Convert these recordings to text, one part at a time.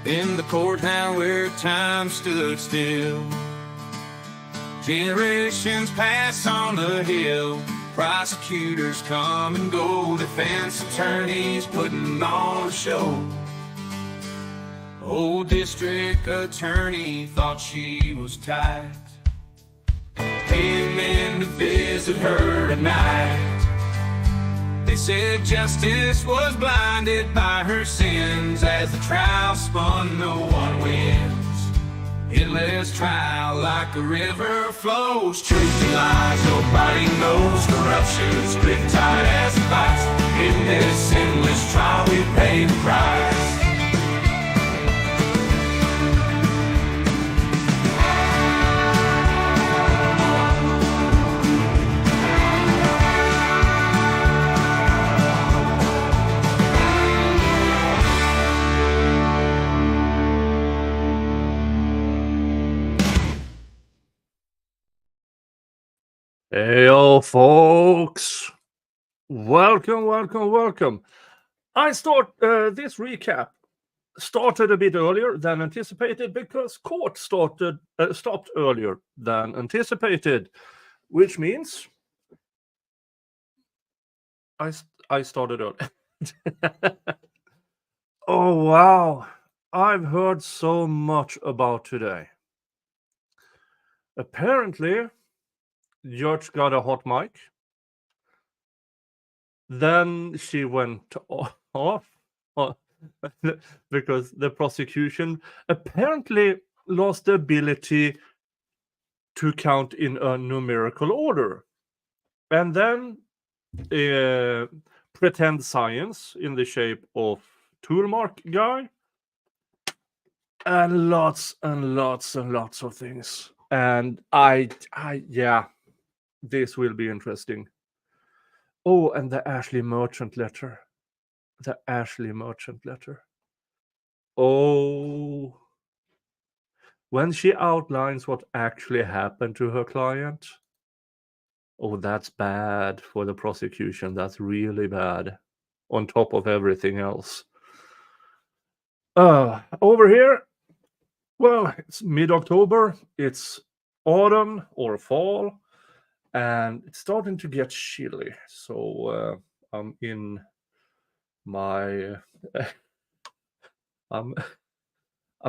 in the court now where time stood still. Generations pass on the hill, prosecutors come and go, defense attorneys putting on a show. Old district attorney thought she was tight, came in to visit her tonight. They said justice was blinded by her sins. As the trial spun, no one wins. Endless trial like a river flows. Truth and lies, nobody knows. Corruption's grip tight as a vice. In this endless trial, we pay the price. Heyo, folks! Welcome. I start this recap started a bit earlier than anticipated because court stopped earlier than anticipated, which means I started early. Oh wow! I've heard so much about today. Apparently, Judge got a hot mic. Then she went off because the prosecution apparently lost the ability to count in a numerical order. And then pretend science in the shape of toolmark-guy. And lots of things. And yeah, this will be interesting. Oh, and the Ashley Merchant letter. Oh, when she outlines what actually happened to her client. Oh, that's bad for the prosecution. That's really bad. On top of everything else. Over here, well, it's mid-October. It's autumn or fall. And it's starting to get chilly, so I'm in my I'm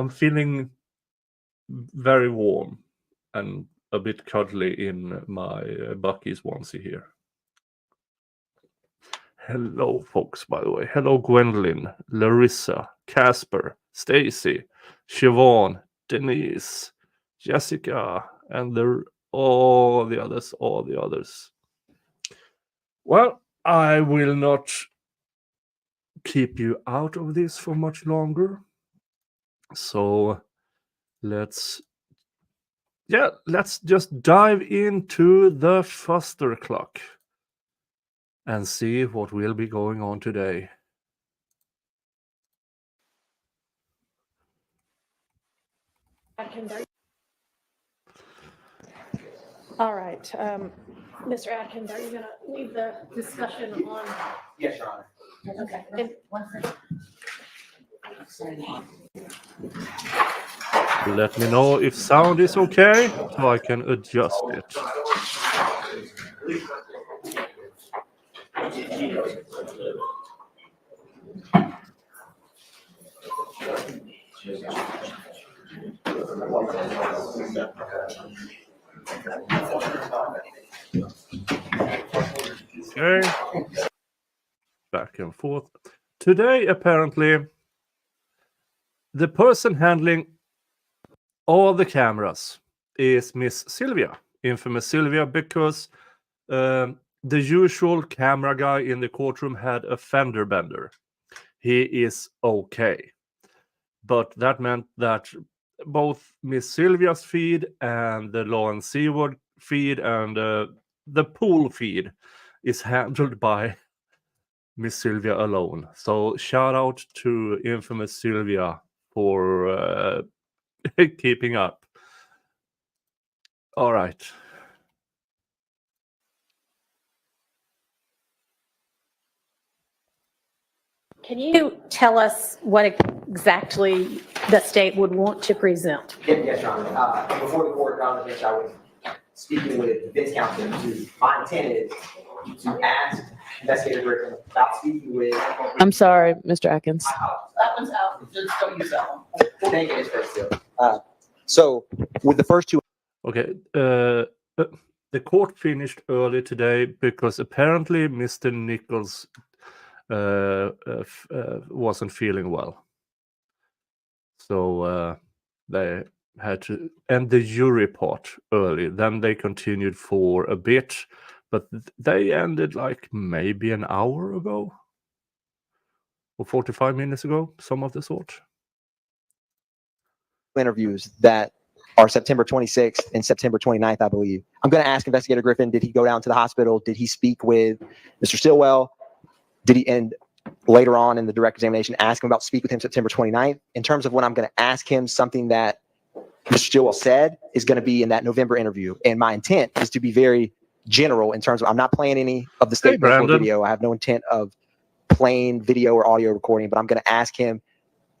feeling very warm and a bit cuddly in my Bucky's onesie here. Hello, folks, by the way. Hello, Gwendolyn, Larissa, Casper, Stacy, Siobhan, Denise, Jessica, and all the others. Well, I will not keep you out of this for much longer. So let's just dive into the Fuster clock and see what will be going on today. All right, Mr. Atkins, are you going to leave the discussion on? Yes, Your Honor. Okay. Let me know if sound is okay, so I can adjust it. Okay. Back and forth. Today, apparently, the person handling all the cameras is Miss Sylvia, infamous Sylvia, because the usual camera guy in the courtroom had a fender bender. He is okay. But that meant that both Miss Sylvia's feed and the Law and Seaward feed and the pool feed is handled by Miss Sylvia alone. So shout out to infamous Sylvia for keeping up. All right. Can you tell us what exactly the state would want to present? Yes, Your Honor. Before the court, Your Honor, bench, I was speaking with defense counsel. My intent is to ask Investigator Griffin about speaking with. I'm sorry, Mr. Atkins. That one's out. Just don't use that one. Thank you, Mr. So with the first two. Okay. The court finished early today because apparently Mr. Nichols wasn't feeling well. So they had to end the jury part early. Then they continued for a bit, but they ended like maybe an hour ago or 45 minutes ago, some of the sort. Interviews that are September 26th and September 29th, I believe. I'm going to ask Investigator Griffin, did he go down to the hospital? Did he speak with Mr. Stillwell? Did he, and later on in the direct examination, ask him about speak with him September 29th? In terms of when I'm going to ask him something that Mr. Stillwell said is going to be in that November interview. And my intent is to be very general in terms of, I'm not playing any of the state video. I have no intent of playing video or audio recording, but I'm going to ask him,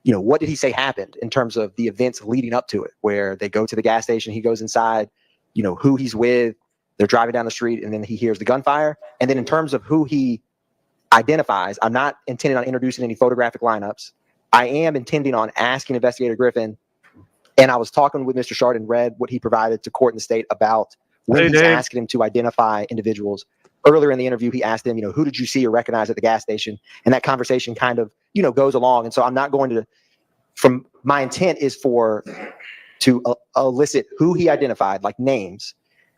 you know, what did he say happened in terms of the events leading up to it, where they go to the gas station, he goes inside, you know, who he's with, they're driving down the street, and then he hears the gunfire. And then in terms of who he identifies, I'm not intending on introducing any photographic lineups. I am intending on asking Investigator Griffin, and I was talking with Mr. Shard and read what he provided to court in the state about when he's asking him to identify individuals. Earlier in the interview, he asked him, you know, who did you see or recognize at the gas station? And that conversation kind of, you know, goes along. And so I'm not going to, from my intent is to elicit who he identified, like names.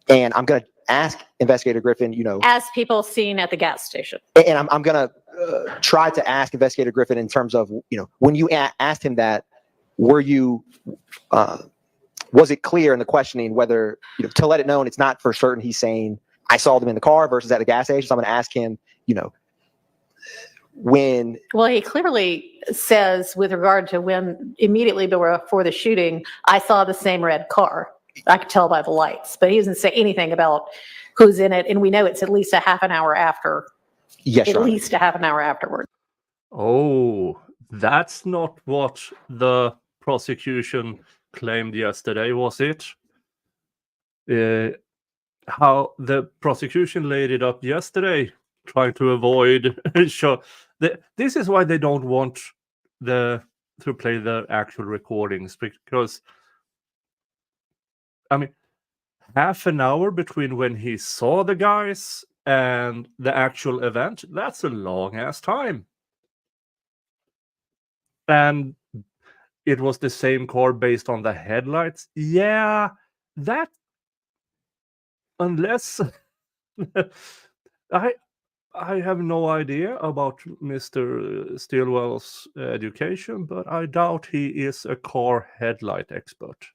And I'm going to ask Investigator Griffin, you know. As people seen at the gas station. And I'm going to try to ask Investigator Griffin in terms of, you know, when you asked him that, were you, was it clear in the questioning whether, you know, to let it known it's not for certain he's saying, I saw them in the car versus at the gas station. So I'm going to ask him, you know, when. Well, he clearly says with regard to when immediately before the shooting, I saw the same red car. I could tell by the lights, but he doesn't say anything about who's in it. And we know it's at least a half an hour after. Yes, at least a half an hour afterward. Oh, that's not what the prosecution claimed yesterday, was it? How the prosecution laid it up yesterday, trying to avoid this is why they don't want to play the actual recordings, because I mean, half an hour between when he saw the guys and the actual event, that's a long ass time. And it was the same car based on the headlights. Yeah, that, unless I have no idea about Mr. Stillwell's education, but I doubt he is a car headlight expert.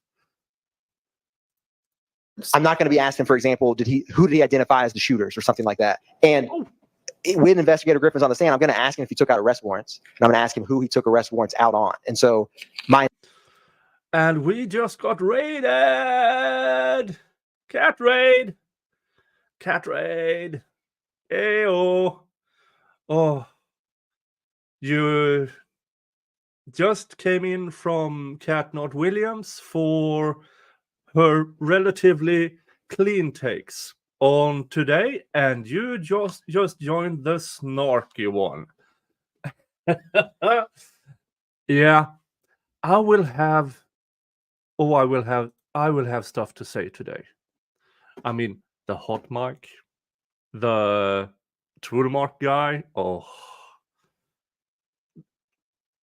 I'm not going to be asking, for example, who did he identify as the shooters or something like that? And when Investigator Griffin's on the stand, I'm going to ask him if he took out arrest warrants, and I'm going to ask him who he took arrest warrants out on. And so and we just got raided. Cat raid. Ayo. Oh, you just came in from Cat Not Williams for her relatively clean takes on today, and you just joined the snarky one. Yeah, I will have stuff to say today. I mean, the hot mic, the toolmark-guy,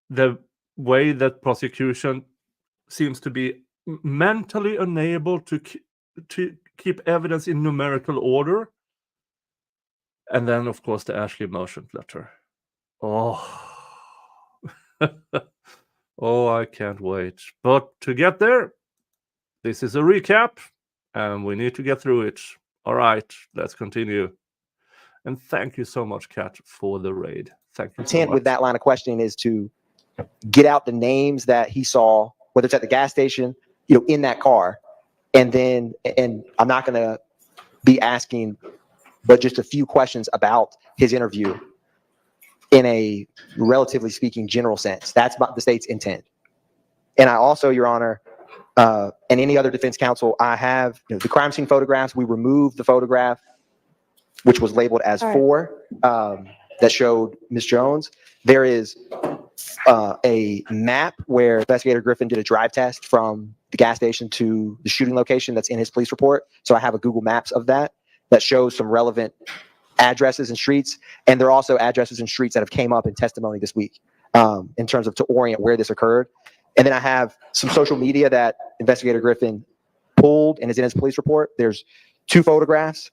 the way that prosecution seems to be mentally unable to keep evidence in numerical order. And then, of course, the Ashley motion letter. I can't wait. But to get there, this is a recap, and we need to get through it. All right, let's continue. And thank you so much, Kat, for the raid. Thank you. Intent with that line of questioning is to get out the names that he saw, whether it's at the gas station, you know, in that car. And I'm not going to be asking but just a few questions about his interview. in a relatively speaking general sense. That's the state's intent. And I also, Your Honor, and any other defense counsel, I have the crime scene photographs. We removed the photograph, which was labeled as All right. 4, that showed Ms. Jones. There is a map where Investigator Griffin did a drive test from the gas station to the shooting location that's in his police report. So I have a Google Maps of that shows some relevant addresses and streets. And there are also addresses and streets that have came up in testimony this week in terms of to orient where this occurred. And then I have some social media that Investigator Griffin pulled and is in his police report. There's 2 photographs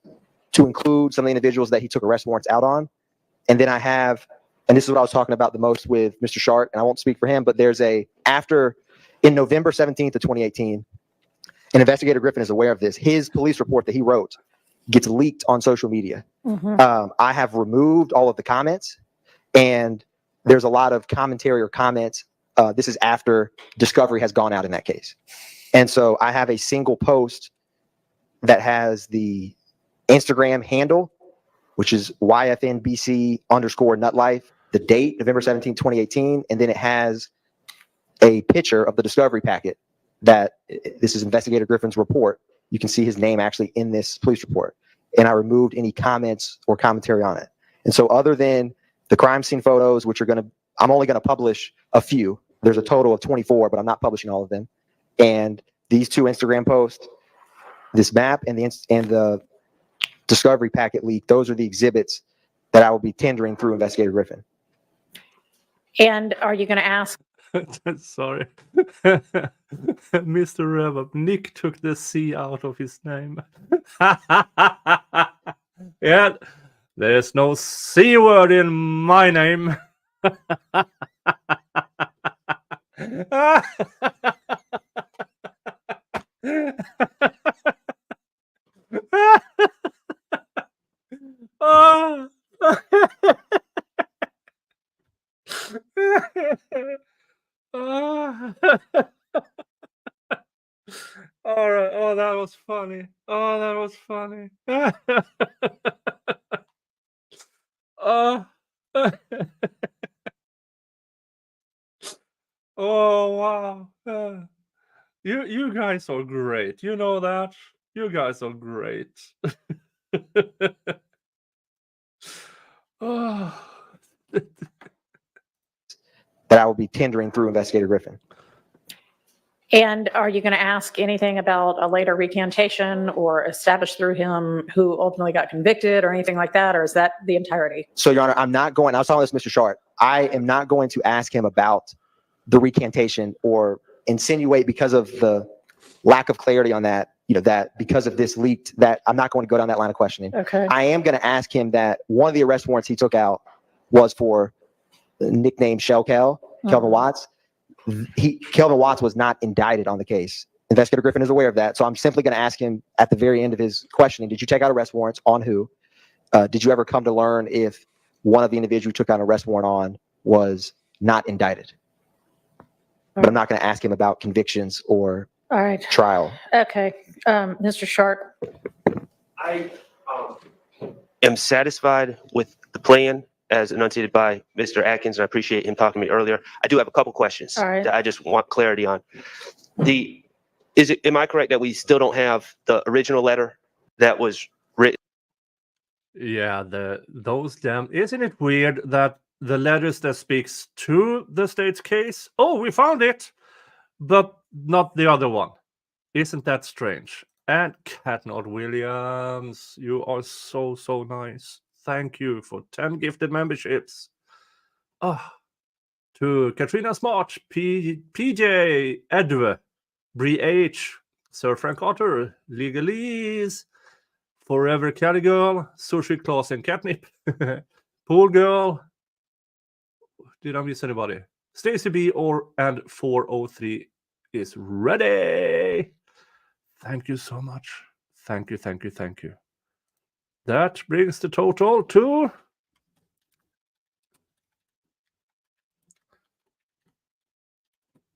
to include some of the individuals that he took arrest warrants out on. And then I have, and this is what I was talking about the most with Mr. Sharp, and I won't speak for him, but there's in November 17th of 2018, and Investigator Griffin is aware of this, his police report that he wrote gets leaked on social media. I have removed all of the comments, and there's a lot of commentary or comments. This is after discovery has gone out in that case. And so I have a single post that has the Instagram handle, which is YFNBC_nutlife, the date, November 17, 2018. And then it has a picture of the discovery packet that this is Investigator Griffin's report. You can see his name actually in this police report. And I removed any comments or commentary on it. And so other than the crime scene photos, which I'm only going to publish a few. There's a total of 24, but I'm not publishing all of them. And these 2 Instagram posts, this map and the discovery packet leak, those are the exhibits that I will be tendering through Investigator Griffin. And are you going to ask? Sorry. Mr. Rev, Nick took the C out of his name. Yeah, there's no C word in my name. Oh. Oh. All right. Oh, that was funny. Oh, that was funny. Oh. Oh, wow. You guys are great. You know that? You guys are great. Oh. That I will be tendering through Investigator Griffin. And are you going to ask anything about a later recantation or establish through him who ultimately got convicted or anything like that? Or is that the entirety? So, Your Honor, I was telling this Mr. Sharp, I am not going to ask him about the recantation or insinuate because of the lack of clarity on that, that because of this leaked, that I'm not going to go down that line of questioning. Okay. I am going to ask him that one of the arrest warrants he took out was for the nickname Shell Kel, Kelvin Watts. Kelvin Watts was not indicted on the case. Investigator Griffin is aware of that. So I'm simply going to ask him at the very end of his questioning, did you take out arrest warrants on who? Did you ever come to learn if one of the individuals you took out an arrest warrant on was not indicted? But I'm not going to ask him about convictions or All right. trial. Okay. Mr. Sharp. I am satisfied with the plan as enunciated by Mr. Atkins, and I appreciate him talking to me earlier. I do have a couple questions All right. that I just want clarity on. Am I correct that we still don't have the original letter that was written? Yeah, isn't it weird that the letters that speaks to the state's case, oh, we found it, but not the other one. Isn't that strange? And Catnod Williams, you are so nice. Thank you for 10 gifted memberships. To Katrina Smart, PJ, Edwe, Bree H, Sir Frank Otter, Legalese, Forever Caddy Girl, Sushi Claus and Catnip, Pool Girl. Did I miss anybody? Stacy B and 403 is ready. Thank you so much. Thank you. That brings the total to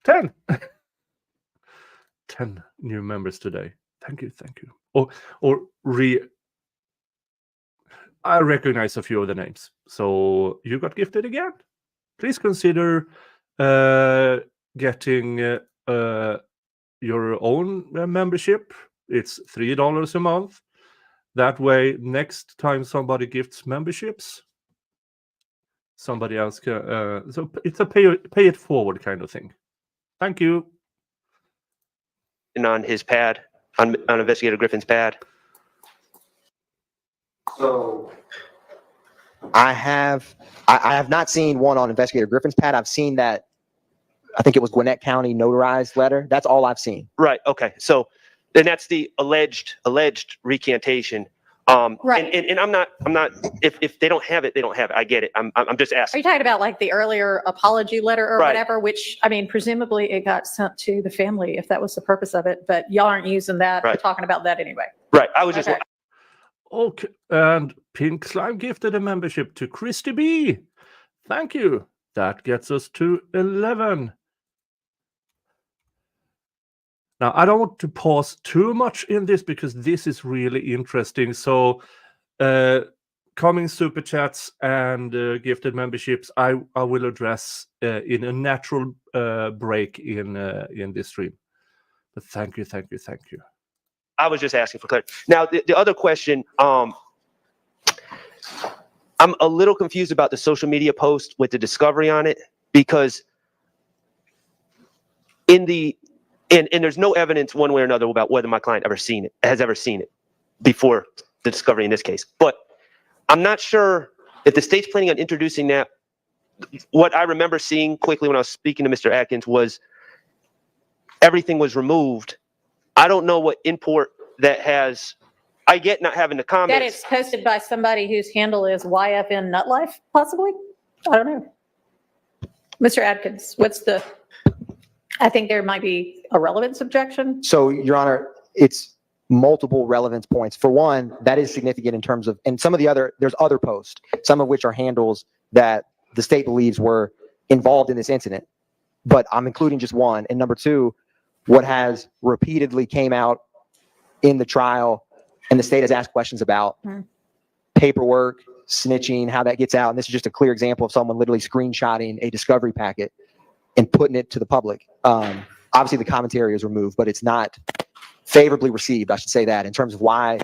10. 10 new members today. Thank you. I recognize a few of the names. So you got gifted again. Please consider getting your own membership. It's $3 a month. That way, next time somebody gifts memberships, somebody else can. So it's a pay it forward kind of thing. Thank you. And on his pad, on Investigator Griffin's pad. So I have not seen one on Investigator Griffin's pad. I've seen that. I think it was Gwinnett County notarized letter. That's all I've seen. Right. Okay. So then that's the alleged recantation. Right. And I'm not, if they don't have it, they don't have it. I get it. I'm just Are you asking. talking about like the earlier apology letter or Right. whatever, which, I mean, presumably it got sent to the family if that was the purpose of it, but y'all aren't using that. We're Right. talking about that anyway. Right. I was just, Okay. Okay, and Pink Slime gifted a membership to Christy B. Thank you. That gets us to 11. Now, I don't want to pause too much in this because this is really interesting. So, coming super chats and gifted memberships, I will address in a natural break in this stream. But thank you. I was just asking for clarity. Now, the other question, I'm a little confused about the social media post with the discovery on it, because and there's no evidence one way or another about whether my client has ever seen it before the discovery in this case. But I'm not sure if the state's planning on introducing that. What I remember seeing quickly when I was speaking to Mr. Atkins was everything was removed. I don't know what import that has. I get not having the comments. That it's posted by somebody whose handle is YFN Nutlife, possibly? I don't know. Mr. Atkins, I think there might be a relevance objection. So, Your Honor, it's multiple relevance points. For one, that is significant in terms of, and some of the other, there's other posts, some of which are handles that the state believes were involved in this incident. But I'm including just one. And number two, what has repeatedly came out in the trial and the state has asked questions about paperwork, snitching, how that gets out. And this is just a clear example of someone literally screenshotting a discovery packet and putting it to the public. Obviously the commentary is removed, but it's not favorably received. I should say that in terms of why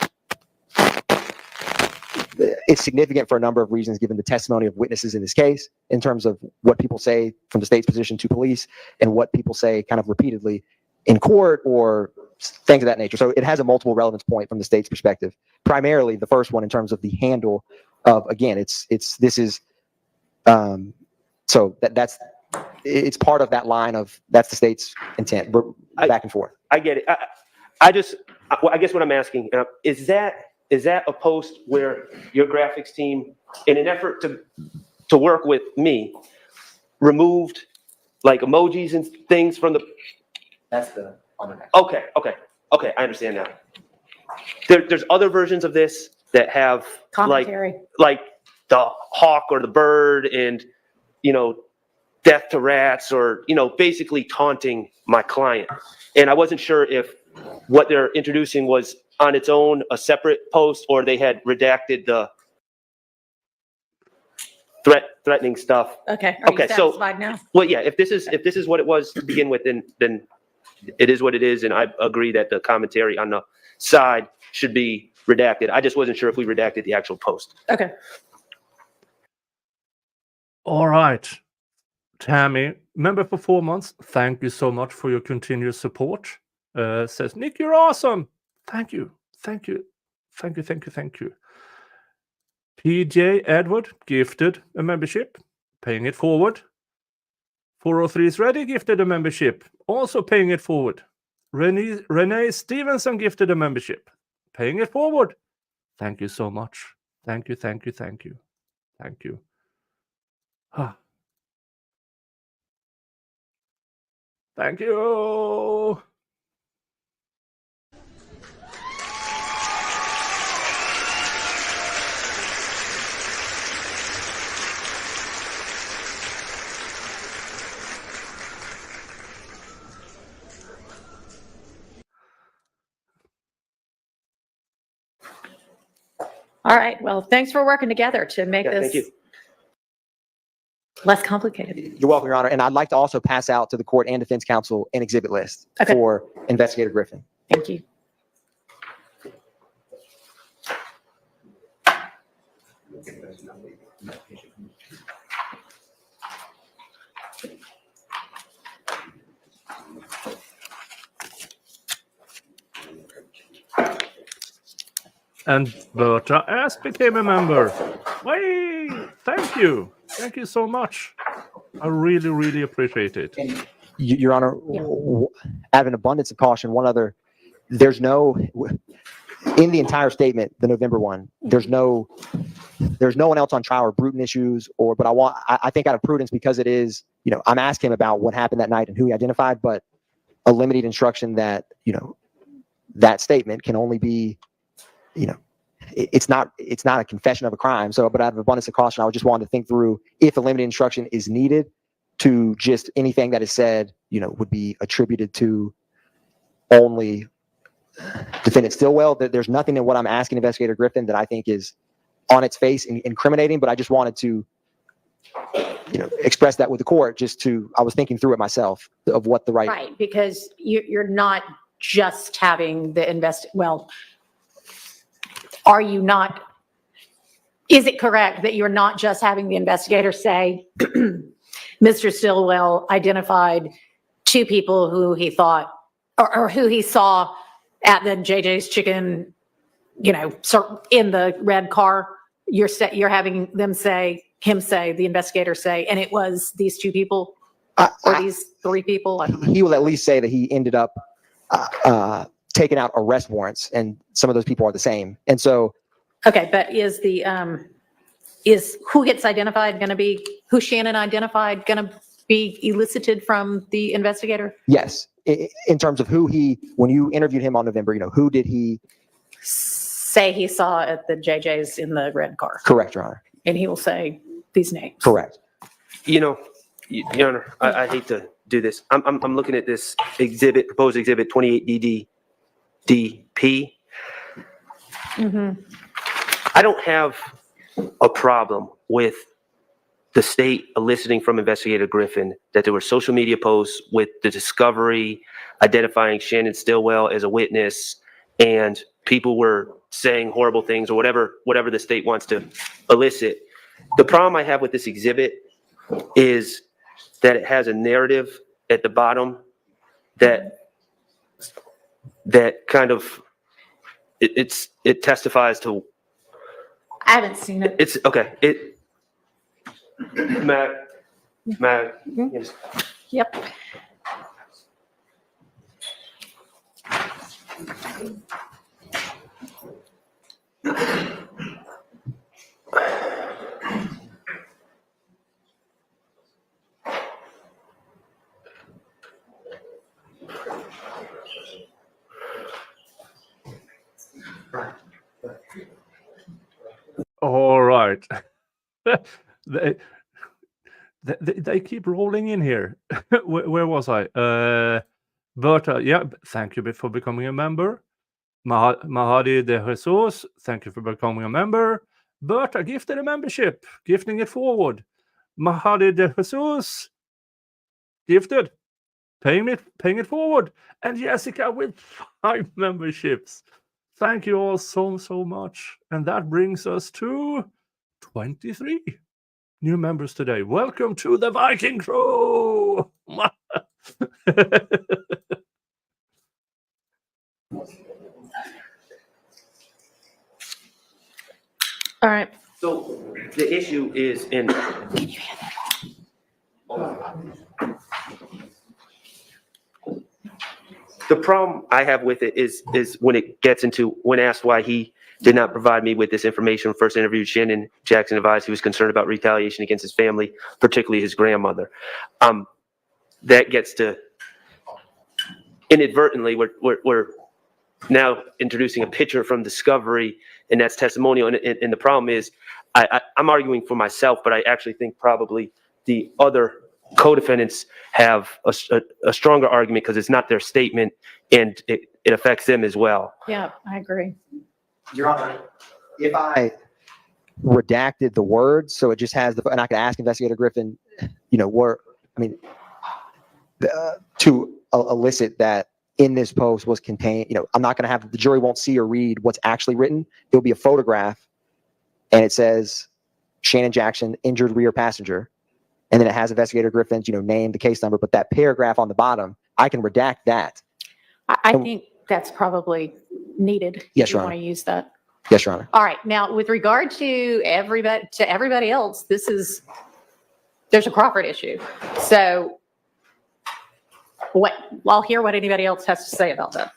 it's significant for a number of reasons, given the testimony of witnesses in this case, in terms of what people say from the state's position to police and what people say kind of repeatedly in court or things of that nature. So it has a multiple relevance point from the state's perspective. Primarily the first one in terms of the handle of, again, it's part of that line of, that's the state's intent, back and forth. I get it. I guess what I'm asking is that a post where your graphics team, in an effort to work with me, removed like emojis and things from the? That's the underneath. Okay. I understand now. There's other versions of this that have Commentary. like the hawk or the bird and, death to rats or, basically taunting my client. And I wasn't sure if what they're introducing was on its own, a separate post, or they had redacted the threatening stuff. Okay. Are you so- satisfied now? Well, yeah, if this is what it was to begin with, then it is what it is. And I agree that the commentary on the side should be redacted. I just wasn't sure if we redacted the actual post. Okay. All right. Tammy, member for 4 months. Thank you so much for your continuous support. Says, Nick, you're awesome. Thank you. PJ Edward gifted a membership, paying it forward. 403 is ready, gifted a membership, also paying it forward. Renee Stevenson gifted a membership, paying it forward. Thank you so much. Thank you. Thank you. All right, well, thanks for working together to make Yeah, thank this you. less complicated. You're welcome, Your Honor. And I'd like to also pass out to the court and defense counsel an exhibit list Okay. for Investigator Griffin. Thank you. And Berta S became a member. Wait, thank you. Thank you so much. I really, really appreciate it. Your Honor, out of an abundance of caution, one other, there's no, in the entire statement, the November one, there's no one else on trial or Bruton issues but I think out of prudence, because it is, I'm asking him about what happened that night and who he identified, but a limited instruction that, that statement can only be, it's not a confession of a crime. So, but out of abundance of caution, I just wanted to think through if a limited instruction is needed to just anything that is said, would be attributed to only defendant Stillwell. There's nothing in what I'm asking Investigator Griffin that I think is on its face incriminating, but I just wanted to, express that with the court. I was thinking through it myself of what the Right, because you're not just having the are you not, is it correct that you're not just having the investigator say, Mr. Stillwell identified two people who he thought, or who he saw at the JJ's Chicken, in the red car? You're having him say, the investigator say, and it was these two people or these three people? He will at least say that he ended up taking out arrest warrants, and some of those people are the same. And so, Okay, but is who gets identified going to be, who Shannon identified going to be elicited from the investigator? yes, in terms of when you interviewed him on November, who did he Say he saw at the JJ's in the red car, correct, Your Honor? and he will say these names. Correct. Your Honor, I hate to do this. I'm looking at this proposed exhibit 28DD DP. I don't have a problem with the state eliciting from Investigator Griffin that there were social media posts with the discovery identifying Shannon Stillwell as a witness, and people were saying horrible things or whatever the state wants to elicit. The problem I have with this exhibit is that it has a narrative at the bottom that kind of it testifies to. I haven't seen it. It's okay. Matt, yes. Yep. All right. They keep rolling in here. Where was I? Berta, yeah, thank you for becoming a member. Mahadi de Jesus, thank you for becoming a member. Berta gifted a membership, gifting it forward. Mahadi de Jesus, gifted, paying it forward. And Jessica with 5 memberships. Thank you all so much. And that brings us to 23 new members today. Welcome to the Viking crew. All right. So the issue is the problem I have with it is when it gets into, when asked why he did not provide me with this information, first interviewed Shannon, Jackson advised he was concerned about retaliation against his family, particularly his grandmother. That gets to, inadvertently, we're now introducing a picture from discovery, and that's testimonial. And the problem is, I'm arguing for myself, but I actually think probably the other co-defendants have a stronger argument because it's not their statement and it affects them as well. Yeah, I agree. Your Honor, if I redacted the words, so it just has the, and I could ask Investigator Griffin, to elicit that in this post was contained, I'm not going to have, the jury won't see or read what's actually written. It'll be a photograph and it says Shannon Jackson, injured rear passenger. And then it has Investigator Griffin's, name, the case number, but that paragraph on the bottom, I can redact that. I think that's probably needed. Yes, if you Your want to use that. Yes, Your Honor. All right. Now, with regard to everybody else, there's a Crawford issue. So I'll hear what anybody else has to say about that.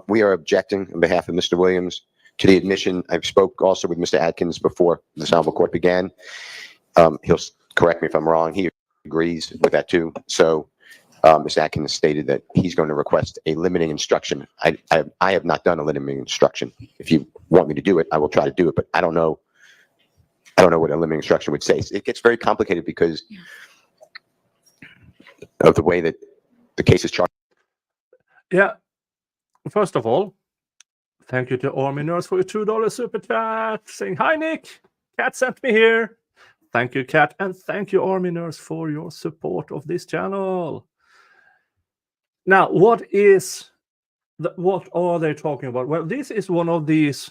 We are objecting on behalf of Mr. Williams to the admission. I've spoke also with Mr. Atkins before this honorable court began. He'll correct me if I'm wrong. He agrees with that too. So Mr. Atkins stated that he's going to request a limiting instruction. I have not done a limiting instruction. If you want me to do it, I will try to do it, but I don't know what a limiting instruction would say. It gets very complicated because of the way that the case is charged. Yeah. First of all, thank you to Army Nurse for your $2 super chat. Saying hi, Nick. Kat sent me here. Thank you, Kat, and thank you, Army Nurse, for your support of this channel. Now, what are they talking about? Well, this is one of these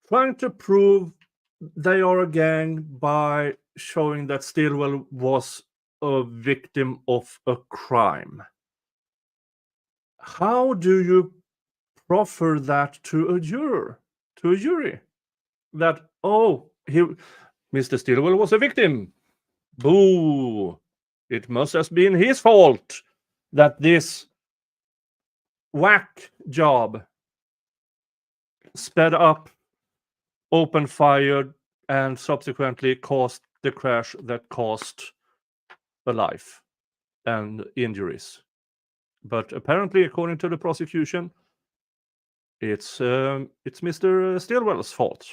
trying to prove they are a gang by showing that Stilwell was a victim of a crime. How do you proffer that to a jury? That, Mr. Stilwell was a victim. Boo! It must have been his fault that this whack job sped up, opened fire, and subsequently caused the crash that caused a life and injuries. But apparently, according to the prosecution, it's Mr. Stilwell's fault.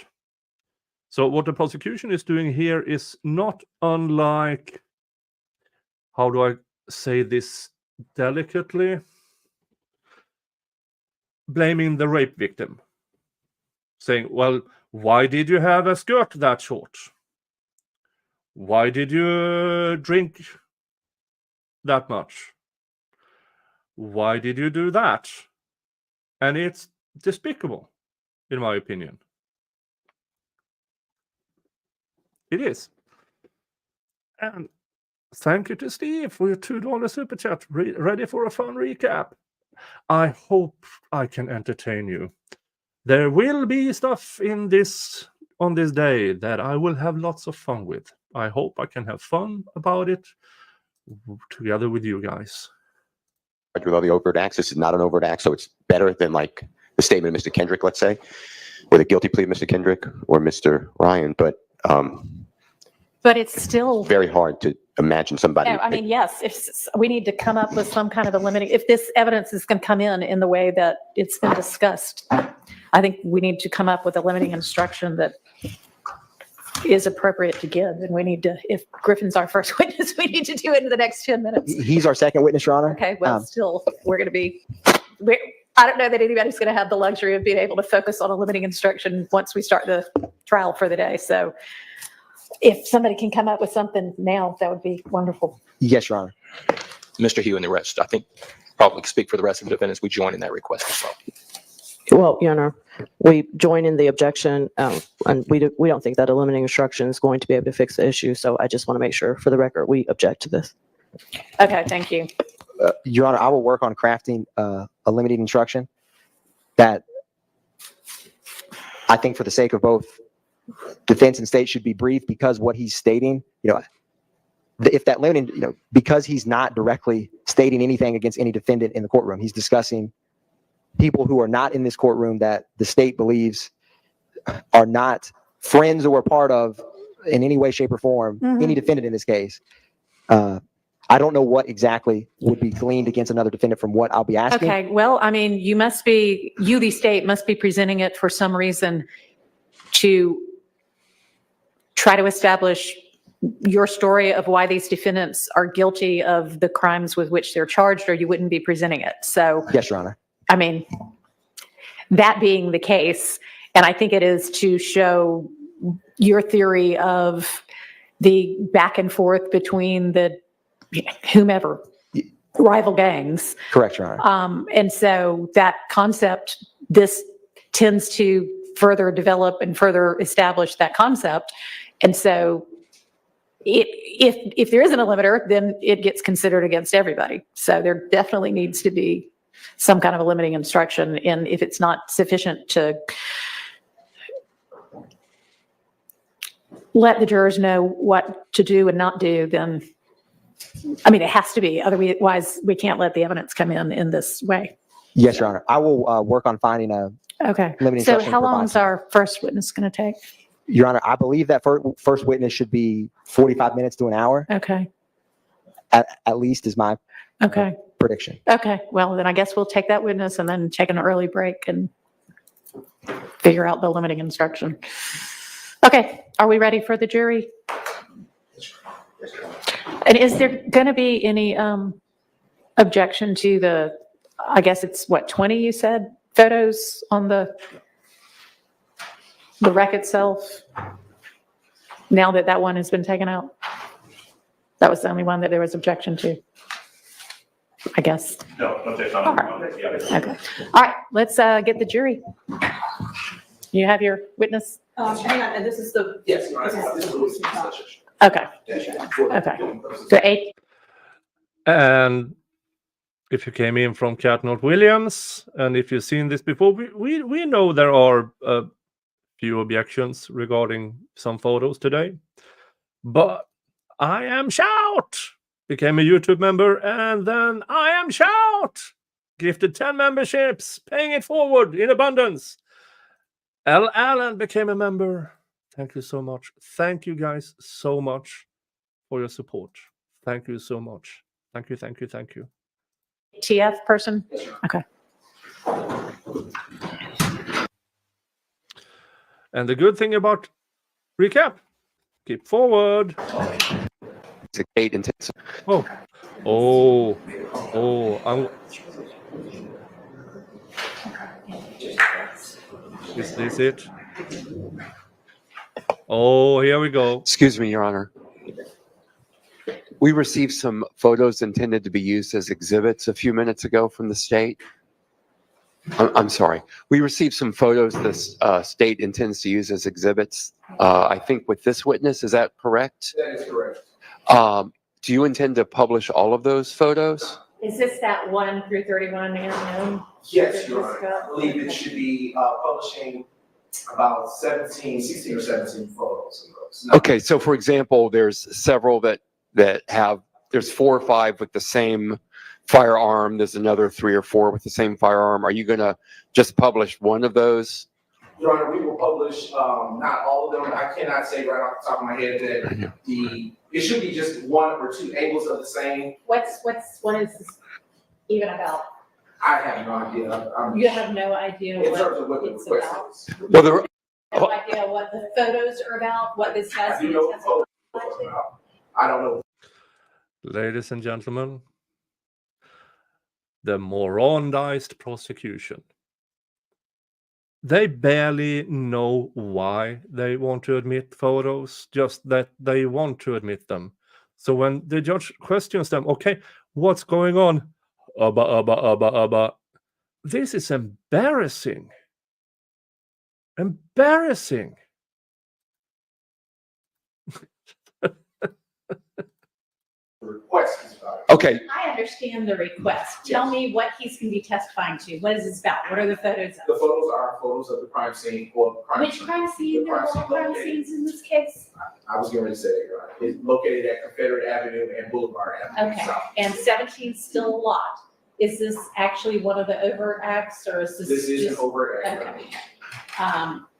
So what the prosecution is doing here is not unlike, how do I say this delicately, blaming the rape victim. Saying, well, why did you have a skirt that short? Why did you drink that much? Why did you do that? And it's despicable, in my opinion. It is. And thank you to Steve for your $2 super chat. Ready for a fun recap. I hope I can entertain you. There will be stuff in this on this day that I will have lots of fun with. I hope I can have fun about it together with you guys. With all the overt acts, this is not an overt act, so it's better than like the statement of Mr. Kendrick, let's say, or the guilty plea of Mr. Kendrick or Mr. Ryan, but it's still very hard to imagine somebody. No, I mean, yes, if we need to come up with some kind of a limiting, if this evidence is going to come in the way that it's been discussed, I think we need to come up with a limiting instruction that is appropriate to give. And we need to, if Griffin's our first witness, we need to do it in the next 10 minutes. He's our second witness, Your Honor. Okay, well, still, we're going to be, I don't know that anybody's going to have the luxury of being able to focus on a limiting instruction once we start the trial for the day. So if somebody can come up with something now, that would be wonderful. Yes, Your Honor. Mr. Hugh and the rest, I think, probably speak for the rest of the defendants. We join in that request as well. Well, Your Honor, we join in the objection, and we don't think that a limiting instruction is going to be able to fix the issue. So I just want to make sure, for the record, we object to this. Okay, thank you. Your Honor, I will work on crafting a limiting instruction that I think for the sake of both defense and state should be brief, because what he's stating, if that limiting, because he's not directly stating anything against any defendant in the courtroom, he's discussing people who are not in this courtroom that the state believes are not friends or part of in any way, shape, or form, any defendant in this case. I don't know what exactly would be gleaned against another defendant from what I'll be asking. Okay, well, I mean, the state must be presenting it for some reason to try to establish your story of why these defendants are guilty of the crimes with which they're charged, or you wouldn't be presenting it. So, Yes, Your Honor. I mean, that being the case, And I think it is to show your theory of the back and forth between the whomever, rival gangs. Correct, Your Honor. And so that concept, this tends to further develop and further establish that concept. And so if there isn't a limiter, then it gets considered against everybody. So there definitely needs to be some kind of a limiting instruction. And if it's not sufficient to let the jurors know what to do and not do, then, I mean, it has to be. Otherwise, we can't let the evidence come in this way. Yes, Your Honor. I will work on finding a Okay. limiting So instruction. how long provides- is our first witness going to take? Your Honor, I believe that first witness should be 45 minutes to an hour, Okay. at least is my Okay. prediction. Okay. Well, then I guess we'll take that witness and then take an early break and figure out the limiting instruction. Okay. Are we ready for the jury? And is there going to be any objection to the, I guess it's what, 20 you said, photos on the wreck itself? Now that that one has been taken out? That was the only one that there was objection to, I guess. No, not that All right. Okay. All right, let's get the jury. You have your witness? Hang on, and this is the. Yes. Okay. Okay. So 8. And if you came in from Catnot Williams, and if you've seen this before, we know there are a few objections regarding some photos today. But I Am Shout became a YouTube member, and then I Am Shout gifted 10 memberships, paying it forward in abundance. L. Allen became a member. Thank you so much. Thank you guys so much for your support. Thank you so much. Thank you, thank you, thank you. TF person? Okay. And the good thing about recap, keep forward. It's a gate intensive. Is this it? Oh, here we go. Excuse me, Your Honor. We received some photos intended to be used as exhibits a few minutes ago from the state. I'm sorry. We received some photos this state intends to use as exhibits, I think with this witness. Is that correct? That is correct. Do you intend to publish all of those photos? Is this that 1 through 31 unknown? Yes, Your Honor. I believe it should be publishing about 16 or 17 photos of those. Okay, so for example, there's several that have, there's 4 or 5 with the same firearm. There's another 3 or 4 with the same firearm. Are you going to just publish one of those? Your Honor, we will publish not all of them. I cannot say right off the top of my head that it should be just 1 or 2 angles of the same. What is this even about? I have no idea. You have no idea In terms of what what the it's request about? is. Well, there, No idea what the photos are about, what this has I do to know what photos are about. I don't know. Ladies and gentlemen, the morondized prosecution. They barely know why they want to admit photos, just that they want to admit them. So when the judge questions them, okay, what's going on? This is embarrassing. Embarrassing. The request is about it. okay, I understand the request. Tell me what he's going to be testifying to. What is this about? What are the photos The of? photos are photos of the crime scene. Well, Which crime scene? There are all crime scenes in this case? I was going to say that, Your Honor. It's located at Confederate Avenue and Boulevard Avenue. Okay, South. and 17 is still a lot. Is this actually one of the overt acts, or is this This is an just? overt act. Okay.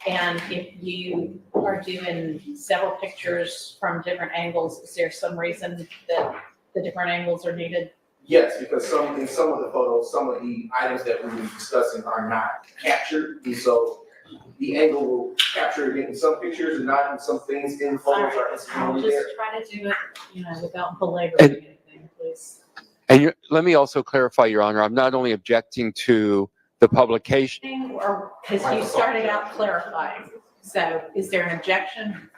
And if you are doing several pictures from different angles, is there some reason that the different angles are needed? Yes, because in some of the photos, some of the items that we were discussing are not captured. And so the angle will capture it in some pictures and not in some things in photos are I'll incidentally just there. try to do it, without belaboring anything, please. and let me also clarify, Your Honor, I'm not only objecting to the publication. Or, because you started out clarifying. So is there an objection?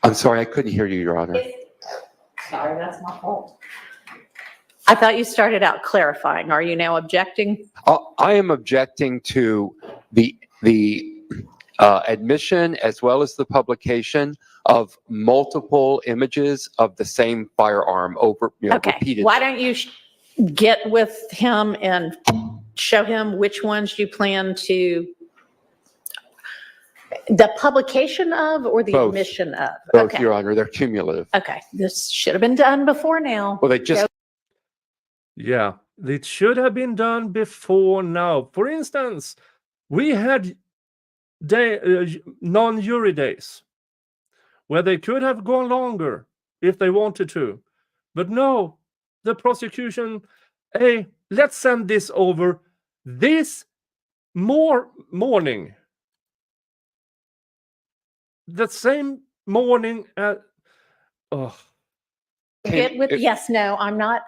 I'm sorry, I couldn't hear you, Your Honor. Sorry, that's my fault. I thought you started out clarifying. Are you now objecting? I am objecting to the admission as well as the publication of multiple images of the same firearm over, Okay, repeated. why don't you get with him and show him which ones you plan to, the publication of or the Both. admission of? Both, Okay. Your Honor, they're cumulative. Okay, this should have been done before now. Well, they just, Yeah, it should have been done before now. For instance, we had non-jury days where they could have gone longer if they wanted to. But no, the prosecution, hey, let's send this over this morning. The same morning oh. Get with, If- yes, no, I'm not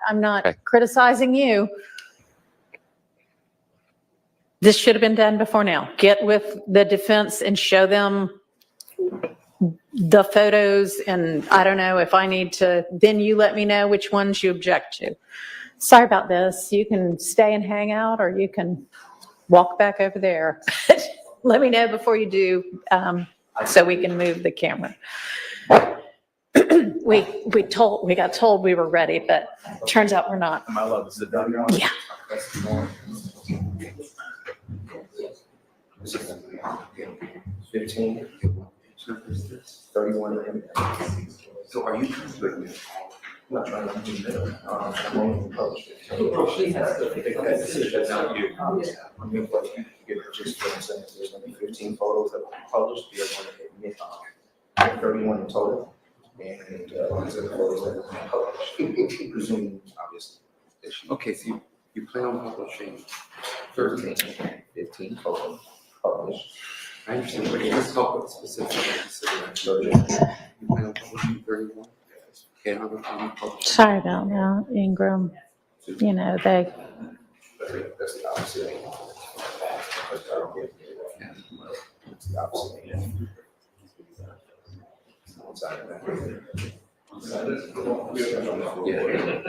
Okay. criticizing you. This should have been done before now. Get with the defense and show them the photos, and I don't know if I need to, then you let me know which ones you object to. Sorry about this. You can stay and hang out, or you can walk back over there. Let me know before you do, so we can move the camera. We got told we were ready, but turns out we're not. Am I allowed to sit down? Yeah. $15, 31. So are you trying to? I'm not trying to do that. I'm only published. She has to make that decision, not you. I'm going to get just what I'm saying. There's going to be 15 photos that will be published. We are going to admit 31 in total. And these are the photos that will be published. Presuming, obviously. okay, so you plan on publishing 13, 15 photos published. I understand, but let's talk about specifically. You plan on publishing 31? Okay, how about publishing? Sorry about that, Ingram. You know, they, That's the opposite. But I don't get it. It's the opposite. Outside of that. Okay, wait a minute.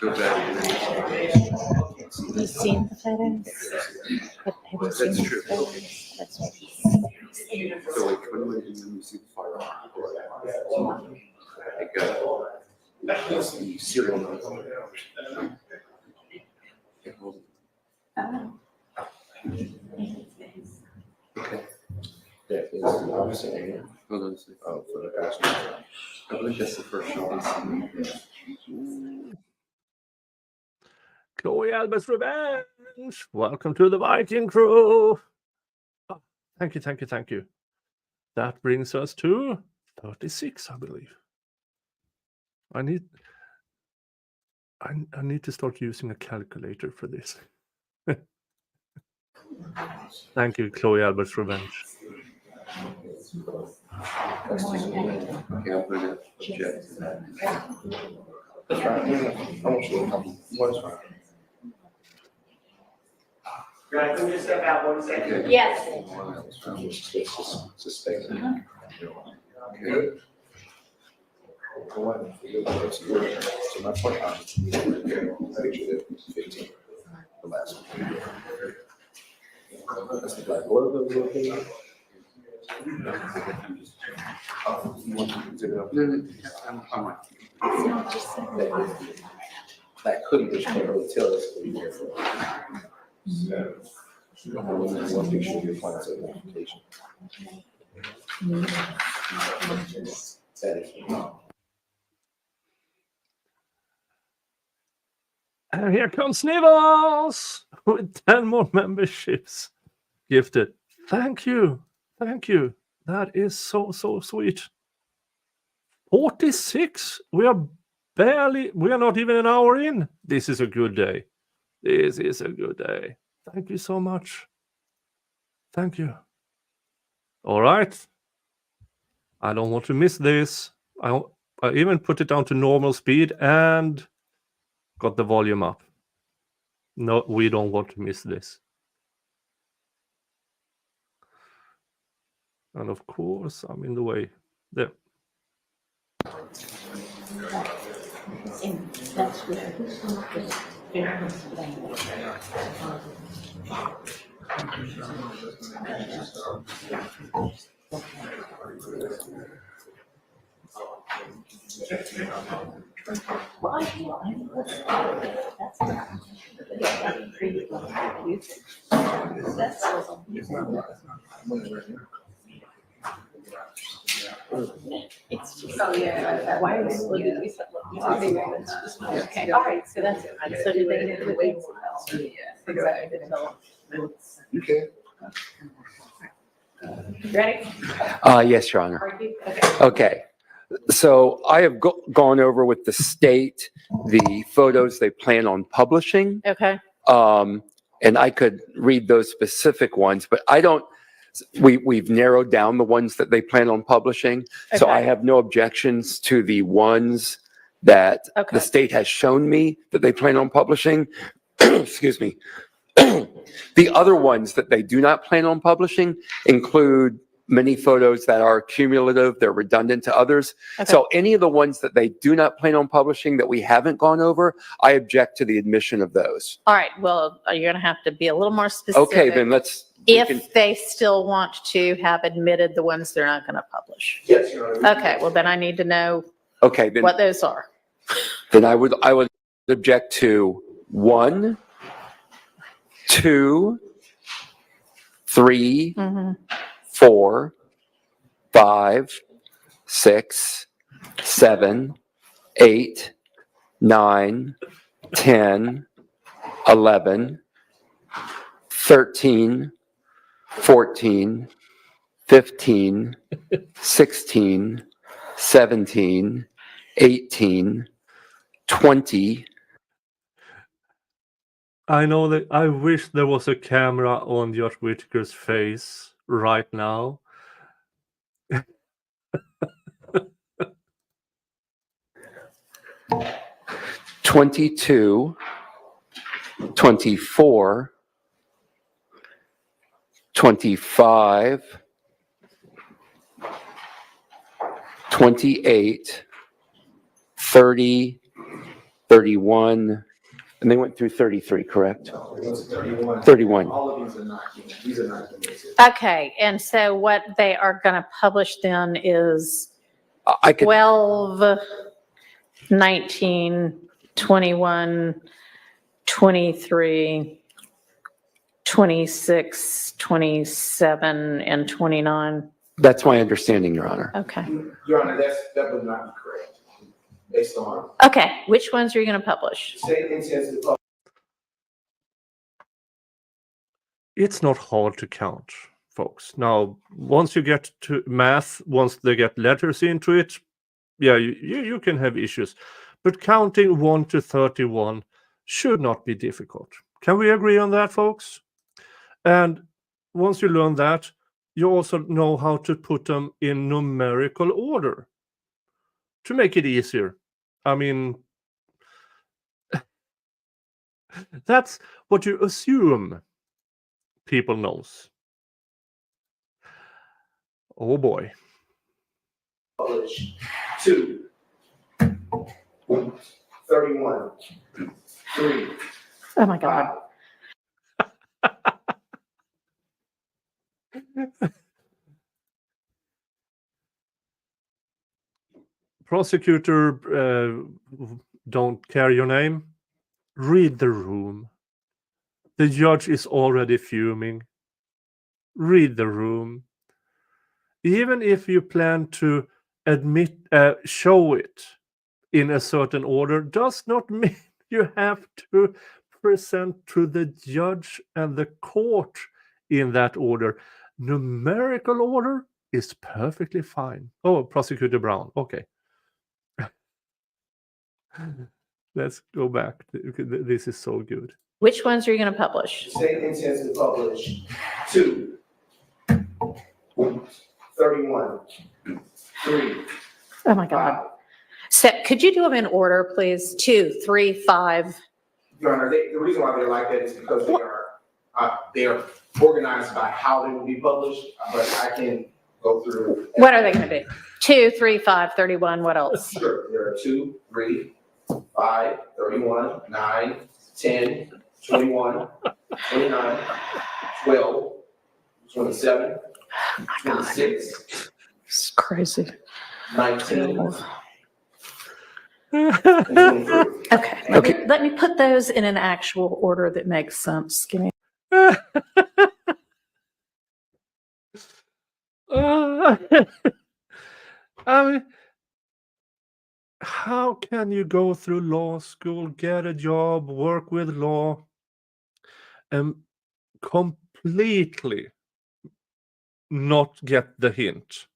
Go back. have you seen the photos? Have you seen That's the true. photos? That's what he said. So like, when you see the firearm? Like, That's the serial number. okay, That is the opposite. hold on a second. For the passenger. I believe that's the first one. Chloe Albert's Revenge. Welcome to the Viking crew. Oh, thank you. That brings us to 36, I believe. I need to start using a calculator for this. Thank you, Chloe Albert's Revenge. Okay, I'm gonna object to that. That's fine. I want you to come. One's fine. Can we just step out 1 second? Yes. Suspect. Okay. So my point, I picture that 15, the last one. That's the black. What are those little things? You want to consider I'm right. that hoodie, but you can't really tell us what you're there for. You don't have one picture of your client's identification. That is. And here comes Snivels with 10 more memberships gifted. Thank you. That is so sweet. 46. We are not even an hour in. This is a good day. Thank you so much. Thank you. All right. I don't want to miss this. I even put it down to normal speed, and Got the volume up. No, we don't want to miss this. And of course, I'm in the way. There. Oh, yeah. Why is okay, all right, so that's it. So did they do You can. Ready? Yes, Your Honor. Okay. Okay. So I have gone over with the state the photos they plan on publishing. Okay. And I could read those specific ones, but I don't, we've narrowed down the ones that they plan on publishing. So I Okay. have no objections to the ones that Okay. the state has shown me that they plan on publishing. Excuse me. The other ones that they do not plan on publishing include many photos that are cumulative, they're redundant to others. Okay. So any of the ones that they do not plan on publishing that we haven't gone over, I object to the admission of those. All right, well, you're gonna have to be a little more specific. Okay, then we can- If they still want to have admitted the ones they're not gonna publish. Yes, Your Honor. Okay, well, then I need to know okay, then, what those are. then I would object to 1, 2, 3, Mhm. 4, 5, 6, 7, 8, 9, 10, 11, 13, 14, 15, 16, 17, 18, 20. I know that I wish there was a camera on Judge Whittaker's face right now. 22, 24, 25, 28, 30, 31, and they went through 33, correct? No, it was 31. 31. All of these are not human. These are not human. Okay, and so what they are gonna publish then is I could, 12, 19, 21, 23, 26, 27, and 29. that's my understanding, Your Honor. Okay. Your Honor, that would not be correct. Based on Okay, which ones are you gonna publish? state intends to publish. It's not hard to count, folks. Now, once you get to math, once they get letters into it, yeah, you can have issues. But counting 1 to 31 should not be difficult. Can we agree on that, folks? And once you learn that, you also know how to put them in numerical order to make it easier. I mean, that's what you assume people knows. Oh boy. Publish 2, 31, 3. Oh my God. Prosecutor, don't care your name. Read the room. The judge is already fuming. Read the room. Even if you plan to show it in a certain order, does not mean you have to present to the judge and the court in that order. Numerical order is perfectly fine. Oh, Prosecutor Brown. Okay. Let's go back. This is so good. Which ones are you gonna publish? State intends to publish 2, 31, 3. Oh my God. So could you do them in order, please? 2, 3, 5. Your Honor, the reason why they're like that is because they are organized by how they will be published, but I can go through. What are they going to be? 2, 3, 5, 31, what else? Sure, there are 2, 3, 5, 31, 9, 10, 21, 29, 12, 27, 26, It's crazy. 19, and 23. Okay, let me put those in an actual order that makes sense. Give me. I mean, how can you go through law school, get a job, work with law, and completely not get the hint?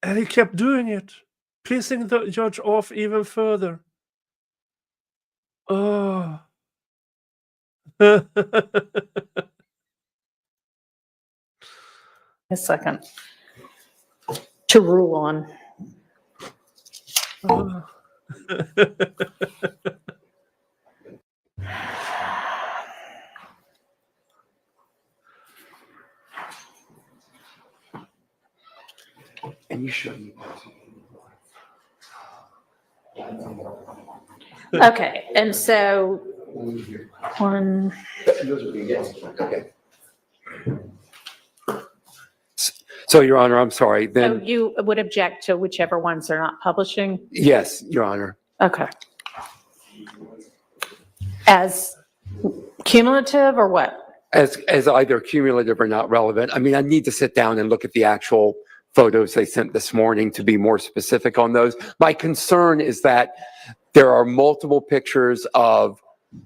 And he kept doing it, pissing the judge off even further. Oh. A second to rule on. And you shouldn't. Okay, and so one. Okay. So, Your Honor, I'm sorry. So Then, you would object to whichever ones are not publishing? yes, Your Honor. Okay. As cumulative or what? As either cumulative or not relevant. I mean, I need to sit down and look at the actual photos they sent this morning to be more specific on those. My concern is that there are multiple pictures of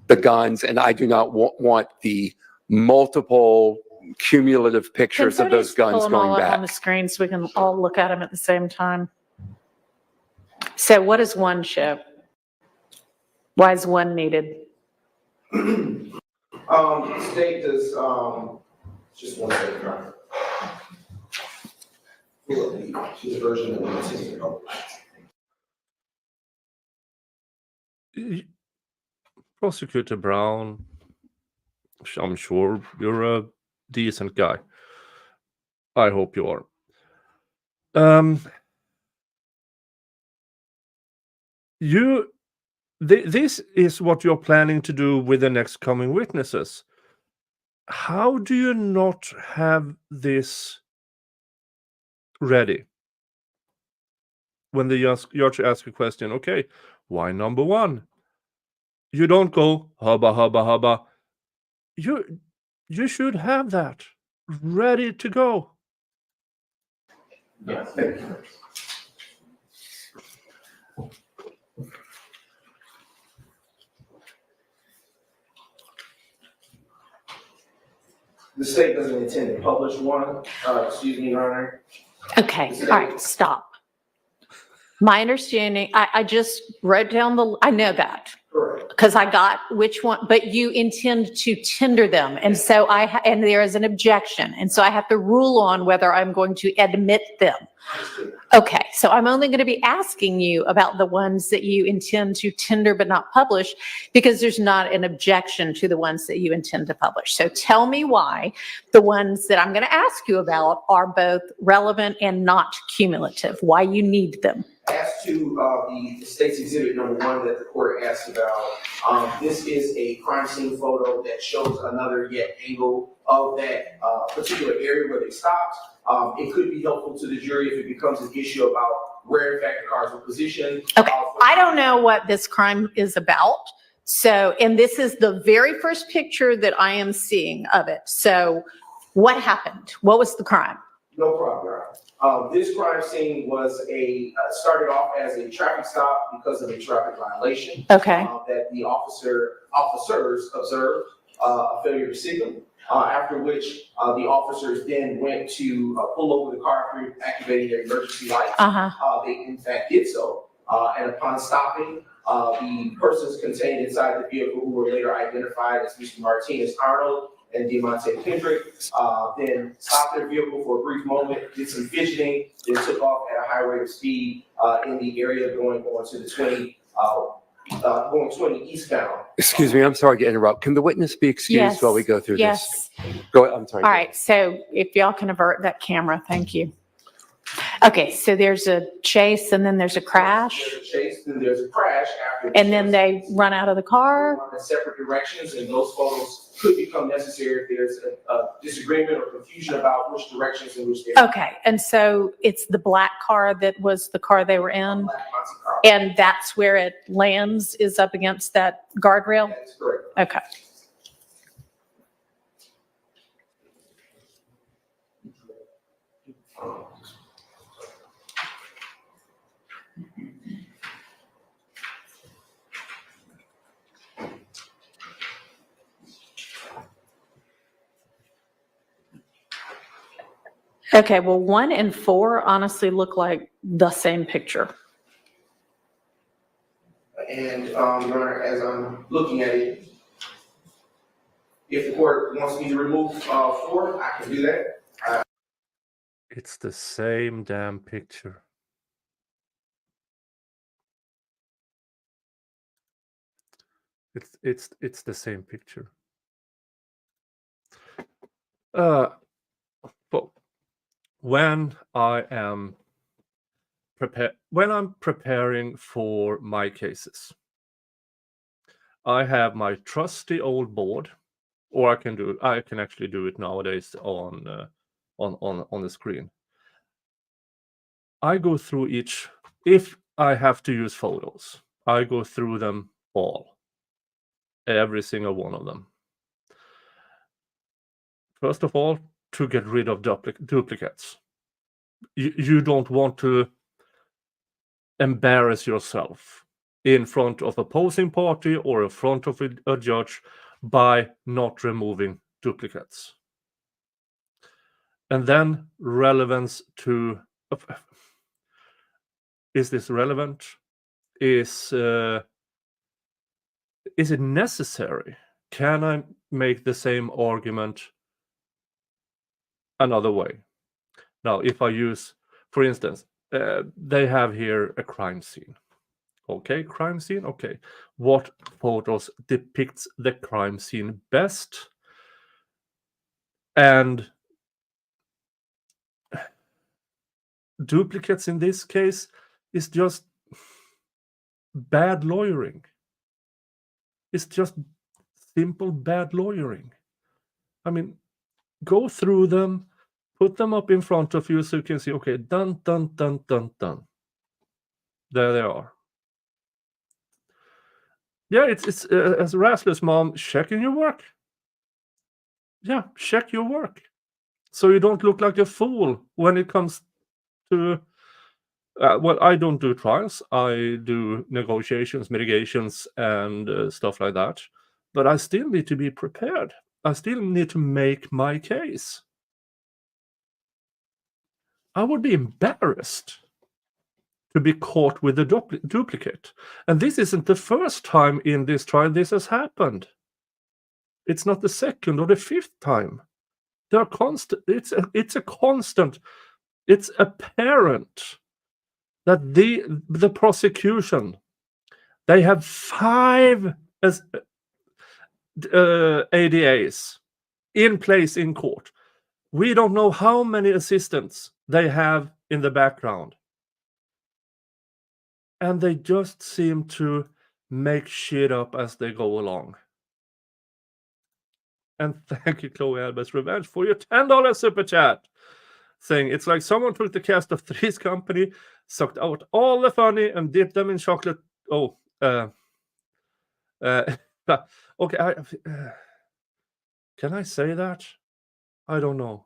the guns, and I do not want the multiple cumulative pictures of those guns Pull them all going up on the back. screen so we can all look at them at the same time. So what does one show? Why is one needed? State does, just one second, Your Honor. She's a version of the intended publication. Prosecutor Brown, I'm sure you're a decent guy. I hope you are. This is what you're planning to do with the next coming witnesses. How do you not have this ready? When the judge asks a question, okay, why number 1? You don't go, hubba, hubba, hubba. You should have that ready to go. Yeah, thank you. The state doesn't intend to publish one, excuse me, Your Honor. Okay, all right, stop. My understanding, I just wrote down I know that. Correct. Because I got which one, but you intend to tender them. And so and there is an objection. And so I have to rule on whether I'm going to admit them. Okay, so I'm only going to be asking you about the ones that you intend to tender but not publish, because there's not an objection to the ones that you intend to publish. So tell me why the ones that I'm going to ask you about are both relevant and not cumulative, why you need them. As to the state's exhibit number 1 that the court asked about, this is a crime scene photo that shows another yet angle of that particular area where they stopped. It could be helpful to the jury if it becomes an issue about where in fact the cars were positioned. Okay, I don't know what this crime is about. So, and this is the very first picture that I am seeing of it. So what happened? What was the crime? No problem, Your Honor. This crime scene was started off as a traffic stop because of a traffic violation. Okay. That the officers observed a failure to signal. After which the officers then went to pull over the car after activating their emergency lights. They in fact did so. And upon stopping, the persons contained inside the vehicle, who were later identified as Mr. Martinez Arnold and Demonte Kendrick, then stopped their vehicle for a brief moment, did some fidgeting, then took off at a high rate of speed in the area going on to the 20, going 20 eastbound. Excuse me, I'm sorry to interrupt. Can the witness be excused while we go through Yes. this? Go ahead, I'm sorry. All right, so if y'all can avert that camera, thank you. Okay, so there's a chase and then there's a crash, There's a chase, then there's a crash after. the and then chase. they run out of the car. Run in separate directions, and those photos could become necessary if there's a disagreement or confusion about which directions in which they're. Okay, and so it's the black car that was the car they were in, Black Monte Carlo. and that's where it lands, is up against that guardrail? That is correct. Okay. Okay, well, 1 and 4 honestly look like the same picture. And, Your Honor, as I'm looking at it, if the court wants me to remove 4, I can do that. It's the same damn picture. It's the same picture. But when I'm preparing for my cases, I have my trusty old board, or I can actually do it nowadays on the screen. I go through each. If I have to use photos, I go through them all, every single one of them. First of all, to get rid of duplicates. You don't want to embarrass yourself in front of opposing party or in front of a judge by not removing duplicates. And then relevance to, is this relevant? Is it necessary? Can I make the same argument another way? Now, if I use, for instance, they have here a crime scene. Okay, crime scene. Okay, what photos depicts the crime scene best? And duplicates in this case is just bad lawyering. It's just simple bad lawyering. I mean, go through them, put them up in front of you so you can see, okay, done, done, done, done, done. There they are. Yeah, it's as Rasler's mom checking your work. Yeah, check your work. So you don't look like a fool when it comes to, well, I don't do trials. I do negotiations, mitigations, and stuff like that. But I still need to be prepared. I still need to make my case. I would be embarrassed to be caught with a duplicate. And this isn't the first time in this trial this has happened. It's not the second or the fifth time. They are constant. It's a constant. It's apparent that the prosecution, they have 5 ADAs in place in court. We don't know how many assistants they have in the background. And they just seem to make shit up as they go along. And thank you, Chloe Albert's Revenge, for your $10 super chat. Saying it's like someone took the cast of Three's Company, sucked out all the funny, and dipped them in chocolate. Oh, okay. Can I say that? I don't know.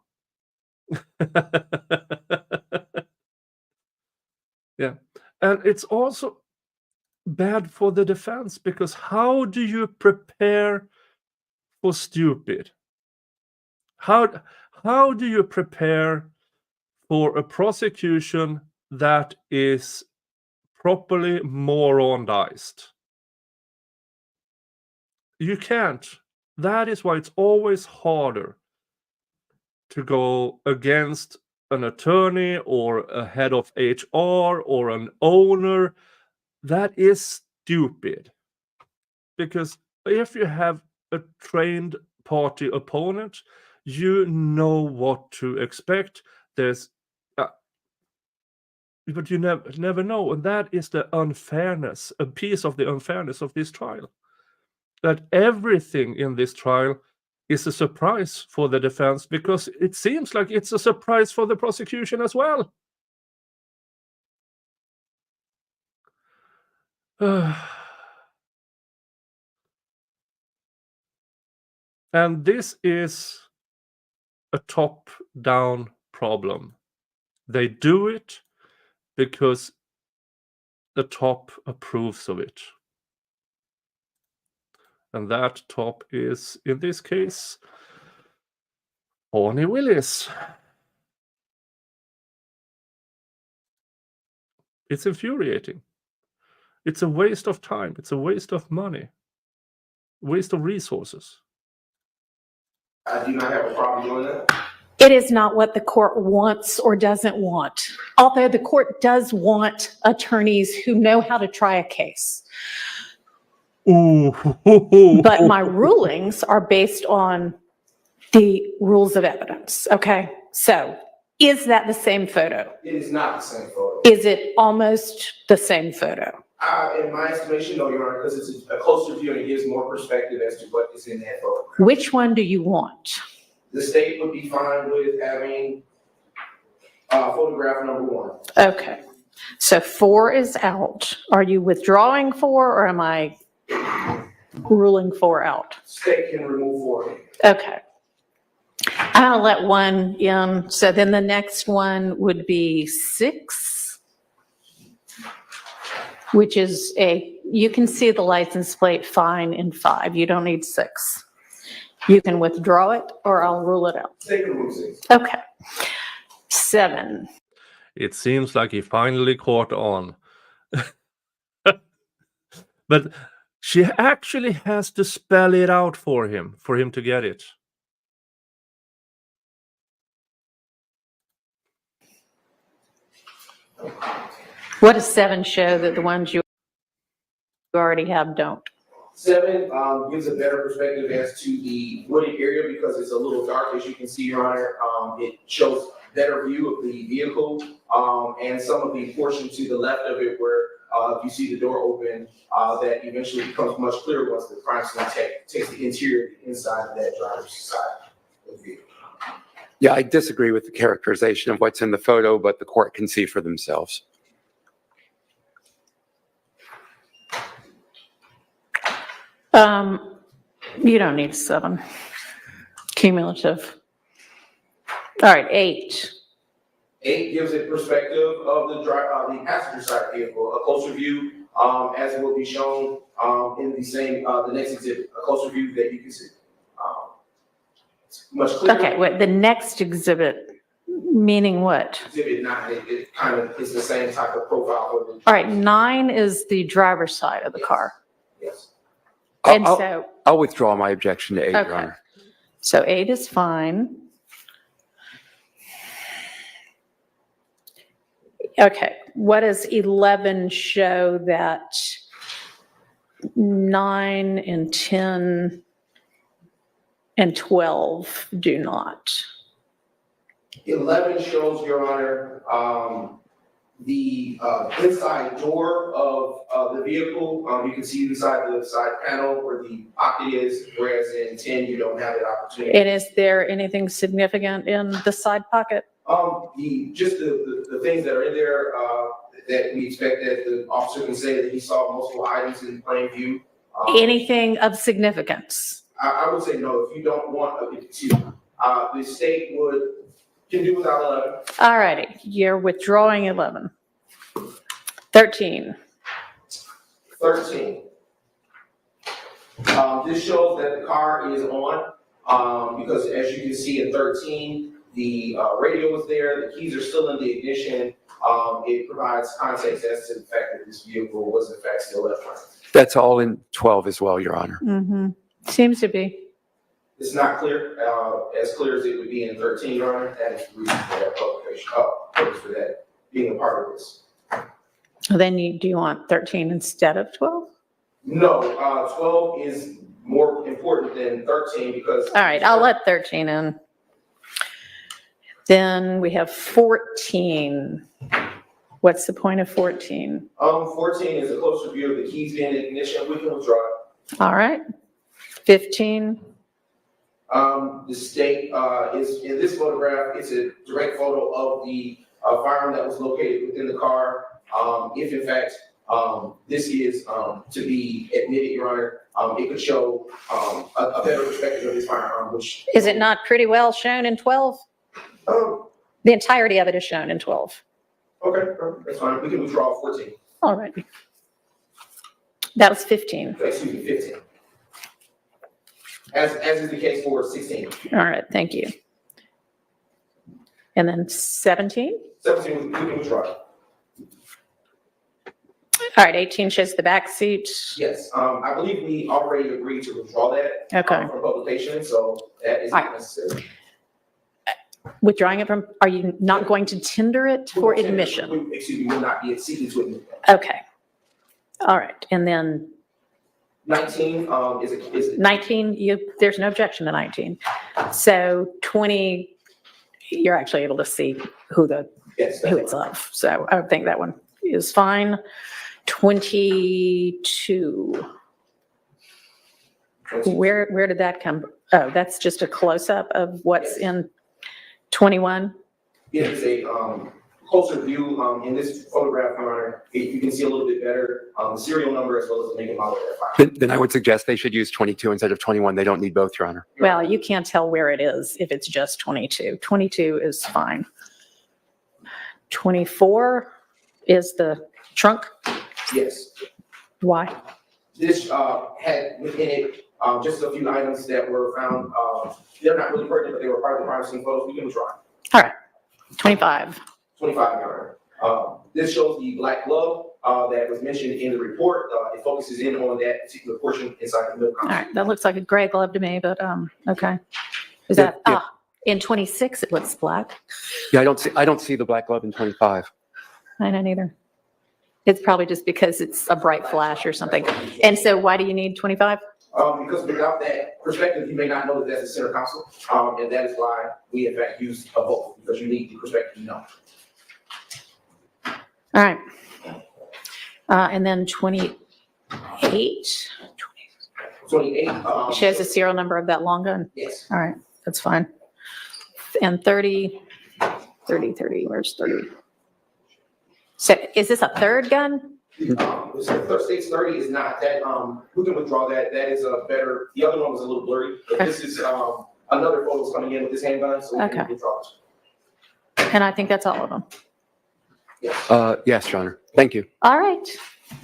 Yeah. And it's also bad for the defense, because how do you prepare for stupid? How do you prepare for a prosecution that is properly morondized? You can't. That is why it's always harder to go against an attorney or a head of HR or an owner. That is stupid. Because if you have a trained party opponent, you know what to expect. There's but you never know, and that is the unfairness, a piece of the unfairness of this trial. That everything in this trial is a surprise for the defense, because it seems like it's a surprise for the prosecution as well. And this is a top-down problem. They do it because the top approves of it. And that top is, in this case, Orny Willis. It's infuriating. It's a waste of time. It's a waste of money. Waste of resources. I do not have a problem doing that. It is not what the court wants or doesn't want. Although the court does want attorneys who know how to try a case. Ooh. But my rulings are based on the rules of evidence, okay? So is that the same photo? It is not the same photo. Is it almost the same photo? In my estimation, no, Your Honor, because it's a closer view and it gives more perspective as to what is in that photo. Which one do you want? The state would be fine with having photograph number 1. Okay, so 4 is out. Are you withdrawing 4 or am I ruling 4 out? State can remove 4. Okay. I'm gonna let 1 in, so then the next one would be 6, which is you can see the license plate fine in 5. You don't need 6. You can withdraw it or I'll rule it out. State can remove 6. Okay. 7. It seems like he finally caught on. But she actually has to spell it out for him to get it. What does 7 show that the ones you already have don't? 7 gives a better perspective as to the wooded area because it's a little dark, as you can see, Your Honor. It shows better view of the vehicle and some of the portion to the left of it where if you see the door open, that eventually becomes much clearer once the crime scene takes the interior inside of that driver's side of the vehicle. Yeah, I disagree with the characterization of what's in the photo, but the court can see for themselves. You don't need 7. Cumulative. All right, 8. 8 gives a perspective of the passenger side vehicle, a closer view, as will be shown in the next exhibit, a closer view that you can see. It's much clearer. Okay, wait, the next exhibit, meaning what? Exhibit 9, it kind of is the same type of profile for the. All right, 9 is the driver's side of the car. Yes. And so, I'll withdraw my objection to 8, Your okay, Honor. so 8 is fine. Okay, what does 11 show that 9 and 10 and 12 do not? 11 shows, Your Honor, the inside door of the vehicle. You can see inside the side panel where the pocket is, whereas in 10 you don't have that opportunity. And is there anything significant in the side pocket? Just the things that are in there that we expect that the officer can say that he saw multiple items in plain view. Anything of significance? I would say no. If you don't want the state can do without 11. All righty, you're withdrawing 11. 13. 13. This shows that the car is on because as you can see in 13, the radio was there, the keys are still in the ignition. It provides context as to the fact that this vehicle was in fact still left running. That's all in 12 as well, Your Honor. Mm-hmm. Seems to be. It's not clear, as clear as it would be in 13, Your Honor. That is the reason for that publication, purpose for that being a part of this. Then do you want 13 instead of 12? No, 12 is more important than 13 because. All right, I'll let 13 in. Then we have 14. What's the point of 14? 14 is a closer view of the keys being in ignition. We can withdraw it. All right. 15. The state is in this photograph. It's a direct photo of the firearm that was located within the car. If in fact this is to be admitted, Your Honor, it could show a better perspective of this firearm. Which Is it not pretty well shown in 12? The entirety of it is shown in 12. Okay, that's fine. We can withdraw 14. All right. That was 15. Excuse me, 15. As is the case for 16. All right, thank you. And then 17? 17, we can withdraw it. All right, 18 shows the back seat. Yes, I believe we already agreed to withdraw that. Okay. From publication, so that is All not right. necessary. Withdrawing it from, are you not going to tender it for admission? Excuse me, will not be seeking to admit that. Okay. All right, and then 19 is 19, there's no objection to 19. So 20, you're actually able to see who yes, who it's of. So I would think that one is fine. 22. Where did that come? Oh, that's just a close-up of what's in 21? It is a closer view in this photograph, Your Honor. You can see a little bit better the serial number as well as the make and model of that fire. Then I would suggest they should use 22 instead of 21. They don't need both, Your Honor. Well, you can't tell where it is if it's just 22. 22 is fine. 24 is the trunk. Yes. Why? This had within it just a few items that were found. They're not really pertinent, but they were part of the crime scene photos. We can withdraw. All right, 25. 25, Your Honor. This shows the black glove that was mentioned in the report. It focuses in on that particular portion inside the milk. All right, that looks like a gray glove to me, but okay. Is Yeah, that, yeah. in 26, it looks black. Yeah, I don't see the black glove in 25. I don't either. It's probably just because it's a bright flash or something. And so why do you need 25? Because without that perspective, you may not know that that's a center console. And that is why we in fact use a vote, because you need the perspective to know. All right. And then 28. 28. Shows the serial number of that long gun. Yes. All right, that's fine. And 30, where's 30? So is this a third gun? The state's 30 is not that. We can withdraw that. That is a better. The other one was a little blurry. But this is another photo's coming in with this handgun, so we can withdraw it. And I think that's all of them. Yes, Your Honor. Thank you. All right.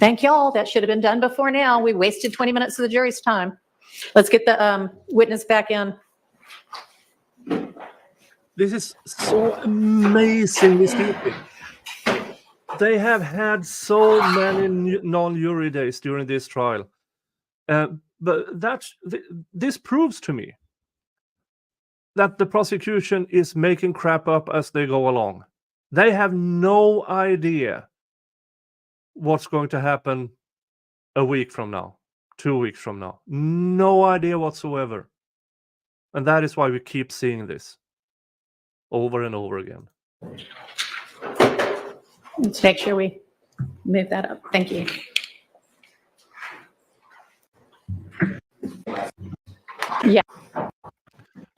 Thank y'all. That should have been done before now. We wasted 20 minutes of the jury's time. Let's get the witness back in. This is so amazingly stupid. They have had so many non-jury days during this trial. But this proves to me that the prosecution is making crap up as they go along. They have no idea what's going to happen a week from now, 2 weeks from now. No idea whatsoever. And that is why we keep seeing this over and over again. Let's make sure we move that up. Thank you. Yeah.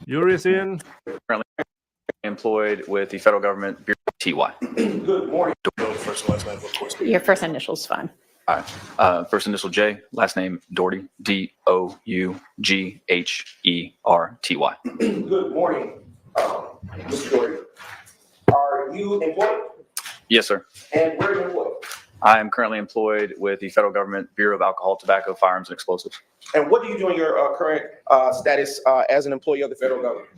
Jury's in. Employed with the federal government Bureau of TY. Good morning. Your first initial's fine. All right. First initial J, last name Dougherty, Dougherty. Good morning, Mr. Dougherty. Are you employed? Yes, sir. And where are you employed? I am currently employed with the federal government Bureau of Alcohol, Tobacco, Firearms, and Explosives. And what do you do in your current status as an employee of the federal government?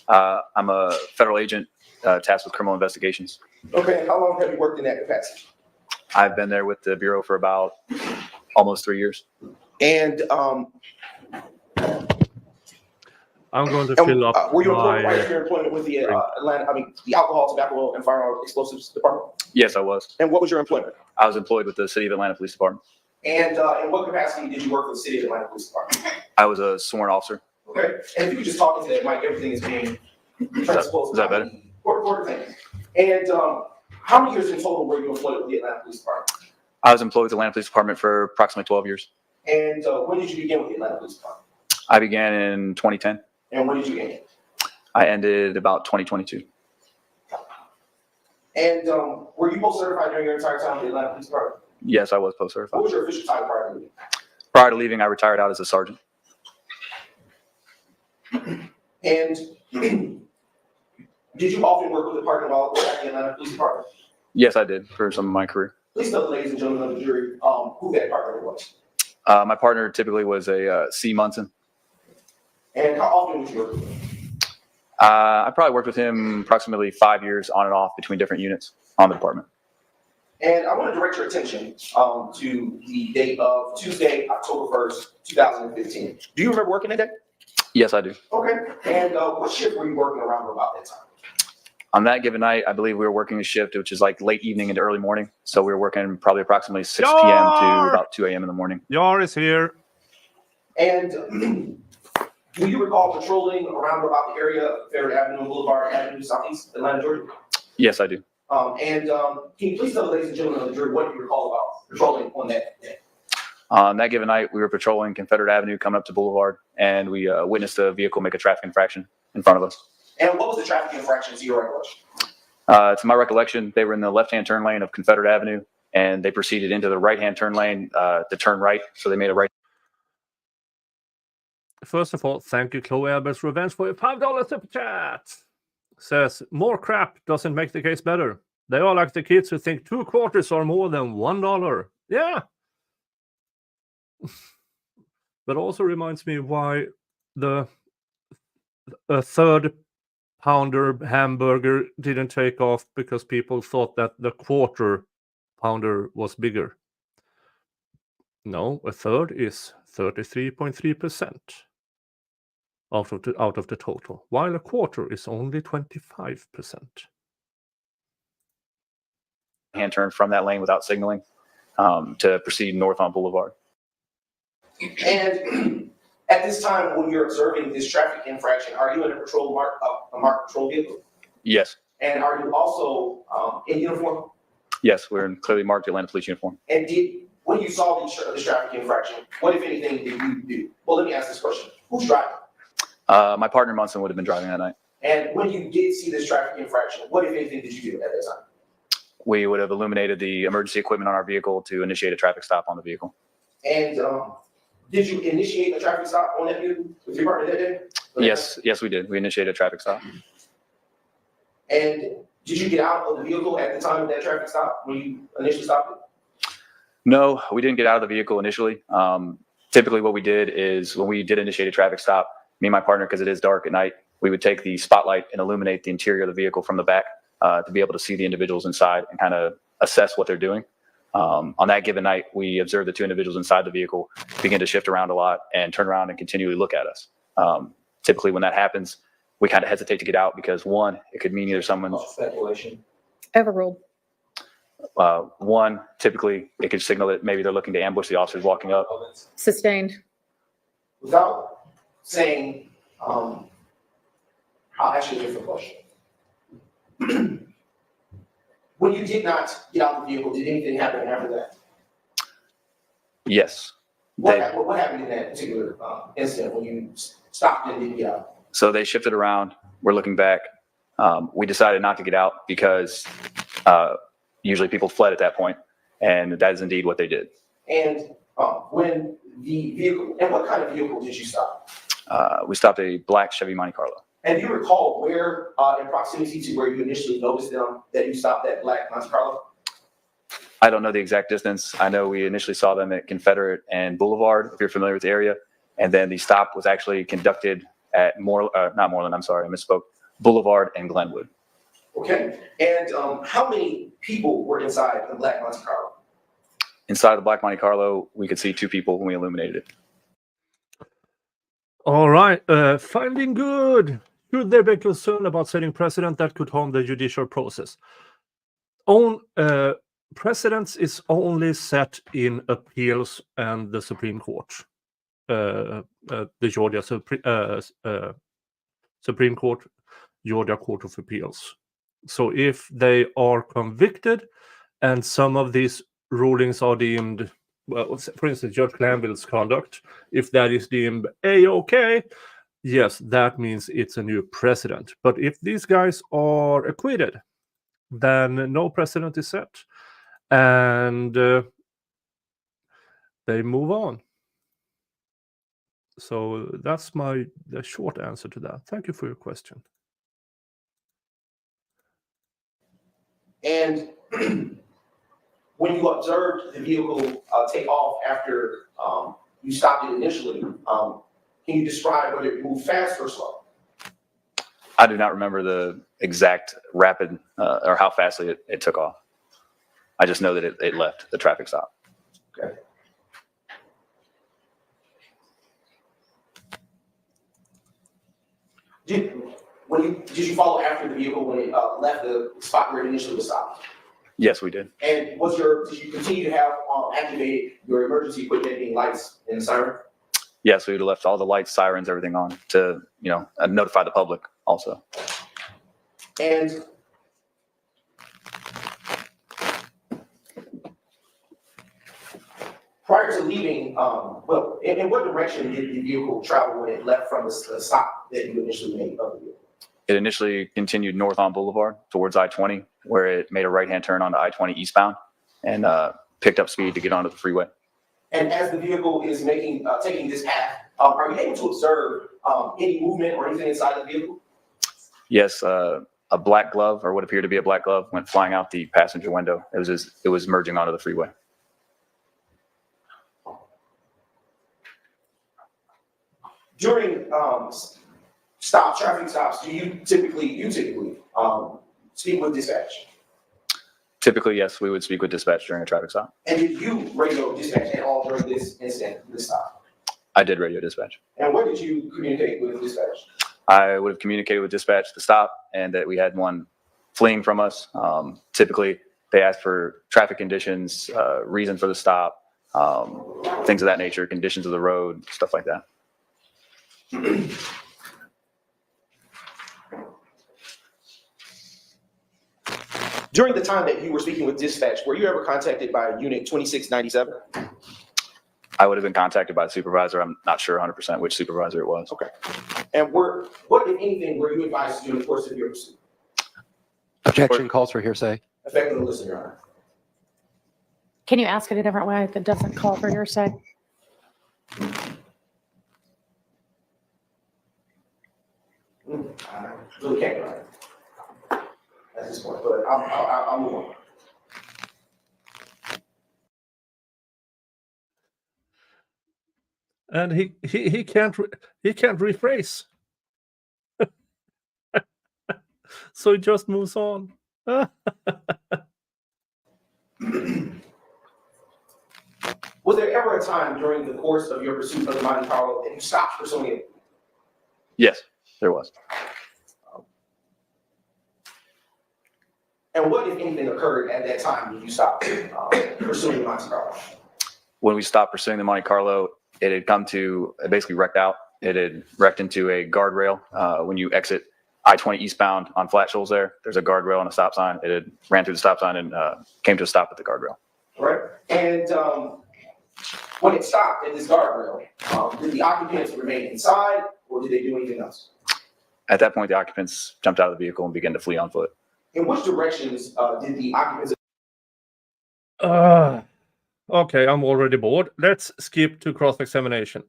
I'm a federal agent tasked with criminal investigations. Okay, how long have you worked in that capacity? I've been there with the Bureau for about almost 3 years. And I'm going to And, fill up were you employed prior to my. your employment with the the Alcohol, Tobacco, and Firearm Explosives Department? Yes, I was. And what was your employment? I was employed with the City of Atlanta Police Department. And in what capacity did you work for the City of Atlanta Police Department? I was a sworn officer. Okay, and if you could just talk into that mic, everything is being transposed. Is that better? Thank you. And how many years in total were you employed with the Atlanta Police Department? I was employed with the Atlanta Police Department for approximately 12 years. And when did you begin with the Atlanta Police Department? I began in 2010. And when did you end? I ended about 2022. And were you post certified during your entire time with the Atlanta Police Department? Yes, I was post-certified. What was your official title prior to leaving? Prior to leaving, I retired out as a sergeant. And did you often work with a partner while at the Atlanta Police Department? Yes, I did for some of my career. Please tell the ladies and gentlemen of the jury who that partner was. My partner typically was a C. Munson. And how often would you work with him? I probably worked with him approximately 5 years on and off between different units on the department. And I want to direct your attention to the date of Tuesday, October 1st, 2015. Do you remember working that day? Yes, I do. Okay. And what shift were you working around about that time? On that given night, I believe we were working a shift, which is like late evening into early morning. So we were working probably approximately 6 p.m. to about 2 a.m. in the morning. Yar is here. And do you recall patrolling around about the area of Fairwood Avenue, Boulevard Avenue, Southeast Atlanta, Georgia? Yes, I do. And can you please tell the ladies and gentlemen of the jury what you recall about patrolling on that day? On that given night, we were patrolling Confederate Avenue coming up to Boulevard, and we witnessed a vehicle make a traffic infraction in front of us. And what was the traffic infraction to your recollection? To my recollection, they were in the left-hand turn lane of Confederate Avenue, and they proceeded into the right-hand turn lane to turn right, so they made a right. First of all, thank you, Chloe Albert's Revenge, for your $5 super chat. Says, more crap doesn't make the case better. They are like the kids who think 2 quarters are more than $1. Yeah. But also reminds me why a third pounder hamburger didn't take off, because people thought that the quarter pounder was bigger. No, a third is 33.3% out of the total, while a quarter is only 25%. Hand turn from that lane without signaling to proceed north on Boulevard. And at this time, when you're observing this traffic infraction, are you in a marked patrol vehicle? Yes. And are you also in uniform? Yes, we're in clearly marked Atlanta police uniform. And when you saw this traffic infraction, what, if anything, did you do? Well, let me ask this question. Who's driving? My partner Munson would have been driving that night. And when you did see this traffic infraction, what, if anything, did you do at that time? We would have illuminated the emergency equipment on our vehicle to initiate a traffic stop on the vehicle. And did you initiate a traffic stop on that vehicle with your partner that day? Yes, we did. We initiated a traffic stop. And did you get out of the vehicle at the time of that traffic stop when you initially stopped it? No, we didn't get out of the vehicle initially. Typically what we did is when we did initiate a traffic stop, me and my partner, because it is dark at night, we would take the spotlight and illuminate the interior of the vehicle from the back to be able to see the individuals inside and kind of assess what they're doing. On that given night, we observed the 2 individuals inside the vehicle begin to shift around a lot and turn around and continually look at us. Typically when that happens, we kind of hesitate to get out because, one, it could mean either someone. Speculation. Overruled. One, typically it could signal that maybe they're looking to ambush the officers walking up. Sustained. Without saying, I'll ask you a different question. When you did not get out of the vehicle, did anything happen after that? Yes. What happened in that particular incident when you stopped and didn't get out? So they shifted around. We're looking back. We decided not to get out because usually people fled at that point, and that is indeed what they did. And when the vehicle, and what kind of vehicle did you stop? We stopped a black Chevy Monte Carlo. And do you recall where, in proximity to where you initially noticed them, that you stopped that black Monte Carlo? I don't know the exact distance. I know we initially saw them at Confederate and Boulevard, if you're familiar with the area. And then the stop was actually conducted at not Moreland, I'm sorry, I misspoke, Boulevard and Glenwood. Okay. And how many people were inside the black Monte Carlo? Inside the black Monte Carlo, we could see 2 people when we illuminated it. All right. Finding good. Should there be concern about setting precedent that could harm the judicial process? Precedents is only set in appeals and the Supreme Court, the Georgia Supreme Court, Georgia Court of Appeals. So if they are convicted and some of these rulings are deemed, well, for instance, Judge Glanville's conduct, if that is deemed A-OK, yes, that means it's a new precedent. But if these guys are acquitted, then no precedent is set. And they move on. So that's the short answer to that. Thank you for your question. And when you observed the vehicle take off after you stopped it initially, can you describe whether it moved fast or slow? I do not remember the exact rapid or how fastly it took off. I just know that it left the traffic stop. Okay. Did you follow after the vehicle when it left the spot where it initially was stopped? Yes, we did. And did you continue to have activated your emergency equipment, being lights and siren? Yes, we would have left all the lights, sirens, everything on to, notify the public also. And prior to leaving, in what direction did the vehicle travel when it left from the stop that you initially made of the vehicle? It initially continued north on Boulevard towards I-20, where it made a right-hand turn onto I-20 eastbound and picked up speed to get onto the freeway. And as the vehicle is taking this path, are you able to observe any movement or anything inside the vehicle? Yes, a black glove, or what appeared to be a black glove, went flying out the passenger window. It was merging onto the freeway. During traffic stops, do you typically speak with dispatch? Typically, yes, we would speak with dispatch during a traffic stop. And did you radio dispatch at all during this incident, this stop? I did radio dispatch. And what did you communicate with dispatch? I would have communicated with dispatch to stop and that we had one fleeing from us. Typically, they asked for traffic conditions, reason for the stop, things of that nature, conditions of the road, stuff like that. During the time that you were speaking with dispatch, were you ever contacted by Unit 2697? I would have been contacted by the supervisor. I'm not sure 100% which supervisor it was. Okay. And what, if anything, were you advised to do in the course of your pursuit? Objection calls for hearsay. Affecting the listener, Your Honor. Can you ask it a different way that doesn't call for hearsay? I really can't, Your Honor, at this point, but I'll move on. And he can't rephrase. So he just moves on. Was there ever a time during the course of your pursuit of the Monte Carlo that you stopped pursuing it? Yes, there was. And what, if anything, occurred at that time when you stopped pursuing the Monte Carlo? When we stopped pursuing the Monte Carlo, it had come to, it basically wrecked out. It had wrecked into a guardrail. When you exit I-20 eastbound on Flat Shoals there's a guardrail and a stop sign. It had ran through the stop sign and came to a stop at the guardrail. All right. And when it stopped at this guardrail, did the occupants remain inside or did they do anything else? At that point, the occupants jumped out of the vehicle and began to flee on foot. In which directions did the occupants? Okay, I'm already bored. Let's skip to cross-examination.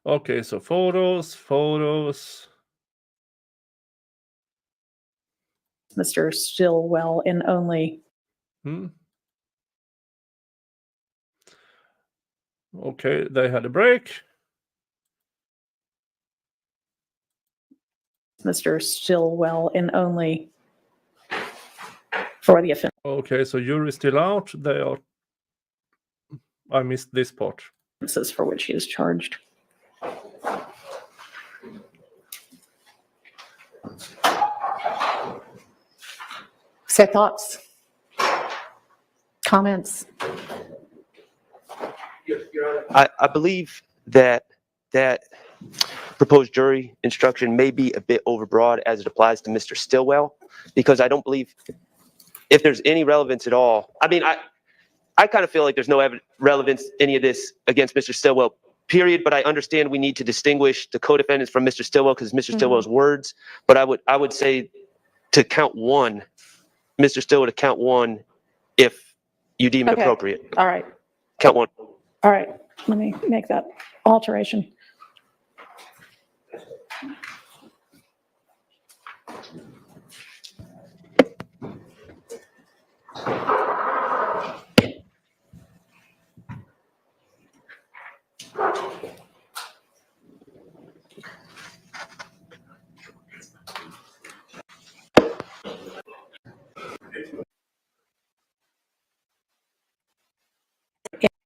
Okay, so photos. Mr. Stillwell in only. Okay, they had a break. Mr. Stillwell in only for the offense. Okay, so jury's still out. They are I missed this part. Offenses for which he is charged. So thoughts? Comments? I believe that proposed jury instruction may be a bit overbroad as it applies to Mr. Stillwell, because I don't believe if there's any relevance at all. I mean, I kind of feel like there's no relevance, any of this against Mr. Stillwell, period. But I understand we need to distinguish the co-defendants from Mr. Stillwell because Mr. Stillwell's words. But I would say to count one, Mr. Stillwell to count one if you deem it Okay. appropriate. All right. Count one. All right. Let me make that alteration.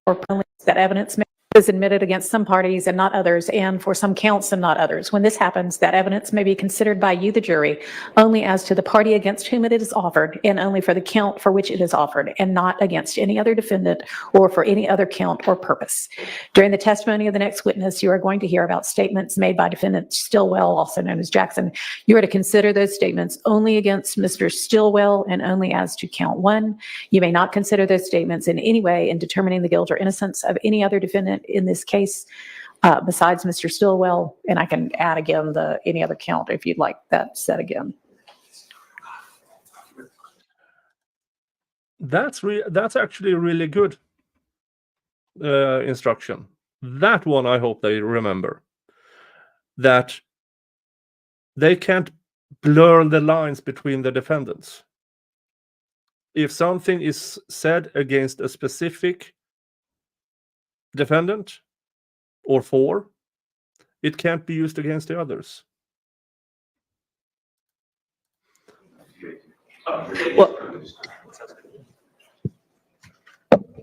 Or that evidence is admitted against some parties and not others, and for some counts and not others. When this happens, that evidence may be considered by you, the jury, only as to the party against whom it is offered, and only for the count for which it is offered, and not against any other defendant or for any other count or purpose. During the testimony of the next witness, you are going to hear about statements made by defendant Stillwell, also known as Jackson. You are to consider those statements only against Mr. Stillwell and only as to count one. You may not consider those statements in any way in determining the guilt or innocence of any other defendant in this case, besides Mr. Stillwell. And I can add again the any other count if you'd like that said again. That's actually a really good instruction. That one I hope they remember. That they can't blur the lines between the defendants. If something is said against a specific defendant or for, it can't be used against the others. Well,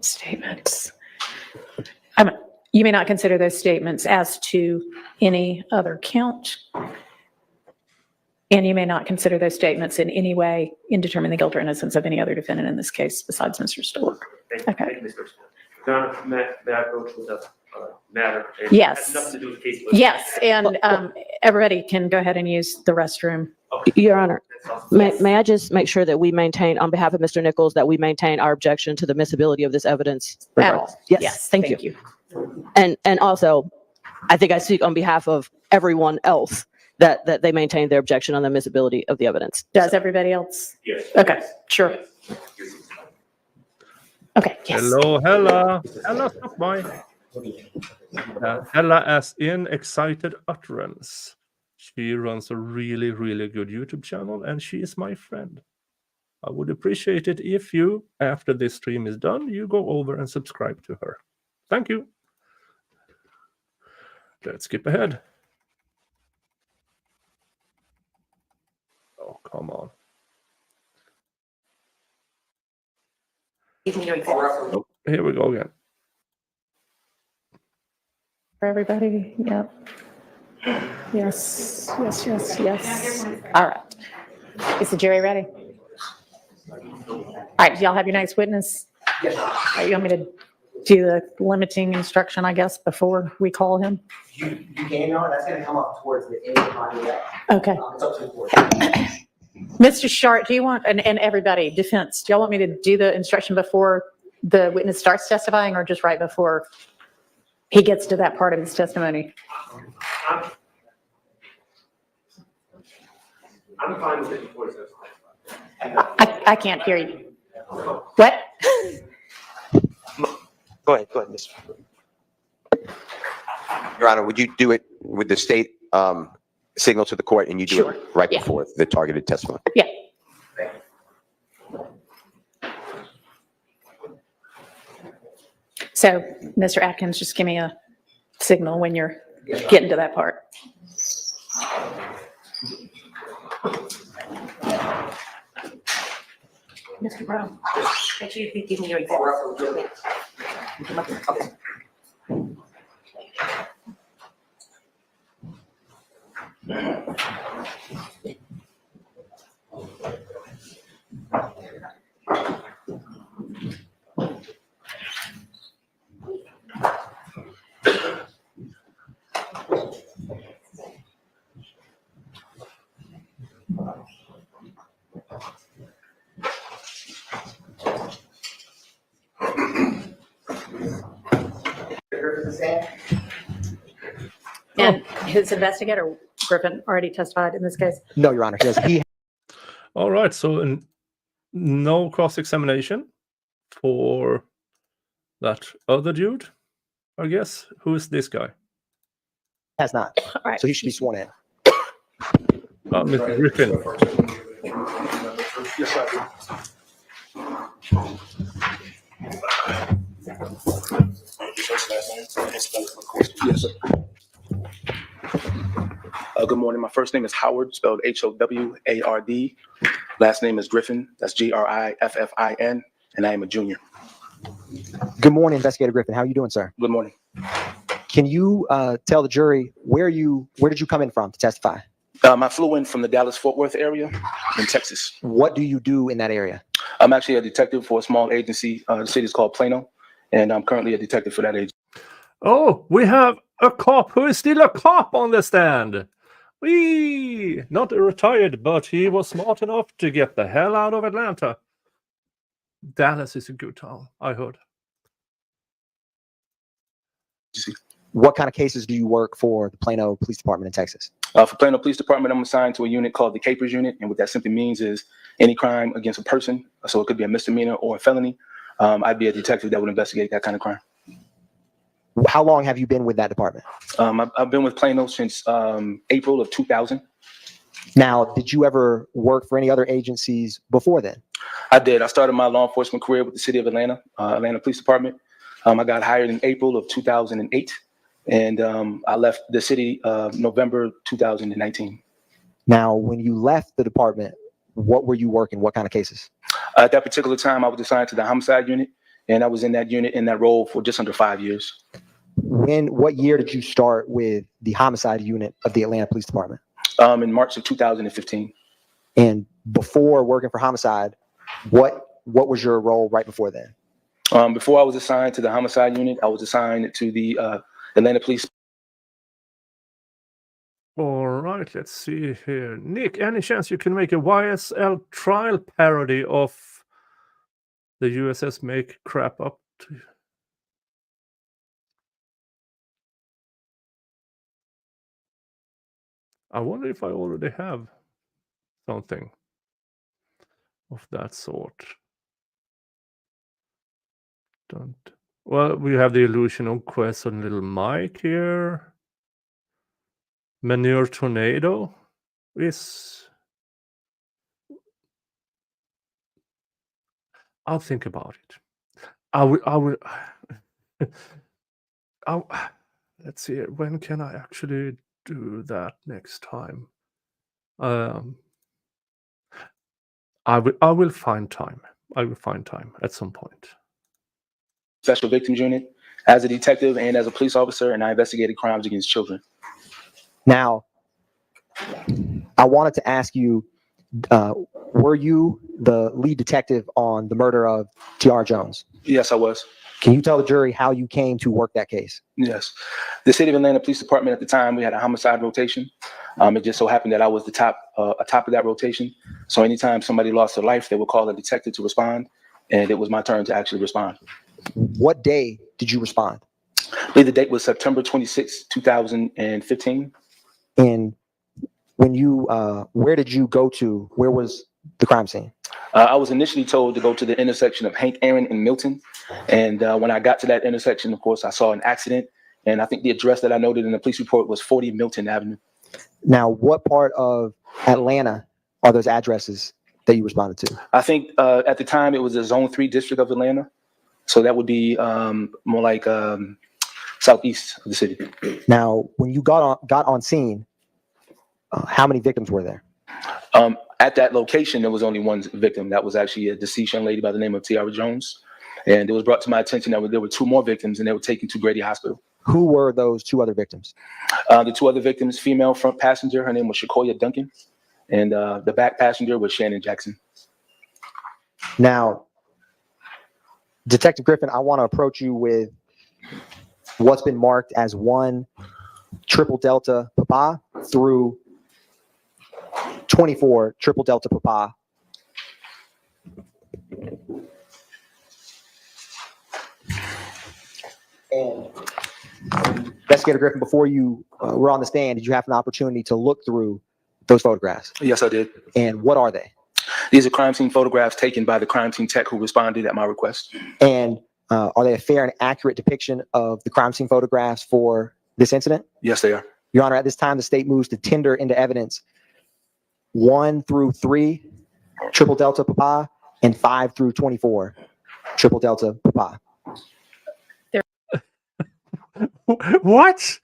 statements. You may not consider those statements as to any other count. And you may not consider those statements in any way in determining the guilt or innocence of any other defendant in this case besides Mr. Stillwell. Okay. May I approach with a matter? It Yes. has nothing to do with the case. Yes, and everybody can go ahead and use the restroom. Your Honor, may I just make sure that we maintain, on behalf of Mr. Nichols, that we maintain our objection to the admissibility of this evidence? At all. Yes, thank you. And also, I think I speak on behalf of everyone else that they maintain their objection on the admissibility of the evidence. Does everybody else? Yes. Okay, sure. Okay, yes. Hello, Hella. Hella, stop by. Hella as in excited utterance. She runs a really, really good YouTube channel and she is my friend. I would appreciate it if you, after this stream is done, you go over and subscribe to her. Thank you. Let's skip ahead. Oh, come on. Here we go again. For everybody, yep. Yes, yes, yes, yes. All right. Is the jury ready? All right, do y'all have your next witness? All right, you want me to do the limiting instruction, I guess, before we call him? You can, no, that's gonna come up towards the end of my, Okay. it's up to the court. Mr. Shart, do you want, and everybody, defense, do y'all want me to do the instruction before the witness starts testifying or just right before he gets to that part of his testimony? I'm fine with it before it says. I can't hear you. What? Go ahead, Mr. Your Honor, would you do it with the state signal to the court and you do Sure. it right Yeah. before the targeted testimony? Yeah. So, Mr. Atkins, just give me a signal when you're getting to that part. Make sure you give me your example. And his investigator, Griffin, already testified in this case. No, Your Honor. He All right, so no cross-examination for that other dude, I guess. Who is this guy? has not. All right. So he should be sworn in. Mr. Griffin. Yes, sir. Yes, sir. Good morning. My first name is Howard, spelled Howard. Last name is Griffin. That's Griffin, and I am a junior. Good morning, Investigator Griffin. How are you doing, sir? Good morning. Can you tell the jury where did you come in from to testify? I flew in from the Dallas-Fort Worth area in Texas. What do you do in that area? I'm actually a detective for a small agency. The city is called Plano, and I'm currently a detective for that agency. Oh, we have a cop who is still a cop on the stand. Not retired, but he was smart enough to get the hell out of Atlanta. Dallas is a good town, I heard. What kind of cases do you work for the Plano Police Department in Texas? For Plano Police Department, I'm assigned to a unit called the Capers Unit, and what that simply means is any crime against a person, so it could be a misdemeanor or a felony, I'd be a detective that would investigate that kind of crime. How long have you been with that department? I've been with Plano since April of 2000. Now, did you ever work for any other agencies before then? I did. I started my law enforcement career with the city of Atlanta, Atlanta Police Department. I got hired in April of 2008, and I left the city November 2019. Now, when you left the department, what were you working? What kind of cases? At that particular time, I was assigned to the homicide unit, and I was in that unit, in that role for just under 5 years. What year did you start with the homicide unit of the Atlanta Police Department? In March of 2015. And before working for homicide, what was your role right before then? Before I was assigned to the homicide unit, I was assigned to the Atlanta Police. All right, let's see here. Nick, any chance you can make a YSL trial parody of the USS Make Crap Up? I wonder if I already have something of that sort. Well, we have the illusion of Quest on Little Mike here. Manure Tornado is... I'll think about it. I will. Let's see. When can I actually do that next time? I will find time. I will find time at some point. Special Victims Unit as a detective and as a police officer, and I investigated crimes against children. Now, I wanted to ask you, were you the lead detective on the murder of T.R. Jones? Yes, I was. Can you tell the jury how you came to work that case? Yes. The City of Atlanta Police Department at the time, we had a homicide rotation. It just so happened that I was the top of that rotation. So anytime somebody lost their life, they would call a detective to respond, and it was my turn to actually respond. What day did you respond? I believe the date was September 26, 2015. And when you, where did you go to? Where was the crime scene? I was initially told to go to the intersection of Hank Aaron and Milton. And when I got to that intersection, of course, I saw an accident. And I think the address that I noted in the police report was 40 Milton Avenue. Now, what part of Atlanta are those addresses that you responded to? I think at the time it was the Zone 3 district of Atlanta. So that would be more like southeast of the city. Now, when you got on scene, how many victims were there? At that location, there was only one victim. That was actually a deceased young lady by the name of T.R. Jones. And it was brought to my attention that there were 2 more victims and they were taken to Grady Hospital. Who were those 2 other victims? The 2 other victims, female front passenger, her name was Shakoya Duncan, and the back passenger was Shannon Jackson. Now, Detective Griffin, I want to approach you with what's been marked as 1 triple delta papa through 24 triple delta papa. And Investigator Griffin, before you were on the stand, did you have an opportunity to look through those photographs? Yes, I did. And what are they? These are crime scene photographs taken by the crime scene tech who responded at my request. And are they a fair and accurate depiction of the crime scene photographs for this incident? Yes, they are. Your Honor, at this time, the state moves to tender into evidence 1 through 3 triple delta papa and 5 through 24 triple delta papa. What?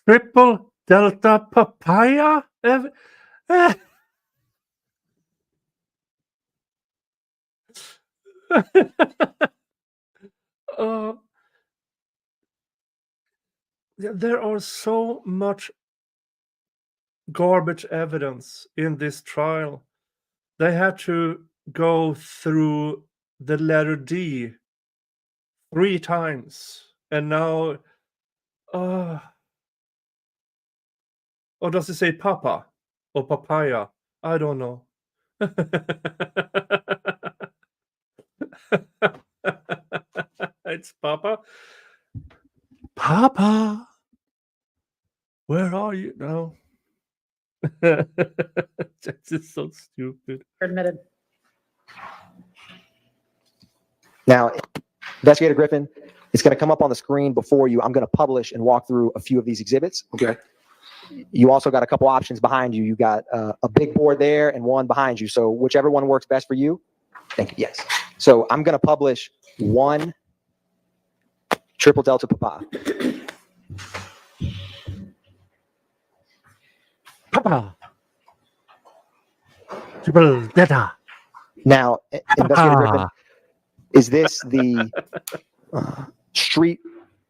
Triple delta papaya? Uh, there are so much garbage evidence in this trial. They had to go through the letter D 3 times, and now, or does it say papa or papaya? I don't know. It's papa. Papa, where are you now? This is so stupid. Admitted. Now, Investigator Griffin, it's going to come up on the screen before you. I'm going to publish and walk through a few of these exhibits. Okay. You also got a couple options behind you. You got a big board there and 1 behind you. So whichever one works best for you. Thank you. Yes. So I'm going to publish 1 triple delta papa. Papa. Triple delta. Now, Investigator Griffin, is this the street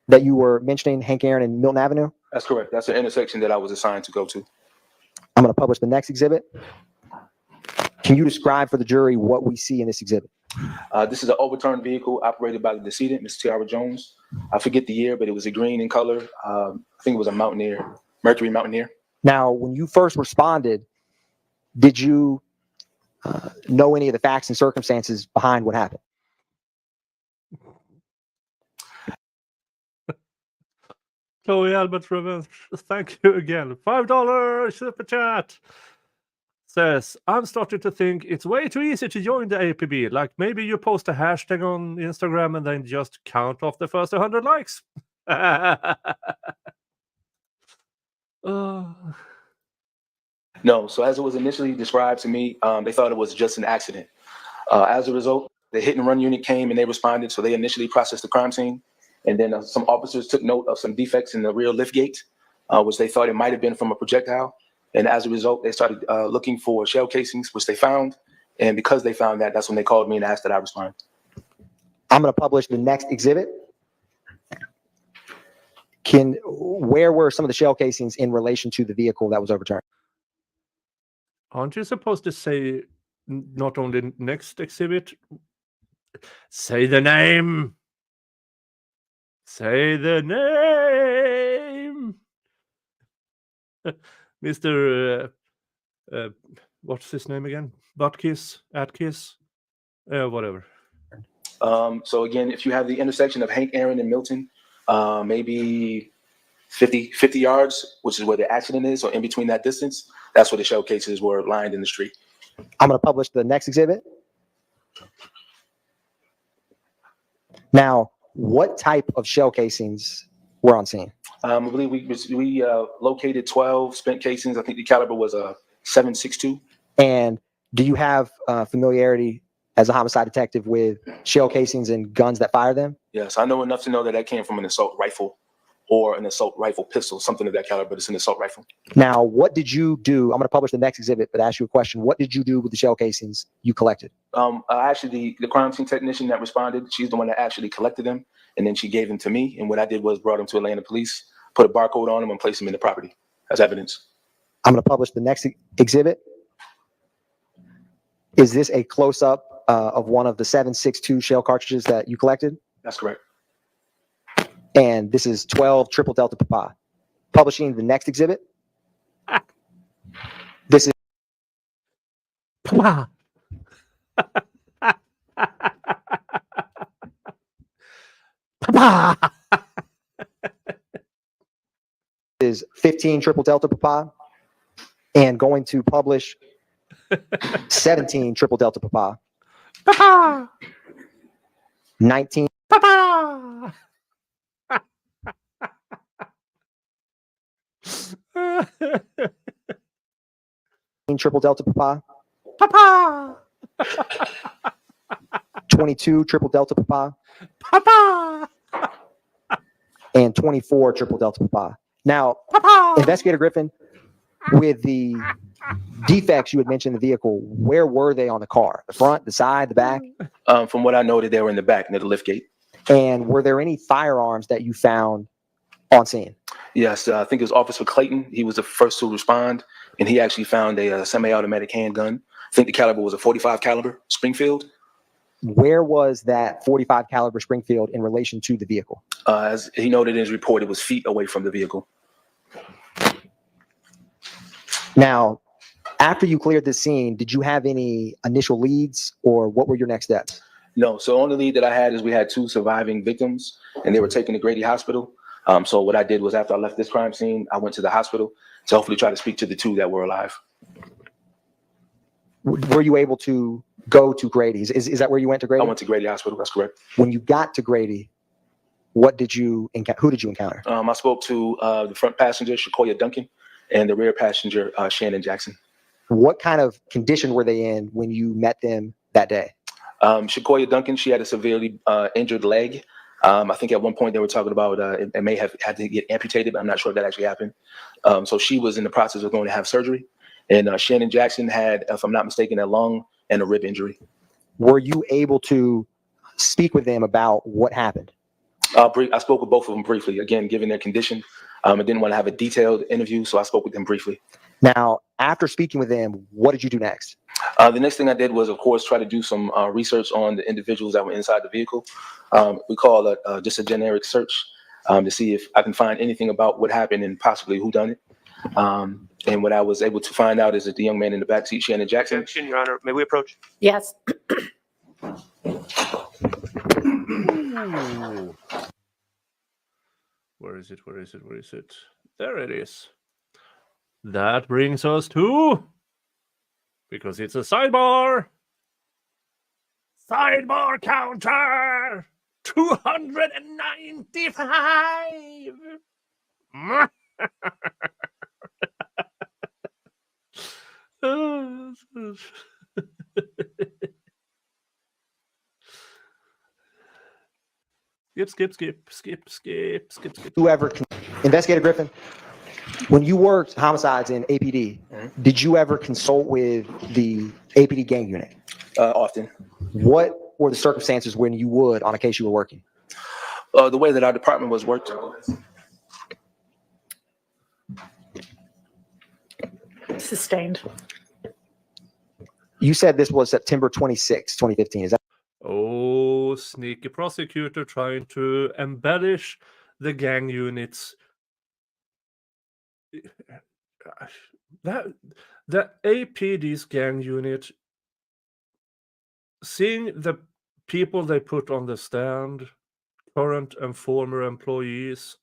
that you were mentioning, Hank Aaron and Milton Avenue? That's correct. That's the intersection that I was assigned to go to. I'm going to publish the next exhibit. Can you describe for the jury what we see in this exhibit? This is an overturned vehicle operated by the decedent, Ms. Tiara Jones. I forget the year, but it was a green in color. I think it was a Mountaineer, Mercury Mountaineer. Now, when you first responded, did you know any of the facts and circumstances behind what happened? Chloe Albert Revenge, thank you again. $5 super chat. Says, I'm starting to think it's way too easy to join the APB. Like maybe you post a hashtag on Instagram and then just count off the first 100 likes. No, so as it was initially described to me, they thought it was just an accident. As a result, the hit and run unit came and they responded. So they initially processed the crime scene. And then some officers took note of some defects in the rear lift gate, which they thought it might have been from a projectile. And as a result, they started looking for shell casings, which they found. And because they found that, that's when they called me and asked that I respond. I'm going to publish the next exhibit. Where were some of the shell casings in relation to the vehicle that was overturned? Aren't you supposed to say not only next exhibit? Say the name. Say the name. Mr. What's his name again? Butkiss, Atkiss, whatever. So again, if you have the intersection of Hank Aaron and Milton, maybe 50 yards, which is where the accident is, or in between that distance, that's where the shell cases were lined in the street. I'm going to publish the next exhibit. Now, what type of shell casings were on scene? I believe we located 12 spent casings. I think the caliber was a .762. And do you have familiarity as a homicide detective with shell casings and guns that fire them? Yes, I know enough to know that that came from an assault rifle. or an assault rifle pistol, something of that caliber, but it's an assault rifle. Now, what did you do? I'm going to publish the next exhibit, but ask you a question. What did you do with the shell casings you collected? Actually, the crime scene technician that responded, she's the one that actually collected them, and then she gave them to me. And what I did was brought them to Atlanta Police, put a barcode on them, and placed them in the property as evidence. I'm going to publish the next exhibit. Is this a close-up of one of the 7.62 shell cartridges that you collected? That's correct. And this is 12 triple delta Papa. Publishing the next exhibit. This is Papa. Papa. is 15 triple delta Papa, and going to publish 17 triple delta Papa. Papa. 19 Papa. triple delta Papa. Papa. 22 triple delta Papa. Papa. And 24 triple delta Papa. Now, Papa. Investigator Griffin, with the defects you had mentioned in the vehicle, where were they on the car? The front, the side, the back? From what I noted, they were in the back near the lift gate. And were there any firearms that you found on scene? Yes, I think it was Officer Clayton. He was the first to respond, and he actually found a semi-automatic handgun. I think the caliber was a 45 caliber Springfield. Where was that 45 caliber Springfield in relation to the vehicle? As he noted in his report, it was feet away from the vehicle. Now, after you cleared the scene, did you have any initial leads, or what were your next steps? No, so the only lead that I had is we had 2 surviving victims, and they were taken to Grady Hospital. So what I did was after I left this crime scene, I went to the hospital to hopefully try to speak to the 2 that were alive. Were you able to go to Grady? Is that where you went to Grady? I went to Grady Hospital, that's correct. When you got to Grady, who did you encounter? I spoke to the front passenger, Shakoya Duncan, and the rear passenger, Shannon Jackson. What kind of condition were they in when you met them that day? Shakoya Duncan, she had a severely injured leg. I think at one point they were talking about it may have had to get amputated, but I'm not sure if that actually happened. So she was in the process of going to have surgery. And Shannon Jackson had, if I'm not mistaken, a lung and a rib injury. Were you able to speak with them about what happened? I spoke with both of them briefly, again, given their condition. I didn't want to have a detailed interview, so I spoke with them briefly. Now, after speaking with them, what did you do next? The next thing I did was, of course, try to do some research on the individuals that were inside the vehicle. We call it just a generic search to see if I can find anything about what happened and possibly who done it. And what I was able to find out is that the young man in the backseat, Shannon Jackson. Your Honor, may we approach? Yes. Ooh. Where is it? Where is it? Where is it? There it is. That brings us to, because it's a sidebar. Sidebar counter 295. Skip. Whoever, Investigator Griffin, when you worked homicides in APD, did you ever consult with the APD gang unit? Often. What were the circumstances when you would on a case you were working? The way that our department was worked. Sustained. You said this was September 26, 2015. Is that? Oh, sneaky prosecutor trying to embellish the gang units. That the APD's gang unit, seeing the people they put on the stand, current and former employees.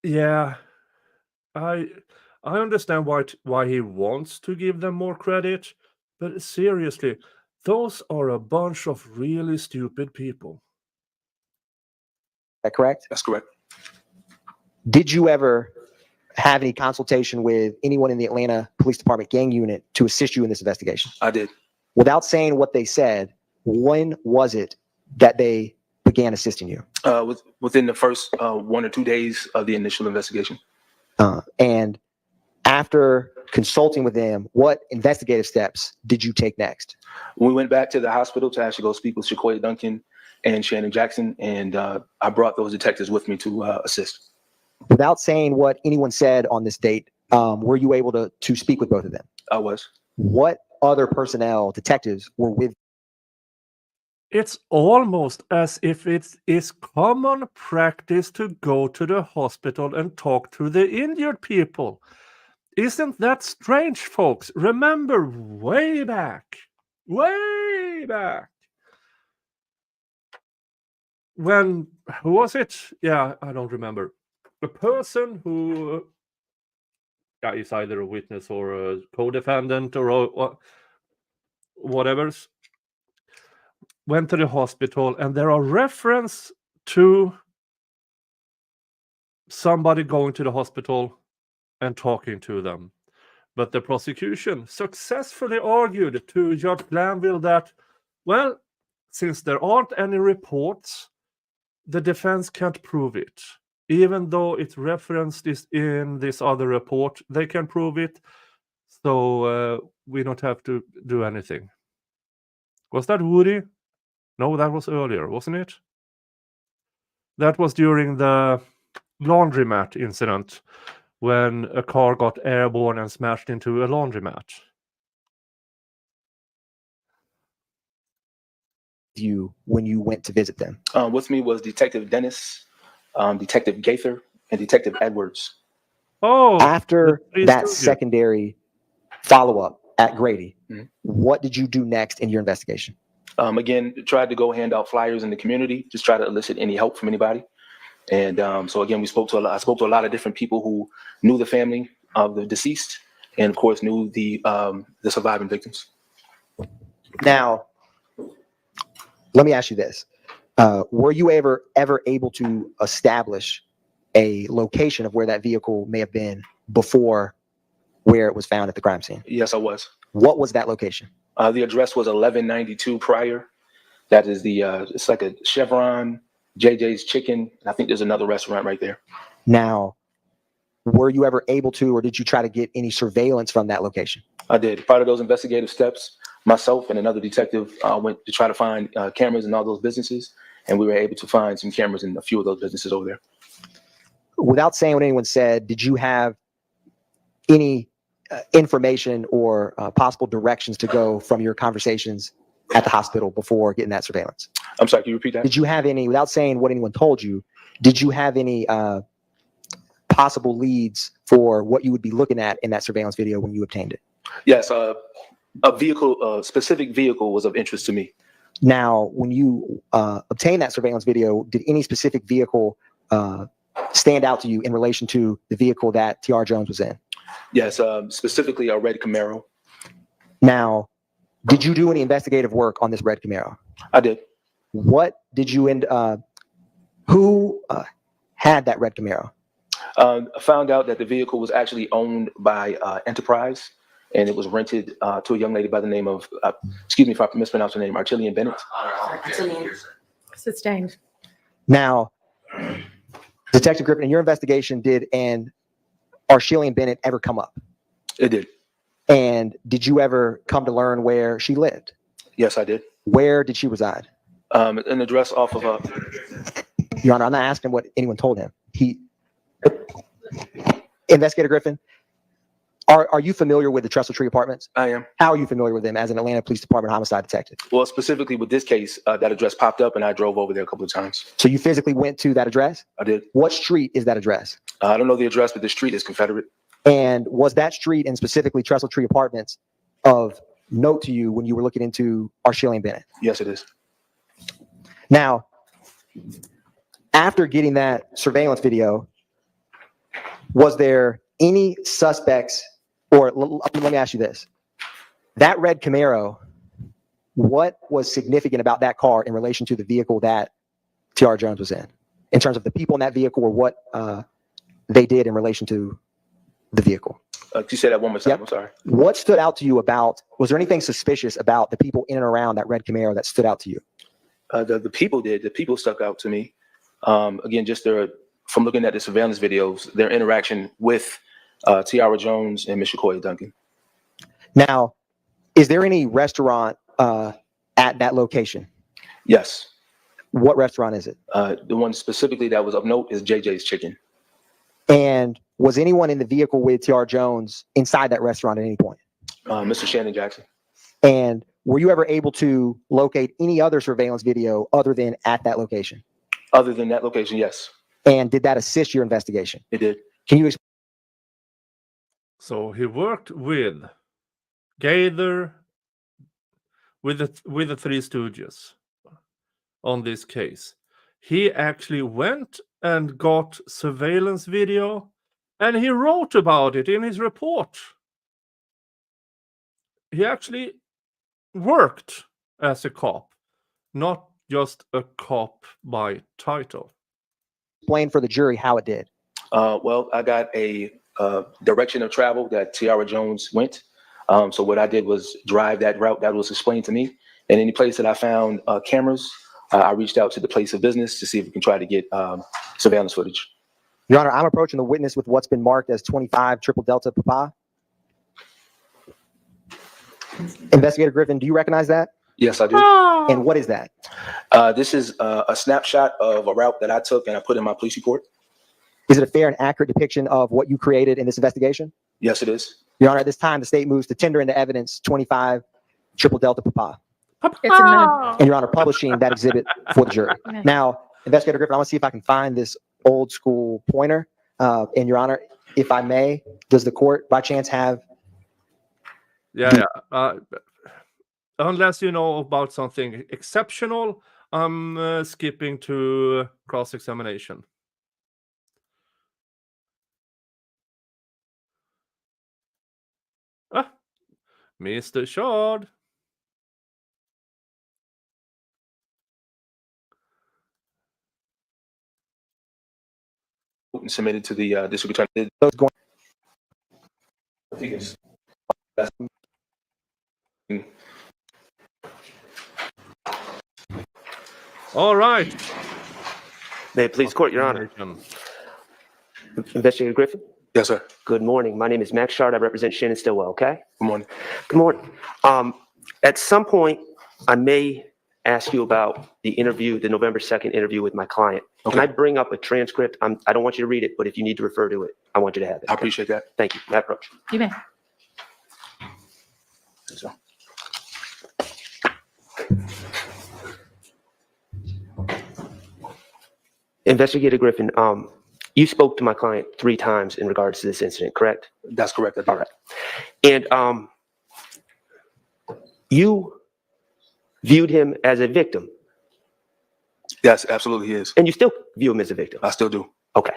Yeah, I understand why he wants to give them more credit, but seriously, those are a bunch of really stupid people. Is that correct? That's correct. Did you ever have any consultation with anyone in the Atlanta Police Department gang unit to assist you in this investigation? I did. Without saying what they said, when was it that they began assisting you? Within the first 1 or 2 days of the initial investigation. And after consulting with them, what investigative steps did you take next? We went back to the hospital to actually go speak with Shaquoia Duncan and Shannon Jackson, and I brought those detectives with me to assist. Without saying what anyone said on this date, were you able to speak with both of them? I was. What other personnel, detectives, were with? It's almost as if it is common practice to go to the hospital and talk to the injured people. Isn't that strange, folks? Remember way back, when, who was it? Yeah, I don't remember. A person who is either a witness or a co-defendant or whatever, went to the hospital, and there are reference to somebody going to the hospital and talking to them. But the prosecution successfully argued to Judge Glanville that, well, since there aren't any reports, the defense can't prove it. Even though it referenced this in this other report, they can prove it. So we don't have to do anything. Was that Woody? No, that was earlier, wasn't it? That was during the laundromat incident when a car got airborne and smashed into a laundromat. You when you went to visit them? With me was Detective Dennis, Detective Gaither, and Detective Edwards. Oh, After that Stooges. secondary follow-up at Grady, Mhm. what did you do next in your investigation? Again, tried to go hand out flyers in the community, just try to elicit any help from anybody. And so again, I spoke to a lot of different people who knew the family of the deceased, and of course knew the surviving victims. Now, let me ask you this. Were you ever able to establish a location of where that vehicle may have been before where it was found at the crime scene? Yes, I was. What was that location? The address was 1192 Prior. That is it's like a Chevron, JJ's Chicken, and I think there's another restaurant right there. Now, were you ever able to, or did you try to get any surveillance from that location? I did. Part of those investigative steps, myself and another detective went to try to find cameras in all those businesses, and we were able to find some cameras in a few of those businesses over there. Without saying what anyone said, did you have any information or possible directions to go from your conversations at the hospital before getting that surveillance? I'm sorry, can you repeat that? Did you have any, without saying what anyone told you, did you have any possible leads for what you would be looking at in that surveillance video when you obtained it? Yes, a specific vehicle was of interest to me. Now, when you obtained that surveillance video, did any specific vehicle stand out to you in relation to the vehicle that T.R. Jones was in? Yes, specifically a red Camaro. Now, did you do any investigative work on this red Camaro? I did. What did you who had that red Camaro? I found out that the vehicle was actually owned by Enterprise, and it was rented to a young lady by the name of, excuse me if I mispronounce her name, Artillian Bennett. Sustained. Now, Detective Griffin, in your investigation, did an Artillian Bennett ever come up? It did. And did you ever come to learn where she lived? Yes, I did. Where did she reside? An address off of Your Honor, I'm not asking what anyone told him. Investigator Griffin, are you familiar with the Trestle Tree Apartments? I am. How are you familiar with them as an Atlanta Police Department homicide detective? Well, specifically with this case, that address popped up, and I drove over there a couple of times. So you physically went to that address? I did. What street is that address? I don't know the address, but the street is Confederate. And was that street, and specifically Trestle Tree Apartments, of note to you when you were looking into Artillian Bennett? Yes, it is. Now, after getting that surveillance video, was there any suspects, or let me ask you this. That red Camaro, what was significant about that car in relation to the vehicle that T.R. Jones was in terms of the people in that vehicle or what they did in relation to the vehicle? Could you say that one more time? Yep. I'm sorry. What stood out to you about, was there anything suspicious about the people in and around that red Camaro that stood out to you? The people did. The people stuck out to me. Again, just from looking at the surveillance videos, their interaction with Tiara Jones and Ms. Shakoya Duncan. Now, is there any restaurant at that location? Yes. What restaurant is it? The one specifically that was of note is JJ's Chicken. And was anyone in the vehicle with Tiara Jones inside that restaurant at any point? Mr. Shannon Jackson. And were you ever able to locate any other surveillance video other than at that location? Other than that location, yes, And did that assist your investigation? it did. Can you So he worked with Gaither, with the Three Stooges on this case. He actually went and got surveillance video, and he wrote about it in his report. He actually worked as a cop, not just a cop by title. explain for the jury how it did? Well, I got a direction of travel that Tiara Jones went. So what I did was drive that route that was explained to me. And any place that I found cameras, I reached out to the place of business to see if we can try to get surveillance footage. Your Honor, I'm approaching the witness with what's been marked as 25 Triple Delta Papa. Investigator Griffin, do you recognize that? Yes, I do. And what is that? This is a snapshot of a route that I took and I put in my police report. Is it a fair and accurate depiction of what you created in this investigation? Yes, it is. Your Honor, at this time, the state moves to tender into evidence 25 Triple Delta Papa. It's a minute. And Your Honor, publishing that exhibit for the jury. Okay. Now, Investigator Griffin, I want to see if I can find this old school pointer. And Your Honor, if I may, does the court by chance have? Yeah. Unless you know about something exceptional, I'm skipping to cross-examination. Mr. Shard. And submitted to the district attorney. Those going. I think it's. All right. May it please court, Your Honor. Investigator Griffin, Yes, sir. good morning. My name is Max Shard. I represent Shannon Stillwell, okay? Good morning. Good morning. At some point, I may ask you about the interview, the November 2nd interview with my client. Can I bring up a transcript? I don't want you to read it, but if you need to refer to it, I want you to have it. I appreciate that. Thank you. May I approach? You may. So, Investigator Griffin, you spoke to my client 3 times in regards to this incident, correct? that's correct. I did. All right. And you viewed him as a victim, Yes, absolutely he is. and you still view him as a victim. I still do. Okay.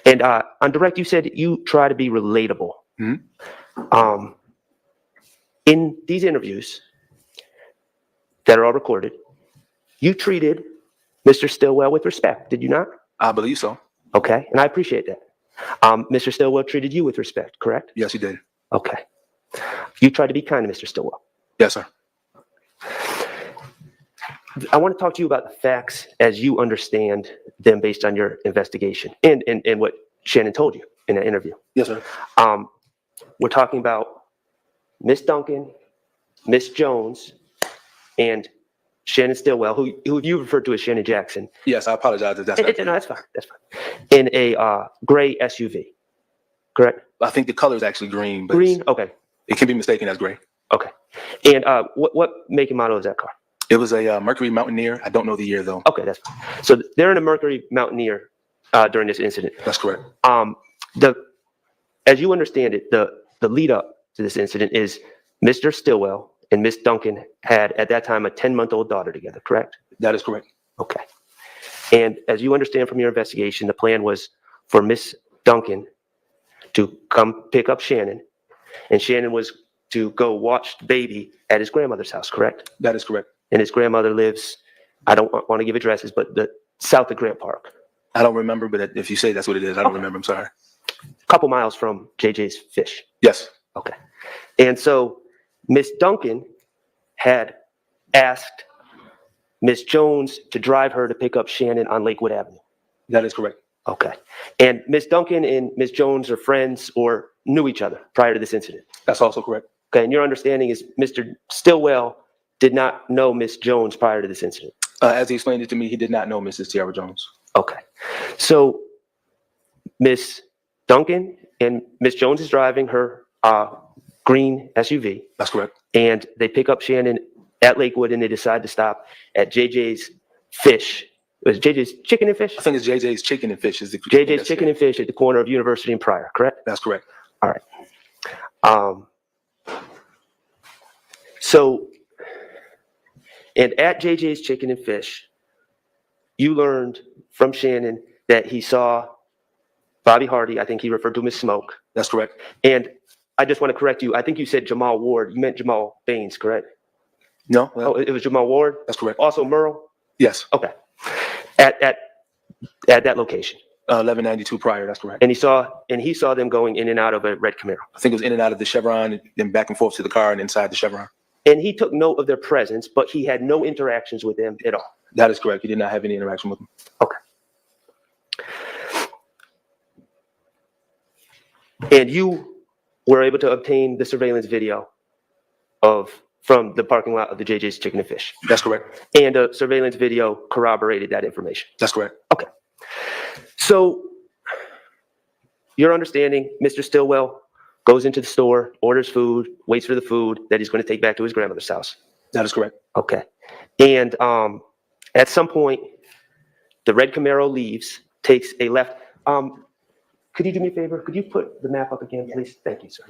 And on direct, you said you try to be relatable. Mhm. In these interviews that are all recorded, you treated Mr. Stillwell with respect, did you not? I believe so. Okay, and I appreciate that. Mr. Stillwell treated you with respect, correct? Yes, he did. Okay. You tried to be kind to Mr. Stillwell. Yes, sir. I want to talk to you about the facts as you understand them based on your investigation and what Shannon told you in an interview. Yes, sir. We're talking about Miss Duncan, Miss Jones, and Shannon Stillwell, who you referred to as Shannon Jackson. Yes, I apologize if that's No, not. that's fine. That's fine. In a gray SUV, correct? I think the color is actually green, but Green. Okay. it can be mistaken as gray. Okay. And what make and model is that car? It was a Mercury Mountaineer. I don't know the year though. Okay, that's fine. So they're in a Mercury Mountaineer during this incident. That's correct. As you understand it, the lead up to this incident is Mr. Stillwell and Miss Duncan had at that time a 10-month-old daughter together, correct? That is correct. Okay. And as you understand from your investigation, the plan was for Miss Duncan to come pick up Shannon, and Shannon was to go watch the baby at his grandmother's house, correct? That is correct. And his grandmother lives, I don't want to give addresses, but the south of Grant Park, I don't remember, but if you say that's what it is, I don't remember. I'm sorry. a couple miles from JJ's Fish. Yes. Okay. And so Miss Duncan had asked Ms. Jones to drive her to pick up Shannon on Lakewood Avenue. That is correct. Okay. And Ms. Duncan and Ms. Jones are friends or knew each other prior to this incident. That's also correct. Okay. And your understanding is Mr. Stillwell did not know Ms. Jones prior to this incident. As he explained it to me, he did not know Mrs. Tiara Jones. Okay. So Ms. Duncan and Ms. Jones is driving her green SUV. That's correct. And they pick up Shannon at Lakewood and they decide to stop at JJ's Fish. Was it JJ's Chicken and Fish? I think it's JJ's Chicken and Fish. Is the JJ's Chicken and Fish at the corner of University and Pryor, correct? That's correct. All right. So, and at JJ's Chicken and Fish, you learned from Shannon that he saw Bobby Hardy. I think he referred to him as Smoke. That's correct. And I just want to correct you. I think you said Jamal Ward. You meant Jamal Baines, correct? No. Oh, it was Jamal Ward? That's correct. Also Merle? Yes. Okay. At that location. 1192 Pryor. That's correct. And he saw them going in and out of a red Camaro. I think it was in and out of the Chevron, then back and forth to the car and inside the Chevron. And he took note of their presence, but he had no interactions with them at all. That is correct. He did not have any interaction with them. Okay. And you were able to obtain the surveillance video from the parking lot of the JJ's Chicken and Fish. That's correct. And a surveillance video corroborated that information. That's correct. Okay. So your understanding, Mr. Stillwell goes into the store, orders food, waits for the food that he's going to take back to his grandmother's house. That is correct. Okay. And at some point, the red Camaro leaves, takes a left. Could you do me a favor? Could you put the map up again, please? Thank you, sir.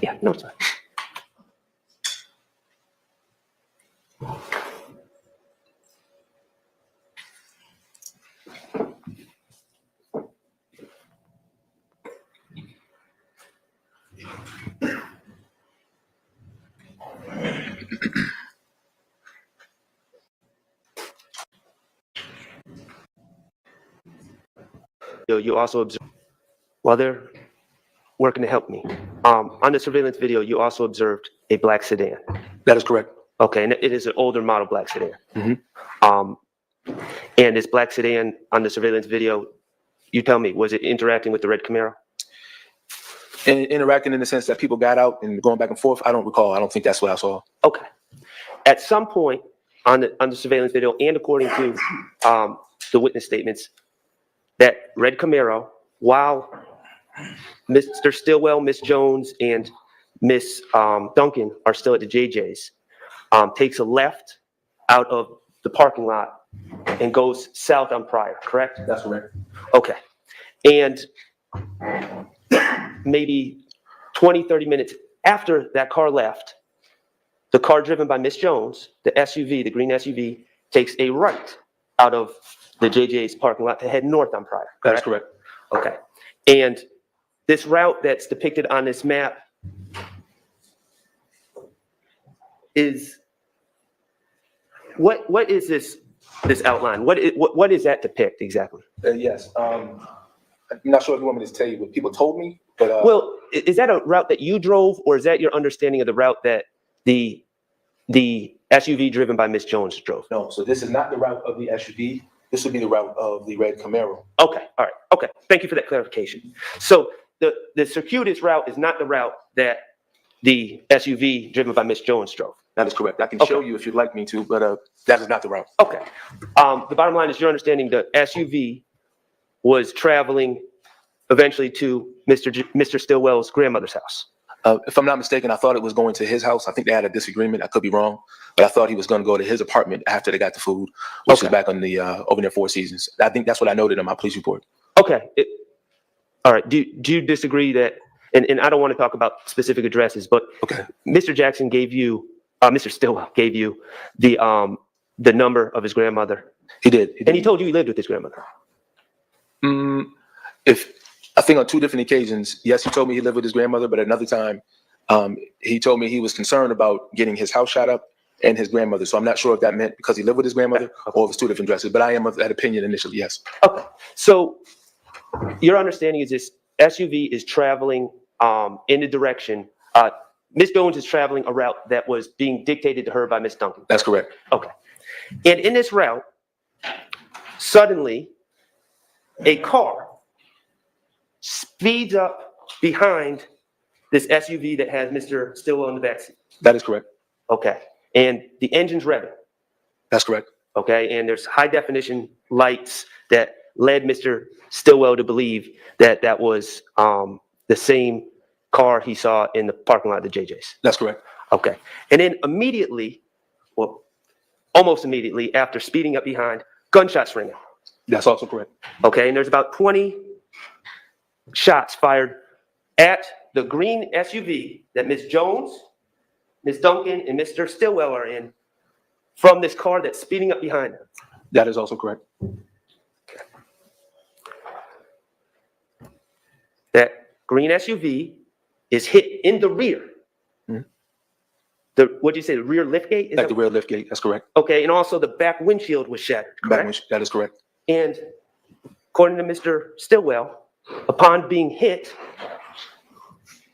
Yeah, no, it's fine. You also observe, while they're working to help me, on the surveillance video, you also observed a black sedan. That is correct. Okay, and it is an older model black sedan. Mhm. And this black sedan on the surveillance video, you tell me, was it interacting with the red Camaro? And interacting in the sense that people got out and going back and forth, I don't recall. I don't think that's what I saw. Okay. At some point on the surveillance video, and according to the witness statements, that red Camaro, while Mr. Stillwell, Miss Jones, and Miss Duncan are still at the JJ's, takes a left out of the parking lot and goes south on Pryor, correct? That's correct. Okay. And maybe 20, 30 minutes after that car left, the car driven by Miss Jones, the SUV, the green SUV, takes a right out of the JJ's parking lot to head north on Pryor. That is correct. Okay. And this route that's depicted on this map is, what is this outline? What is that depict exactly? Yes. I'm not sure if you want me to tell you what people told me, but Well, is that a route that you drove, or is that your understanding of the route that the SUV driven by Miss Jones drove? no. So this is not the route of the SUV. This would be the route of the red Camaro. Okay, all right, okay. Thank you for that clarification. So the circuitous route is not the route that the SUV driven by Miss Jones drove? That is correct. I can Okay. show you if you'd like me to, but that is not the route. Okay. The bottom line is your understanding the SUV was traveling eventually to Mr. Stillwell's grandmother's house. If I'm not mistaken, I thought it was going to his house. I think they had a disagreement. I could be wrong, but I thought he was going to go to his apartment after they got the food, which Okay. is back on the over near Four Seasons. I think that's what I noted in my police report. Okay. All right. Do you disagree that, and I don't want to talk about specific addresses, but Okay. Mr. Jackson gave you, Mr. Stillwell gave you the number of his grandmother, He did. and he told you he lived with his grandmother. If I think on two different occasions, yes, he told me he lived with his grandmother, but another time He told me he was concerned about getting his house shot up and his grandmother. So I'm not sure if that meant because he lived with his grandmother or if it's two different dresses, but I am of that opinion initially, yes. Okay, so your understanding is this SUV is traveling in the direction, Ms. Jones is traveling a route that was being dictated to her by Ms. Duncan. That's correct. Okay. And in this route, suddenly a car speeds up behind this SUV that has Mr. Stillwell in the backseat. That is correct. Okay. And the engine's revving. That's correct. Okay. And there's high definition lights that led Mr. Stillwell to believe that that was the same car he saw in the parking lot of the JJ's. That's correct. Okay. And then immediately, well, almost immediately after speeding up behind, gunshots ring out. That's also correct. Okay. And there's about 20 shots fired at the green SUV that Ms. Jones, Ms. Duncan, and Mr. Stillwell are in from this car that's speeding up behind them. That is also correct. That green SUV is hit in the rear. Mhm. What'd you say, the rear lift gate? Is Like that- the rear lift gate. That's correct. Okay, and also the back windshield was shattered, correct? That is correct. And according to Mr. Stillwell, upon being hit,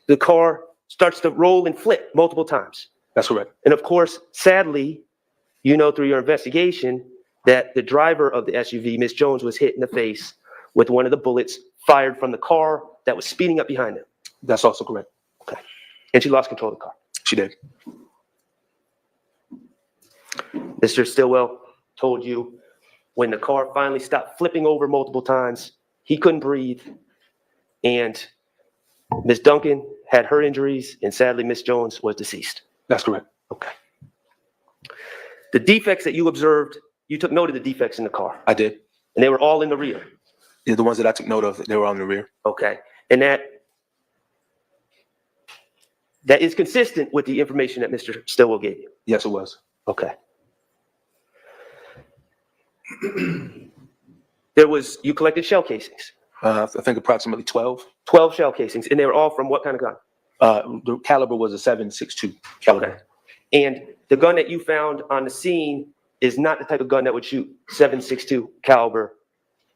the car starts to roll and flip multiple times. That's correct. And of course, sadly, you know through your investigation that the driver of the SUV, Ms. Jones, was hit in the face with one of the bullets fired from the car that was speeding up behind him. That's also correct. Okay. And she lost control of the car. She did. Mr. Stillwell told you when the car finally stopped flipping over multiple times, he couldn't breathe. And Ms. Duncan had her injuries, and sadly, Ms. Jones was deceased. That's correct. Okay. The defects that you observed, you took note of the defects in the car, I did. and they were all in the rear. Yeah, the ones that I took note of, they were on the rear. Okay. And that is consistent with the information that Mr. Stillwell gave you. Yes, it was. Okay. You collected shell casings, I think approximately 12. 12 shell casings, and they were all from what kind of gun? The caliber was a 7.62 caliber. Okay. And the gun that you found on the scene is not the type of gun that would shoot 7.62 caliber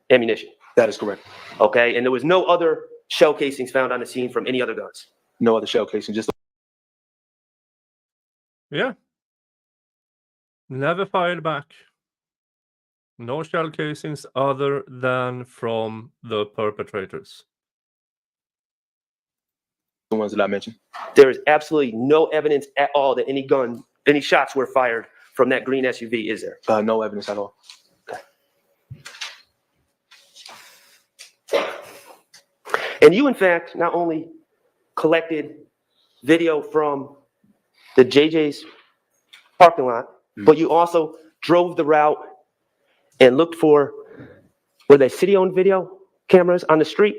ammunition. That is correct. Okay. And there was no other shell casings found on the scene from any other guns. No other shell casing, just Yeah. Never fired back. No shell casings other than from the perpetrators. the ones that I mentioned. There is absolutely no evidence at all that any shots were fired from that green SUV, is there? No evidence at all. And you, in fact, not only collected video from the JJ's parking lot, but you also drove the route and looked for, were they city-owned video cameras on the street?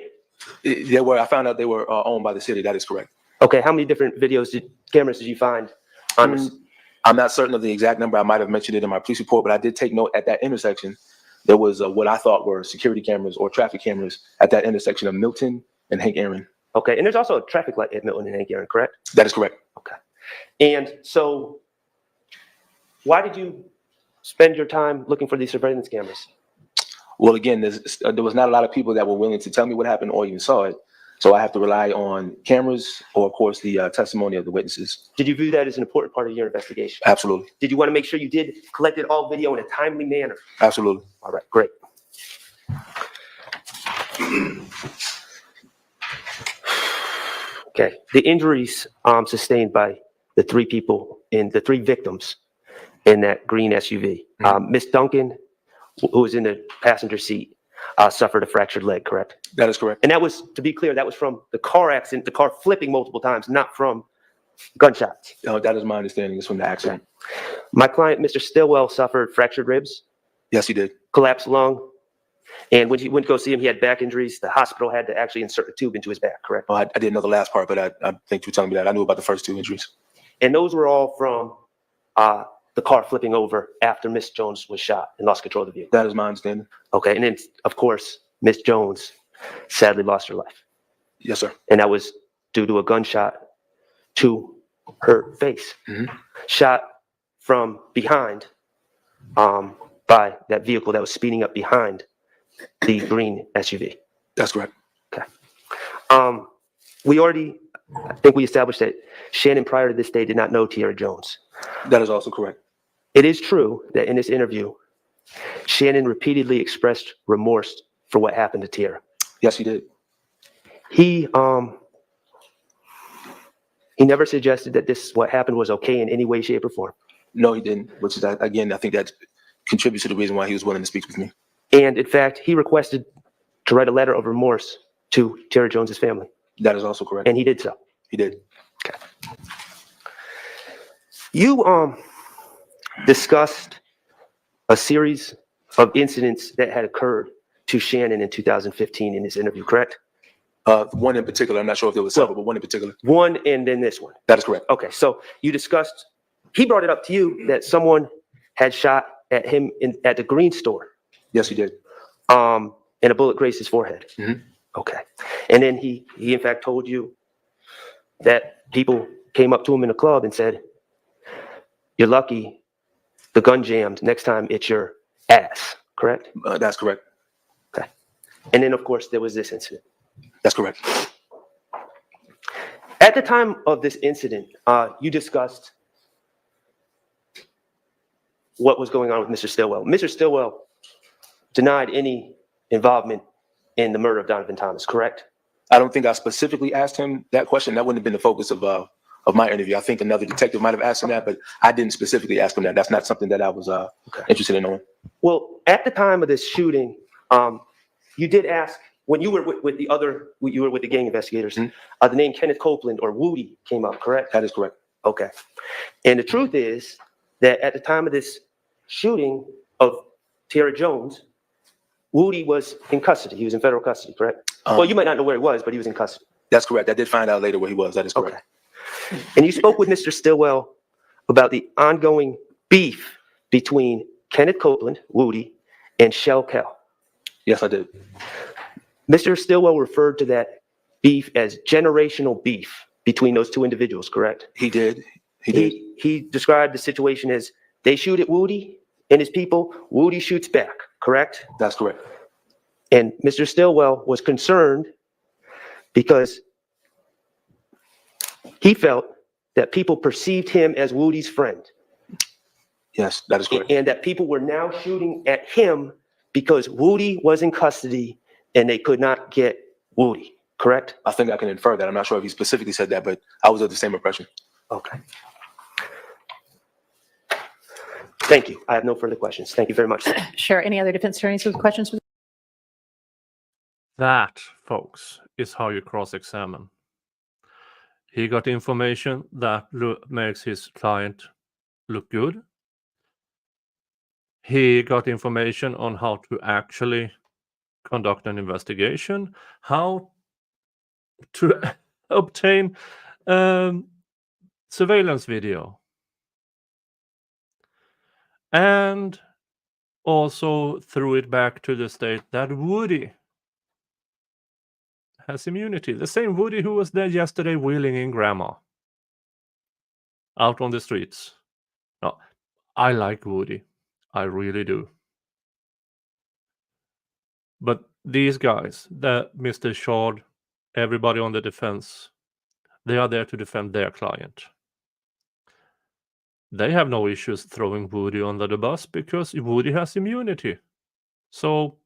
They were. I found out they were owned by the city. That is correct. Okay, how many different cameras did you find on this? I'm not certain of the exact number. I might have mentioned it in my police report, but I did take note at that intersection. There was what I thought were security cameras or traffic cameras at that intersection of Milton and Hank Aaron. Okay, and there's also a traffic light at Milton and Hank Aaron, correct? That is correct. Okay. And so why did you spend your time looking for these surveillance cameras? Well, again, there was not a lot of people that were willing to tell me what happened or even saw it. So I have to rely on cameras or, of course, the testimony of the witnesses. Did you view that as an important part of your investigation? Absolutely. Did you want to make sure you collected all video in a timely manner? Absolutely. All right, great. Okay, the injuries sustained by the three victims in that green SUV. Miss Duncan, who was in the passenger seat, suffered a fractured leg, correct? That is correct. And that was, to be clear, that was from the car accident, the car flipping multiple times, not from gunshots. That is my understanding. It's from the accident. My client, Mr. Stillwell, suffered fractured ribs, Yes, he did. collapsed lung, and when he went to go see him, he had back injuries. The hospital had to actually insert a tube into his back, correct? I didn't know the last part, but I think you were telling me that. I knew about the first two injuries. And those were all from the car flipping over after Miss Jones was shot and lost control of the vehicle. That is my understanding. Okay, and then, of course, Miss Jones sadly lost her life. Yes, sir. And that was due to a gunshot to her face, shot from behind by that vehicle that was speeding up behind the green SUV. That's correct. Okay. I think we established that Shannon prior to this day did not know Tierra Jones. That is also correct. It is true that in this interview, Shannon repeatedly expressed remorse for what happened to Tierra. Yes, he did. He never suggested that what happened was okay in any way, shape, or form. No, he didn't, which is, again, I think that contributes to the reason why he was willing to speak with me. And in fact, he requested to write a letter of remorse to Tierra Jones's family. That is also correct. And he did so. He did. Okay. You discussed a series of incidents that had occurred to Shannon in 2015 in this interview, correct? One in particular, I'm not sure if there was several, but one in particular. One and then this one. That is correct. Okay, so you discussed, he brought it up to you that someone had shot at him at the green store. Yes, he did. And a bullet grazed his forehead. Okay. And then he in fact told you that people came up to him in the club and said, "You're lucky the gun jammed. Next time it's your ass," correct? That's correct. Okay. And then of course there was this incident. That's correct. At the time of this incident, you discussed what was going on with Mr. Stillwell. Mr. Stillwell denied any involvement in the murder of Donovan Thomas, correct? I don't think I specifically asked him that question. That wouldn't have been the focus of my interview. I think another detective might have asked him that, but I didn't specifically ask him that. That's not something that I was interested in knowing. Well, at the time of this shooting, you did ask, when you were with the gang investigators, the name Kenneth Copeland or Woody came up, correct? That is correct. Okay. And the truth is that at the time of this shooting of Tierra Jones, Woody was in custody. He was in federal custody, correct? Well, you might not know where he was, but he was in custody. That's correct. I did find out later where he was. That is correct. Okay. And you spoke with Mr. Stillwell about the ongoing beef between Kenneth Copeland, Woody, and Shell Kell. Yes, I did. Mr. Stillwell referred to that beef as generational beef between those two individuals, correct? He did. He did. He described the situation as they shoot at Woody and his people, Woody shoots back, correct? That's correct. And Mr. Stillwell was concerned because he felt that people perceived him as Woody's friend. Yes, that is correct. And that people were now shooting at him because Woody was in custody and they could not get Woody, correct? I think I can infer that. I'm not sure if he specifically said that, but I was of the same impression. Okay. Thank you. I have no further questions. Thank you very much. Sure. Any other defense attorneys with questions? That, folks, is how you cross-examine. He got information that makes his client look good. He got information on how to actually conduct an investigation, how to obtain surveillance video, and also threw it back to the state that Woody has immunity. The same Woody who was there yesterday wheeling in grandma out on the streets. No, I like Woody. I really do. But these guys, Mr. Shard, everybody on the defense, they are there to defend their client. They have no issues throwing Woody under the bus because Woody has immunity. So,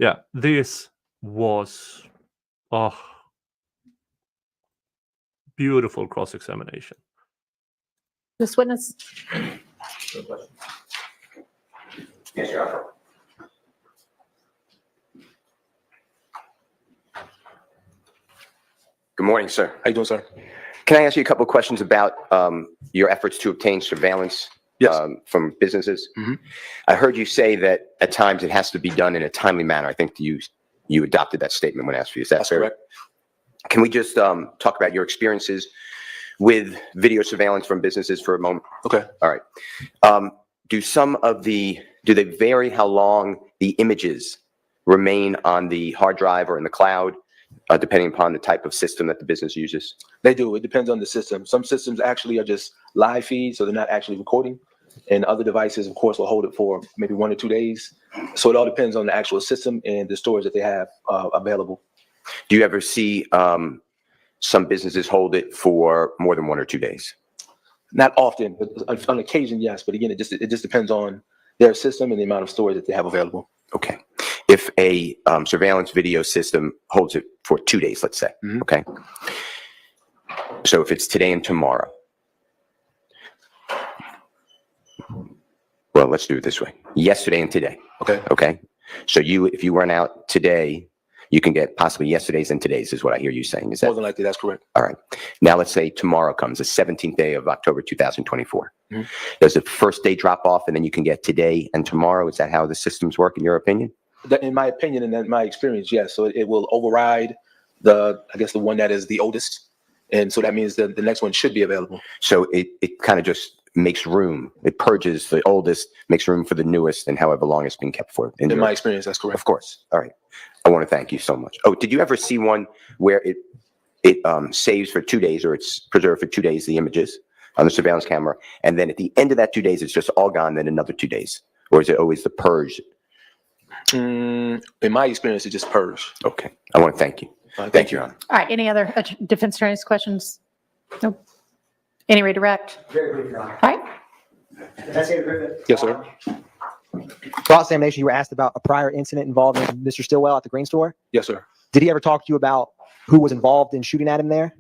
yeah, this was beautiful cross-examination. This witness? Yes, Your Honor. Good morning, sir. How you doing, sir? Can I ask you a couple of questions about your efforts to obtain surveillance from businesses? I heard you say that at times it has to be done in a timely manner. I think you adopted that statement when asked for you. Is that fair? Correct. Can we just talk about your experiences with video surveillance from businesses for a moment? Okay. All right. Do they vary how long the images remain on the hard drive or in the cloud? depending upon the type of system that the business uses? They do. It depends on the system. Some systems actually are just live feeds, so they're not actually recording. And other devices, of course, will hold it for maybe 1 or 2 days. So it all depends on the actual system and the storage that they have available. Do you ever see some businesses hold it for more than 1 or 2 days? Not often, but on occasion, yes. But again, it just depends on their system and the amount of storage that they have available. Okay. If a surveillance video system holds it for 2 days, let's say, okay? So if it's today and tomorrow, well, let's do it this way. Yesterday and today. Okay. Okay. So if you run out today, you can get possibly yesterday's and today's is what I hear you saying. Is that? More than likely, that's correct. All right. Now let's say tomorrow comes, the 17th day of October, 2024. Does the first day drop off and then you can get today and tomorrow? Is that how the systems work in your opinion? In my opinion and in my experience, yes. So it will override the one that is the oldest. And so that means that the next one should be available. So it kind of just makes room. It purges the oldest, makes room for the newest, and however long it's been kept for. In my experience, that's correct. Of course. All right. I want to thank you so much. Oh, did you ever see one where it saves for 2 days, or it's preserved for 2 days, the images on the surveillance camera, and then at the end of that 2 days, it's just all gone, then another 2 days? Or is it always the purge? In my experience, it just purge. Okay. I want to thank you. Thank you, Your Honor. All right, any other defense attorneys questions? Nope. Any redirect? Very brief, Your Honor. All right. Investigator Griffin. Yes, sir. Cross-examination, you were asked about a prior incident involving Mr. Stillwell at the Green Store. Yes, sir. Did he ever talk to you about who was involved in shooting at him there?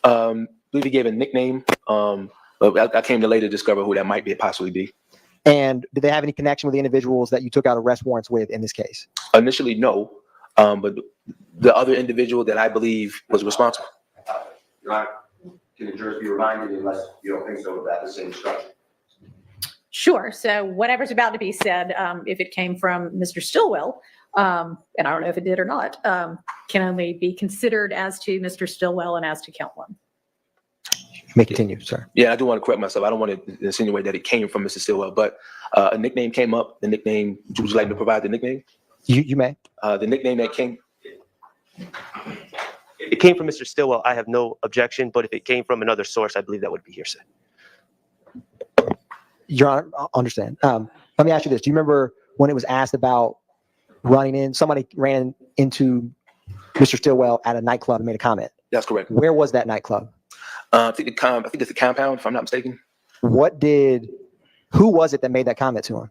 I believe he gave a nickname, but I came to later discover who that might possibly be. And did they have any connection with the individuals that you took out arrest warrants with in this case? Initially, no, but the other individual that I believe was responsible. Your Honor, can the jurors be reminded, unless you don't think so, about the same instruction? Sure. So whatever's about to be said, if it came from Mr. Stillwell, and I don't know if it did or not, can only be considered as to Mr. Stillwell and as to count one. You may continue, sir. Yeah, I do want to correct myself. I don't want to insinuate that it came from Mr. Stillwell, but a nickname came up. The nickname, would you like me to provide the nickname? You may. The nickname that came. It came from Mr. Stillwell. I have no objection, but if it came from another source, I believe that would be hearsay. Your Honor, I understand. Let me ask you this. Do you remember when it was asked about somebody ran into Mr. Stillwell at a nightclub and made a comment? That's correct. Where was that nightclub? I think it's the Compound, if I'm not mistaken. Who was it that made that comment to him?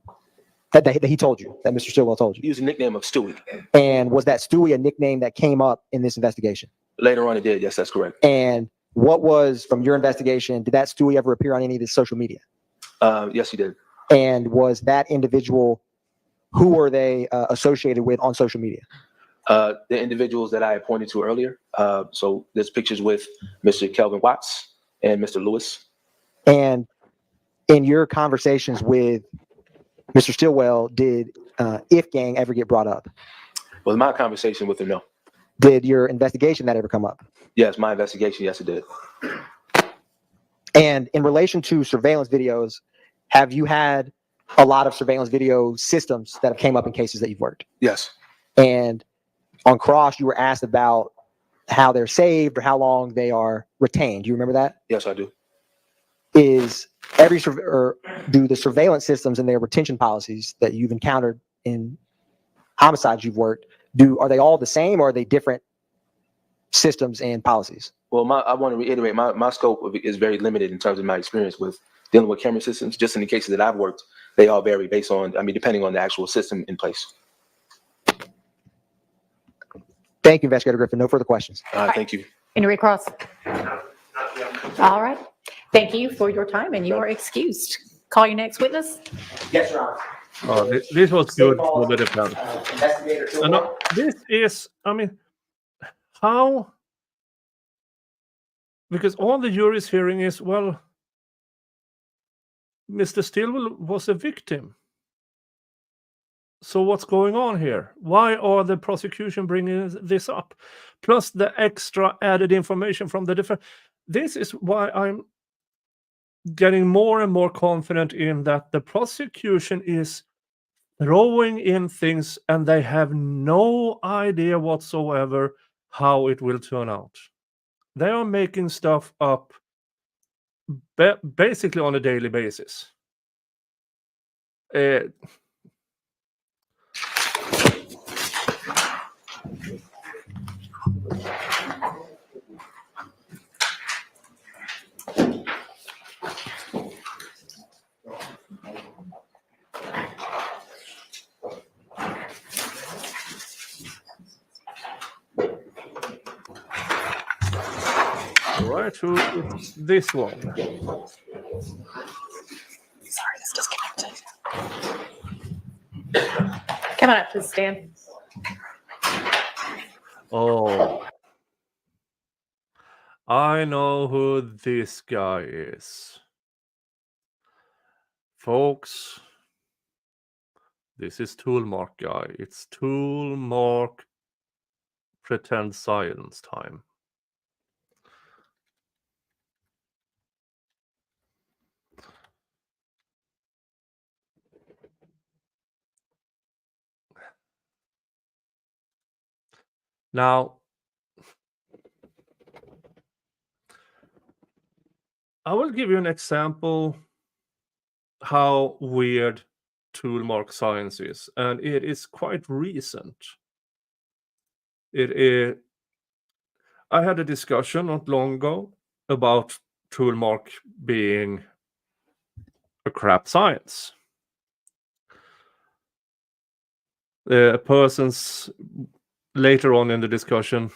That he told you, that Mr. Stillwell told you? He used a nickname of Stewie. And was that Stewie a nickname that came up in this investigation? Later on it did, yes, that's correct. And what was, from your investigation, did that Stewie ever appear on any of his social media? Yes, he did. And was that individual, who were they associated with on social media? The individuals that I pointed to earlier. So there's pictures with Mr. Kelvin Watts and Mr. Lewis. And in your conversations with Mr. Stillwell, did If Gang ever get brought up? Well, my conversation with him, no. Did your investigation that ever come up? Yes, my investigation, yes, it did. And in relation to surveillance videos, have you had a lot of surveillance video systems that have came up in cases that you've worked? Yes. And on cross, you were asked about how they're saved or how long they are retained. Do you remember that? Yes, I do. Do the surveillance systems and their retention policies that you've encountered in homicides you've worked, are they all the same, or are they different systems and policies? Well, I want to reiterate, my scope is very limited in terms of my experience with dealing with camera systems. Just in the cases that I've worked, they all vary based on, depending on the actual system in place. Thank you, Investigator Griffin. No further questions. Thank you. Any recross? All right. Thank you for your time, and you are excused. Call your next witness. Yes, Your Honor. Oh, this was good for the defense. Investigator And Stillwell. this is, how? Because all the jury's hearing is, well, Mr. Stillwell was a victim. So what's going on here? Why are the prosecution bringing this up? Plus the extra added information from the defense. This is why I'm getting more and more confident in that the prosecution is throwing in things and they have no idea whatsoever how it will turn out. They are making stuff up basically on a daily basis. Right, who is this one? Sorry, this disconnected. Come on up, please stand. Oh, I know who this guy is. Folks, this is toolmark-guy. It's toolmark pretend science time. Now, I will give you an example how weird toolmark science is, and it is quite recent. I had a discussion not long ago about toolmark being a crap science. Later on in the discussion,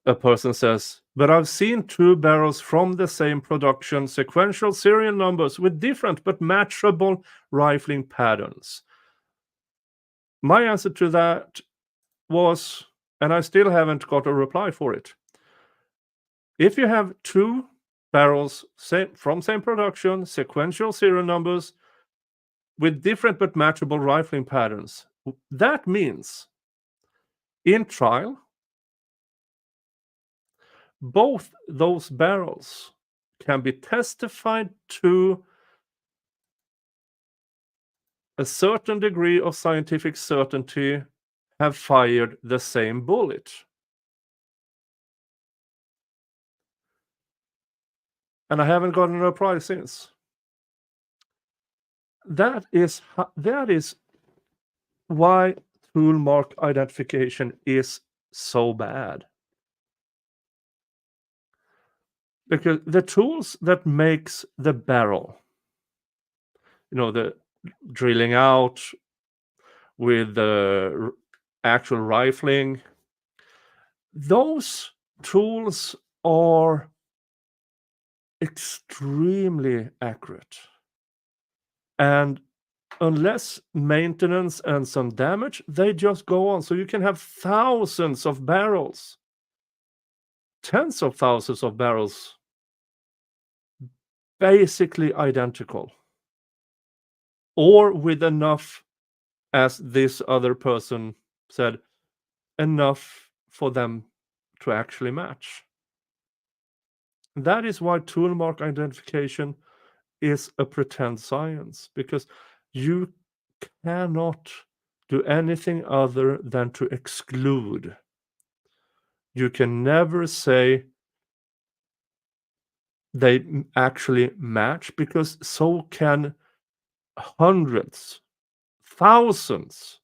a person says, but I've seen two barrels from the same production, sequential serial numbers with different but matchable rifling patterns. My answer to that was, and I still haven't got a reply for it. If you have two barrels from same production, sequential serial numbers with different but matchable rifling patterns, that means in trial, both those barrels can be testified to a certain degree of scientific certainty have fired the same bullet. And I haven't gotten a reply since. That is why toolmark identification is so bad. Because the tools that makes the barrel, the drilling out with the actual rifling, those tools are extremely accurate. And unless maintenance and some damage, they just go on. So you can have thousands of barrels, tens of thousands of barrels, basically identical, or with enough, as this other person said, enough for them to actually match. That is why toolmark identification is a pretend science, because you cannot do anything other than to exclude. You can never say they actually match, because so can hundreds, thousands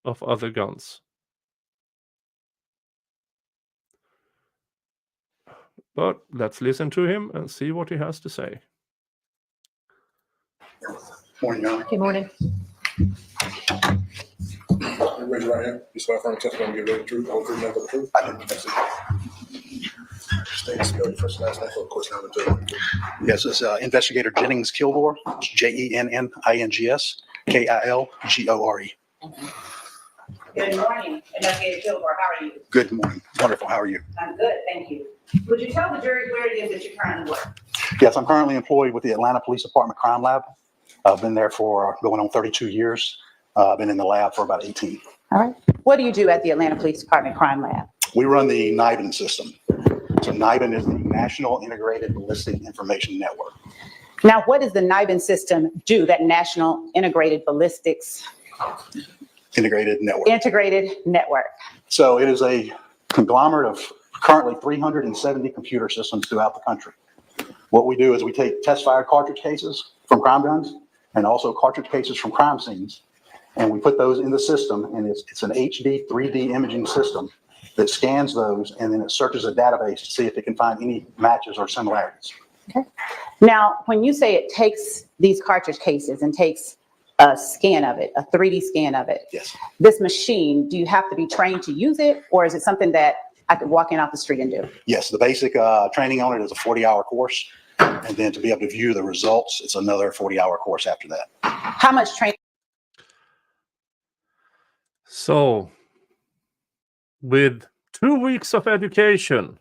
of other guns. But let's listen to him and see what he has to say. Morning, Your Honor. Good morning. Raise your right hand. You swear firmly testify to give the truth, the whole truth, nothing but the truth. I do. State spell your first and last name for the court's knowledge. Yes, it's Investigator Jennings Kilgore. It's Jennings Kilgore. Good morning, Investigator Kilgore. How are you? Good morning. Wonderful. How are you? I'm good, thank you. Would you tell the jury where it is that you currently work? Yes, I'm currently employed with the Atlanta Police Department Crime Lab. I've been there for going on 32 years. I've been in the lab for about 18. All right. What do you do at the Atlanta Police Department Crime Lab? We run the NIBIN system. So NIBIN is the National Integrated Ballistic Information Network. Now, what does the NIBIN system do, that National Integrated Ballistics Integrated Network? Integrated Network. So it is a conglomerate of currently 370 computer systems throughout the country. What we do is we take test-fired cartridge cases from crime guns and also cartridge cases from crime scenes, and we put those in the system, and it's an HD 3D imaging system that scans those, and then it searches a database to see if it can find any matches or similarities. Okay. Now, when you say it takes these cartridge cases and takes a scan of it, a 3D scan of it, Yes. this machine, do you have to be trained to use it, or is it something that I could walk in off the street and do? Yes, the basic training on it is a 40-hour course, and then to be able to view the results, it's another 40-hour course after that. How much training? So, with 2 weeks of education,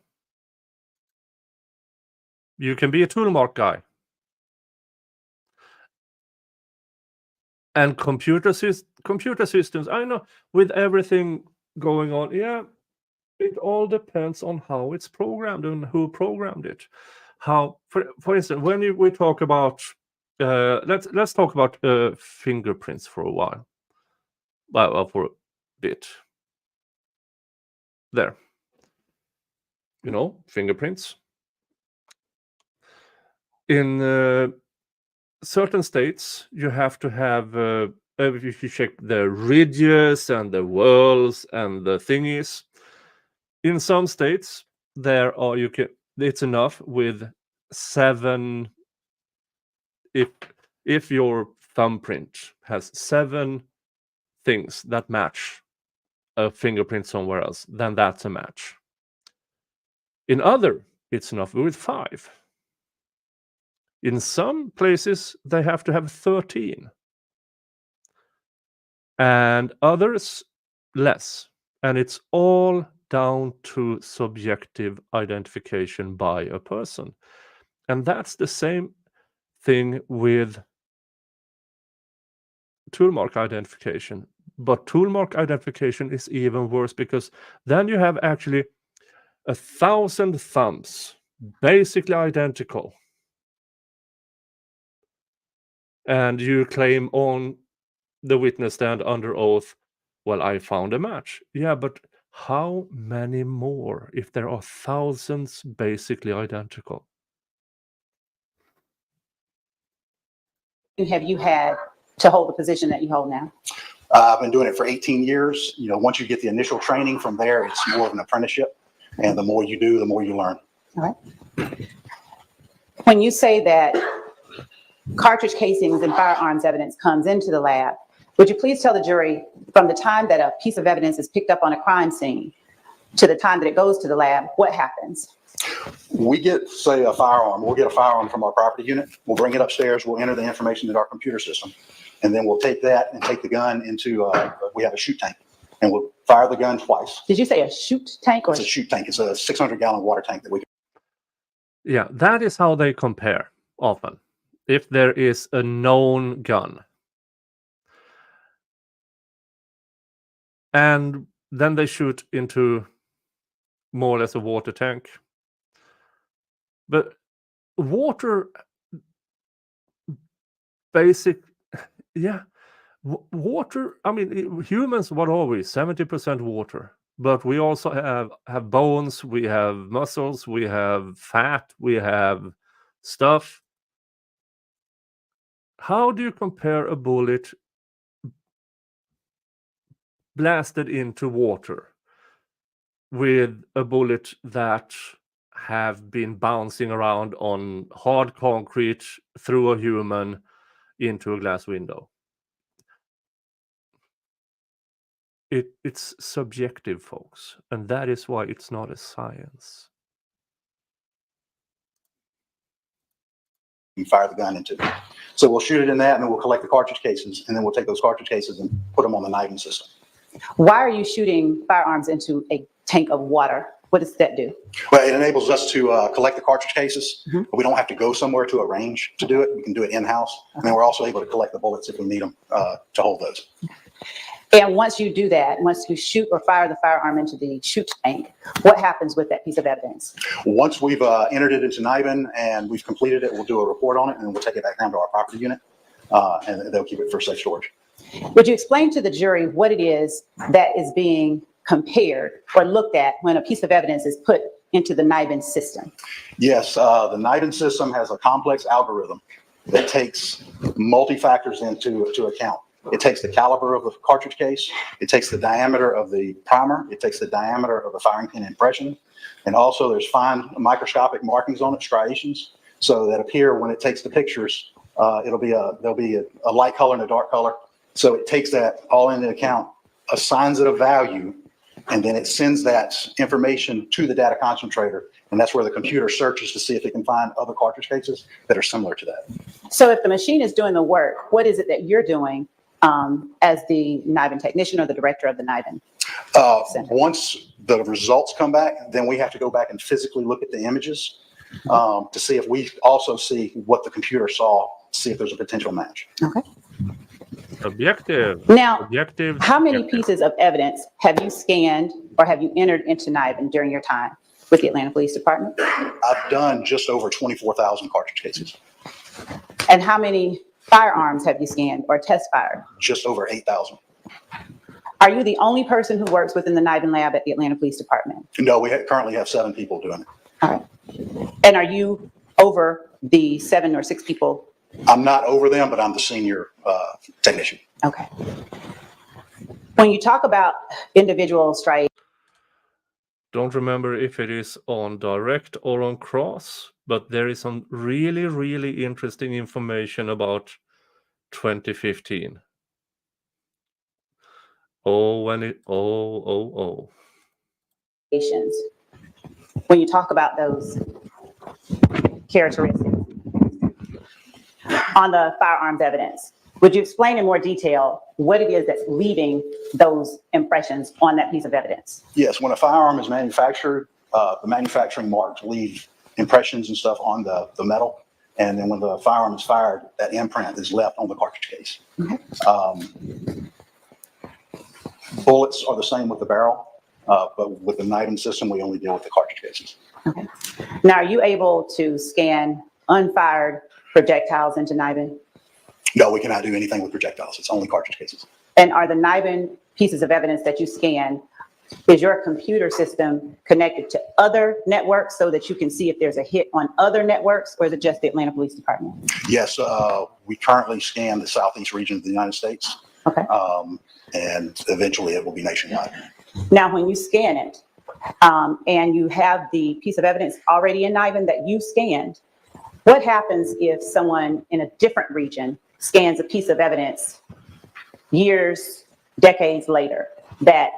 you can be a toolmark guy. And computer systems, I know, with everything going on, yeah, it all depends on how it's programmed and who programmed it. How, for instance, when we talk about, let's talk about fingerprints for a while. Well, for a bit. There. You know, fingerprints. In certain states, you have to have, if you check the ridges and the whorls and the thingies. In some states, it's enough with 7. If your thumbprint has 7 things that match a fingerprint somewhere else, then that's a match. In other, it's enough with 5. In some places, they have to have 13. And others, less. And it's all down to subjective identification by a person. And that's the same thing with toolmark identification. But toolmark identification is even worse, because then you have actually 1,000 thumbs, basically identical. And you claim on the witness stand under oath, well, I found a match. Yeah, but how many more if there are thousands basically identical? Have you had to hold the position that you hold now? I've been doing it for 18 years. You know, once you get the initial training from there, it's more of an apprenticeship. And the more you do, the more you learn. All right. When you say that cartridge casings and firearms evidence comes into the lab, would you please tell the jury, from the time that a piece of evidence is picked up on a crime scene to the time that it goes to the lab, what happens? We get, say, a firearm. We'll get a firearm from our property unit. We'll bring it upstairs. We'll enter the information in our computer system. And then we'll take that and take the gun into, we have a shoot tank. And we'll fire the gun twice. Did you say a shoot tank? Or it's a shoot tank. It's a 600-gallon water tank that we can. Yeah, that is how they compare often. If there is a known gun. And then they shoot into more or less a water tank. But water, water, I mean, humans, what are we? 70% water. But we also have bones, we have muscles, we have fat, we have stuff. How do you compare a bullet blasted into water with a bullet that have been bouncing around on hard concrete through a human into a glass window? It's subjective, folks, and that is why it's not a science. You fire the gun into it. So we'll shoot it in that, and then we'll collect the cartridge cases, and then we'll take those cartridge cases and put them on the knifing system. Why are you shooting firearms into a tank of water? What does that do? Well, it enables us to collect the cartridge cases. But we don't have to go somewhere to a range to do it. We can do it in-house. And then we're also able to collect the bullets if we need them to hold those. And once you do that, once you shoot or fire the firearm into the shoot tank, what happens with that piece of evidence? Once we've entered it into NIBIN and we've completed it, we'll do a report on it, and then we'll take it back down to our property unit, and they'll keep it for safe storage. Would you explain to the jury what it is that is being compared or looked at when a piece of evidence is put into the NIBIN system? Yes, the NIBIN system has a complex algorithm that takes multi-factors into account. It takes the caliber of the cartridge case, it takes the diameter of the primer, it takes the diameter of the firing pin impression, and also there's fine microscopic markings on it, striations, so that appear when it takes the pictures. There'll be a light color and a dark color. So it takes that all into account, assigns it a value, and then it sends that information to the data concentrator. And that's where the computer searches to see if it can find other cartridge cases that are similar to that. So if the machine is doing the work, what is it that you're doing as the NIBIN technician or the director of the NIBIN center? Once the results come back, then we have to go back and physically look at the images to see if we also see what the computer saw, see if there's a potential match. Okay. Objective. Now, Objective. how many subjective. pieces of evidence have you scanned or have you entered into NIBIN during your time with the Atlanta Police Department? I've done just over 24,000 cartridge cases, And how many firearms have you scanned or test fired? just over 8,000. Are you the only person who works within the NIBIN lab at the Atlanta Police Department? No, we currently have 7 people doing it. All right. And are you over the 7 or 6 people? I'm not over them, but I'm the senior technician. Okay. When you talk about individual strikes, Don't remember if it is on direct or on cross, but there is some really, really interesting information about 2015. Oh. when you talk about those characteristics on the firearms evidence, would you explain in more detail what it is that's leaving those impressions on that piece of evidence? Yes, when a firearm is manufactured, the manufacturing marks leave impressions and stuff on the metal. And then when the firearm is fired, that imprint is left on the cartridge case. Bullets are the same with the barrel, but with the NIBIN system, we only deal with the cartridge cases. Okay. Now, are you able to scan unfired projectiles into NIBIN? No, we cannot do anything with projectiles. It's only cartridge cases. And are the NIBIN pieces of evidence that you scan, is your computer system connected to other networks so that you can see if there's a hit on other networks, or is it just the Atlanta Police Department? Yes, we currently scan the southeast region of the United States. Okay. And eventually it will be nationwide. Now, when you scan it and you have the piece of evidence already in NIBIN that you scanned, what happens if someone in a different region scans a piece of evidence years, decades later that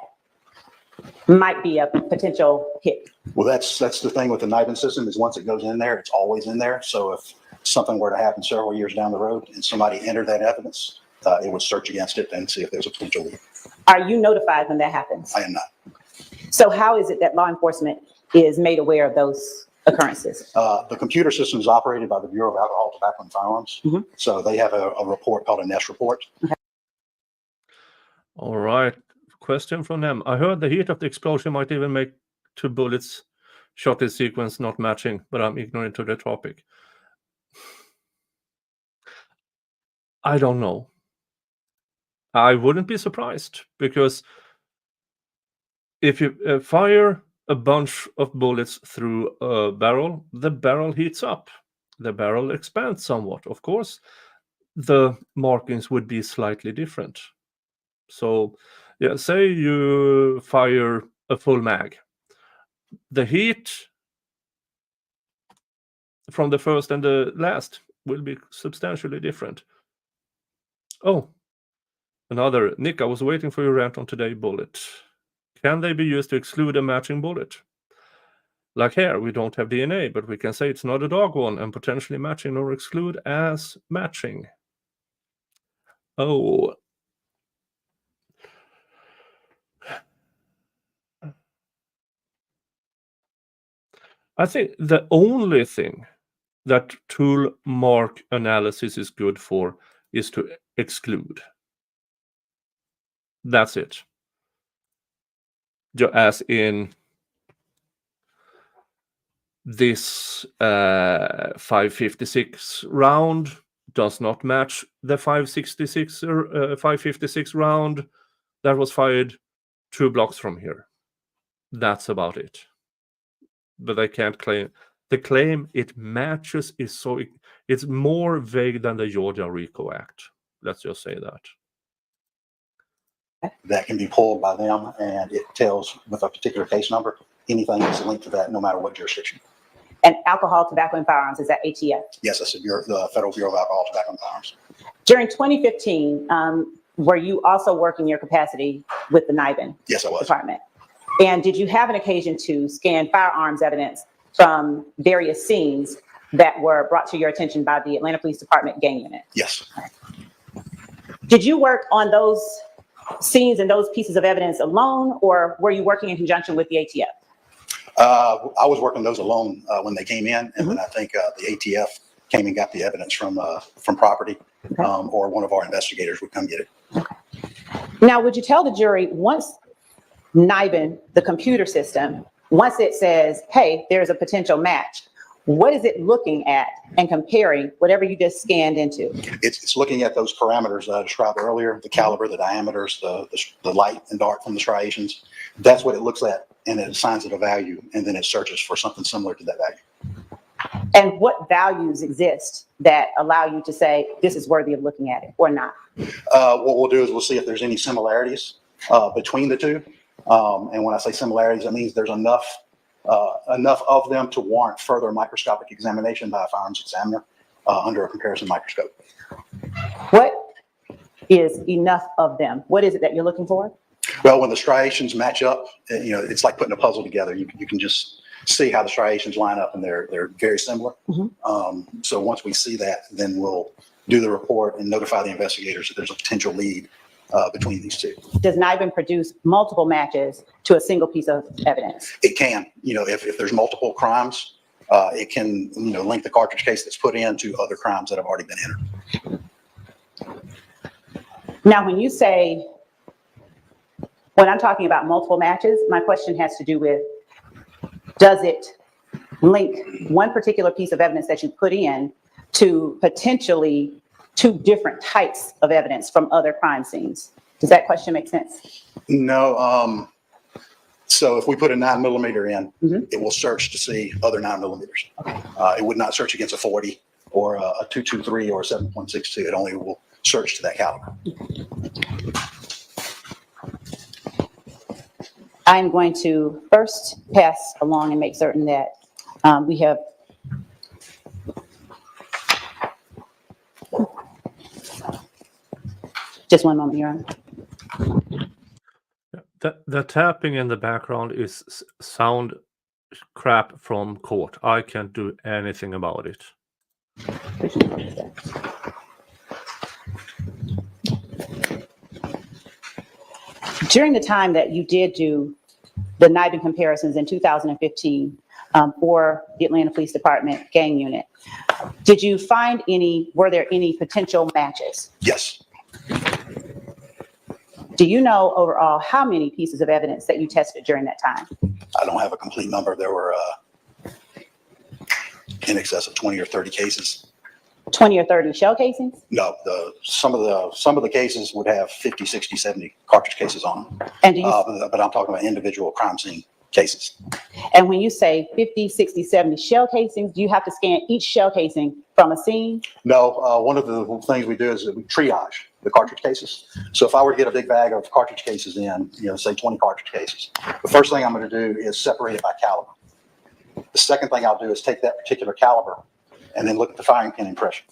might be a potential hit? Well, that's the thing with the NIBIN system is once it goes in there, it's always in there. So if something were to happen several years down the road and somebody entered that evidence, it would search against it and see if there's a potential lead. Are you notified when that happens? I am not. So how is it that law enforcement is made aware of those occurrences? The computer system is operated by the Bureau of Alcohol, Tobacco, and Firearms. Mhm. So they have a report called a NEST report. All right. Question from them. I heard the heat of the explosion might even make 2 bullets shot in sequence not matching, but I'm ignorant to the topic. I don't know. I wouldn't be surprised, because if you fire a bunch of bullets through a barrel, the barrel heats up. The barrel expands somewhat. Of course, the markings would be slightly different. So, yeah, say you fire a full mag. The heat from the first and the last will be substantially different. Oh, another. Nick, I was waiting for your rant on today bullet. Can they be used to exclude a matching bullet? Like here, we don't have DNA, but we can say it's not a dog one and potentially matching or exclude as matching. Oh. I think the only thing that tool mark analysis is good for is to exclude. That's it. As in this 556 round does not match the 556 round that was fired 2 blocks from here. That's about it. But they can't claim. The claim it matches is so it's more vague than the Georgia RICO Act. Let's just say that. That can be pulled by them, and it tells with a particular case number anything that's linked to that, no matter what jurisdiction. And alcohol, tobacco, and firearms, is that ATF? Yes, that's the Federal Bureau of Alcohol, Tobacco, and Firearms. During 2015, were you also working your capacity with the NIBIN Yes, I was. department? And did you have an occasion to scan firearms evidence from various scenes that were brought to your attention by the Atlanta Police Department gang unit? Yes. Did you work on those scenes and those pieces of evidence alone, or were you working in conjunction with the ATF? I was working those alone when they came in, and then I think the ATF came and got the evidence from property, or one of our investigators would come get it. Now, would you tell the jury, once NIBIN, the computer system, once it says, hey, there's a potential match, what is it looking at and comparing whatever you just scanned into? It's looking at those parameters that I described earlier, the caliber, the diameters, the light and dark from the striations. That's what it looks at, and it assigns it a value, and then it searches for something similar to that value. And what values exist that allow you to say, this is worthy of looking at it or not? What we'll do is we'll see if there's any similarities between the two. And when I say similarities, that means there's enough of them to warrant further microscopic examination by a firearms examiner under a comparison microscope. What is enough of them? What is it that you're looking for? Well, when the striations match up, it's like putting a puzzle together. You can just see how the striations line up, and they're very similar. So once we see that, then we'll do the report and notify the investigators that there's a potential lead between these two. Does NIBIN produce multiple matches to a single piece of evidence? It can, if there's multiple crimes, it can, link the cartridge case that's put in to other crimes that have already been entered. Now, when I'm talking about multiple matches, my question has to do with, does it link one particular piece of evidence that you put in to potentially 2 different types of evidence from other crime scenes? Does that question make sense? No. So if we put a 9mm in, it will search to see other 9mm. It would not search against a 40 or a 223 or a 7.62. It only will search to that caliber. I'm going to first pass along and make certain that we have just one moment, Your Honor. The tapping in the background is sound crap from court. I can't do anything about it. During the time that you did do the NIBIN comparisons in 2015 for the Atlanta Police Department gang unit, were there any potential matches? Yes. Do you know overall how many pieces of evidence that you tested during that time? I don't have a complete number. There were in excess of 20 or 30 cases. 20 or 30 shell casings? No, some of the cases would have 50, 60, 70 cartridge cases on them. And but I'm talking about individual crime scene cases. And when you say 50, 60, 70 shell casings, do you have to scan each shell casing from a scene? No, one of the things we do is that we triage the cartridge cases. So if I were to get a big bag of cartridge cases in, say 20 cartridge cases, the first thing I'm going to do is separate it by caliber. The second thing I'll do is take that particular caliber and then look at the firing pin impression.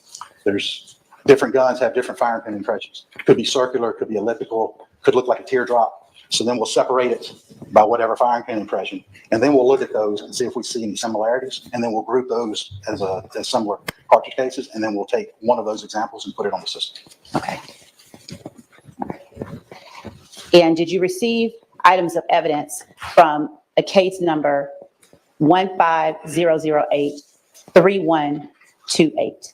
There's different guns have different firing pin impressions. Could be circular, could be elliptical, could look like a teardrop. So then we'll separate it by whatever firing pin impression, and then we'll look at those and see if we see any similarities, and then we'll group those as similar cartridge cases, and then we'll take one of those examples and put it on the system. Okay. And did you receive items of evidence from a case number 15008-3128?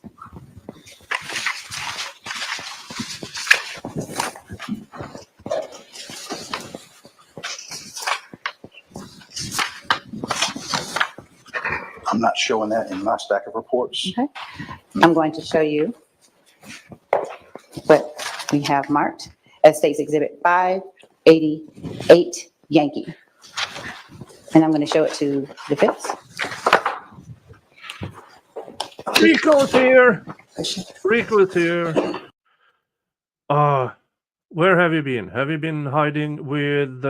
I'm not showing that in my stack of reports. Okay. I'm going to show you what we have marked as State's Exhibit 5 88 Yankee. And I'm going to show it to the defense. Rico's here. Rico's here. Where have you been? Have you been hiding with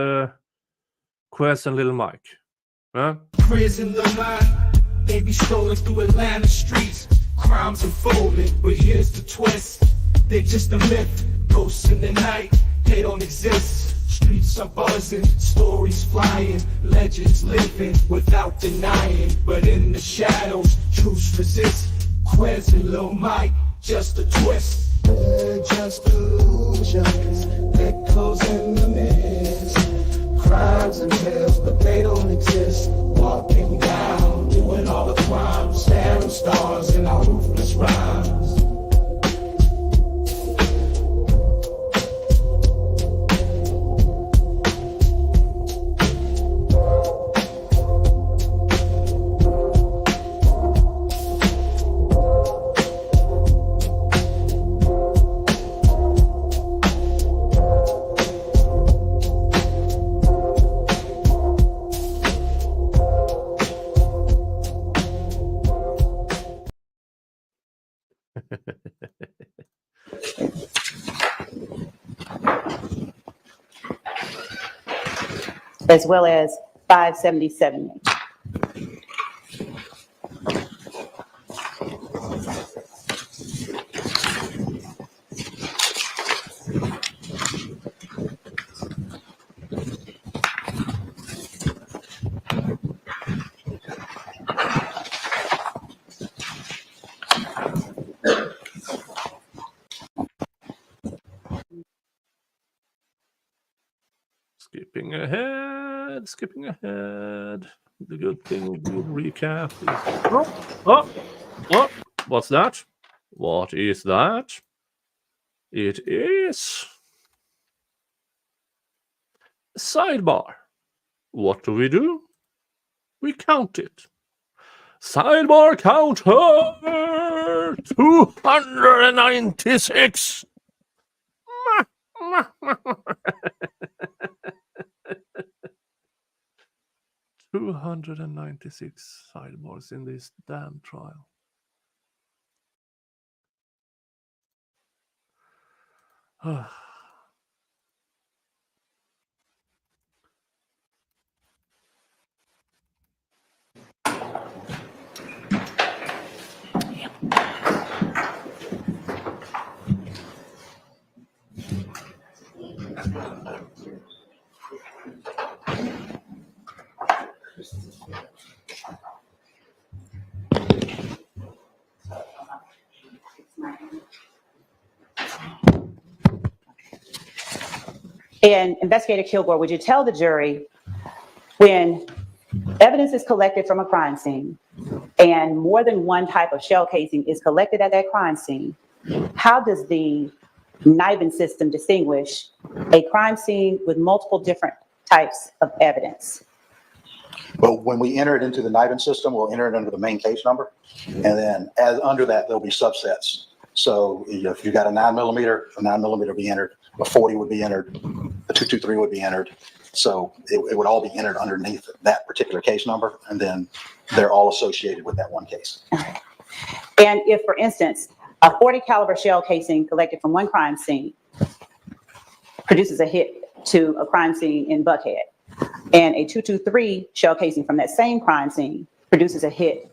Quest and Little Mike? Huh? Prison the mind, they be strolling through Atlanta streets. Crimes unfolding, but here's the twist. They're just a myth, ghosts in the night, they don't exist. Streets are buzzing, stories flying, legends living without denying. But in the shadows, truths resist. Quez and Lil Mike, just a twist. They're just illusions, echoes in the mist. Crimes and hills, but they don't exist. Walking down, doing all the crimes, staring stars in our ruthless rhymes. As well as 577 Yankee. Skipping ahead. The good thing with good recap is... Oh, what's that? What is that? It is... sidebar. What do? We count it. Sidebar counter 296. 296 sidebars in this damn trial. And Investigator Kilgore, would you tell the jury when evidence is collected from a crime scene and more than one type of shell casing is collected at that crime scene, how does the NIBIN system distinguish a crime scene with multiple different types of evidence? But when we enter it into the NIBIN system, we'll enter it under the main case number. And then as under that, there'll be subsets. So if you got a 9mm would be entered, a 40 would be entered, a 223 would be entered. So it would all be entered underneath that particular case number. And then they're all associated with that one case. And if, for instance, a 40 caliber shell casing collected from one crime scene produces a hit to a crime scene in Buckhead, and a 223 shell casing from that same crime scene produces a hit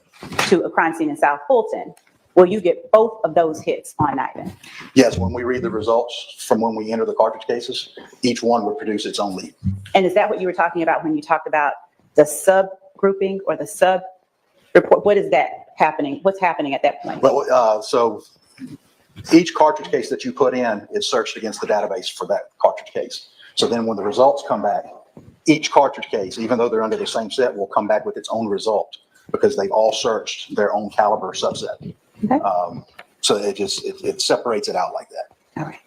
to a crime scene in South Fulton, will you get both of those hits on NIBIN? Yes, when we read the results from when we enter the cartridge cases, each one would produce its own lead. And is that what you were talking about when you talked about the subgrouping or the sub report? What is that happening? What's happening at that point? Well, so each cartridge case that you put in is searched against the database for that cartridge case. So then when the results come back, each cartridge case, even though they're under the same set, will come back with its own result because they've all searched their own caliber subset. Okay. So it separates it out like that. All right.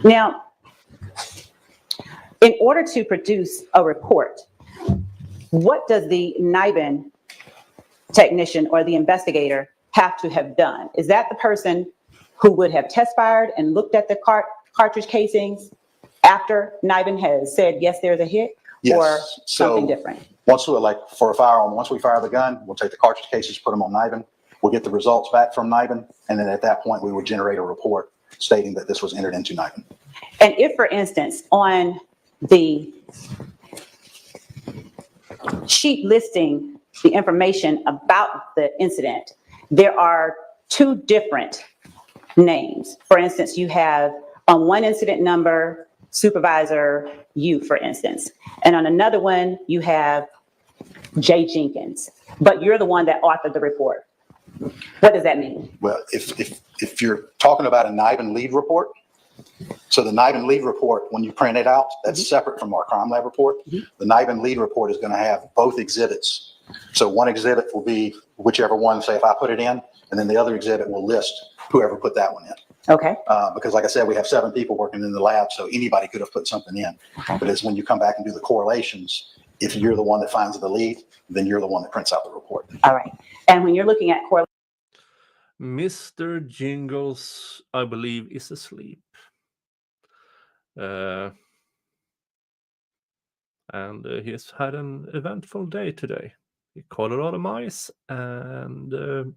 Now, in order to produce a report, what does the NIBIN technician or the investigator have to have done? Is that the person who would have test fired and looked at the cartridge casings after NIBIN has said, yes, there's a hit, or Yes. something So different? once we, like for a firearm, once we fire the gun, we'll take the cartridge cases, put them on NIBIN. We'll get the results back from NIBIN. And then at that point, we would generate a report stating that this was entered into NIBIN. And if, for instance, on the sheet listing the information about the incident, there are two different names. For instance, you have on one incident number, Supervisor U, for instance, and on another one, you have Jay Jenkins, but you're the one that authored the report. What does that mean? Well, if you're talking about a NIBIN lead report, so the NIBIN lead report, when you print it out, that's separate from our crime lab report. The NIBIN lead report is going to have both exhibits. So one exhibit will be whichever one, say if I put it in, and then the other exhibit will list whoever put that one in. Okay. Because like I said, we have 7 people working in the lab, so anybody could have put something in. But it's when you come back and do the correlations, if you're the one that finds the lead, then you're the one that prints out the report. All right. And when you're looking at correlation, Mr. Jingles, I believe, is asleep. And he's had an eventful day today. He caught a lot of mice and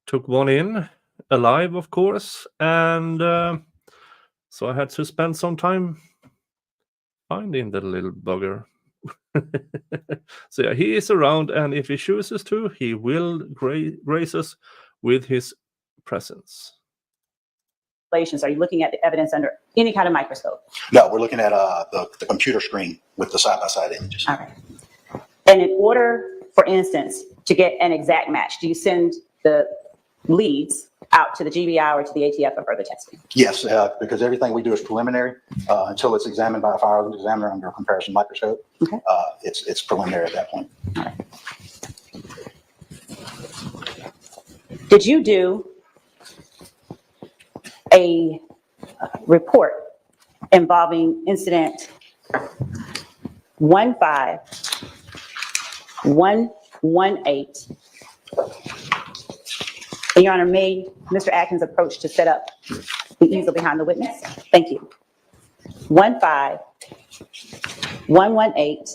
took one in, alive, of course. And so I had to spend some time finding the little bugger. So yeah, he is around, and if he chooses to, he will grace us with his presence. are you looking at the evidence under any kind of microscope? No, we're looking at the computer screen with the side-by-side images. All right. And in order, for instance, to get an exact match, do you send the leads out to the GBI or to the ATF for further testing? Yes, because everything we do is preliminary until it's examined by a firearms examiner under a comparison microscope. Okay. It's preliminary at that point. All right. Did you do a report involving incident 15118? And Your Honor, may Mr. Atkins approach to set up the easel behind the witness? Thank you. 15118.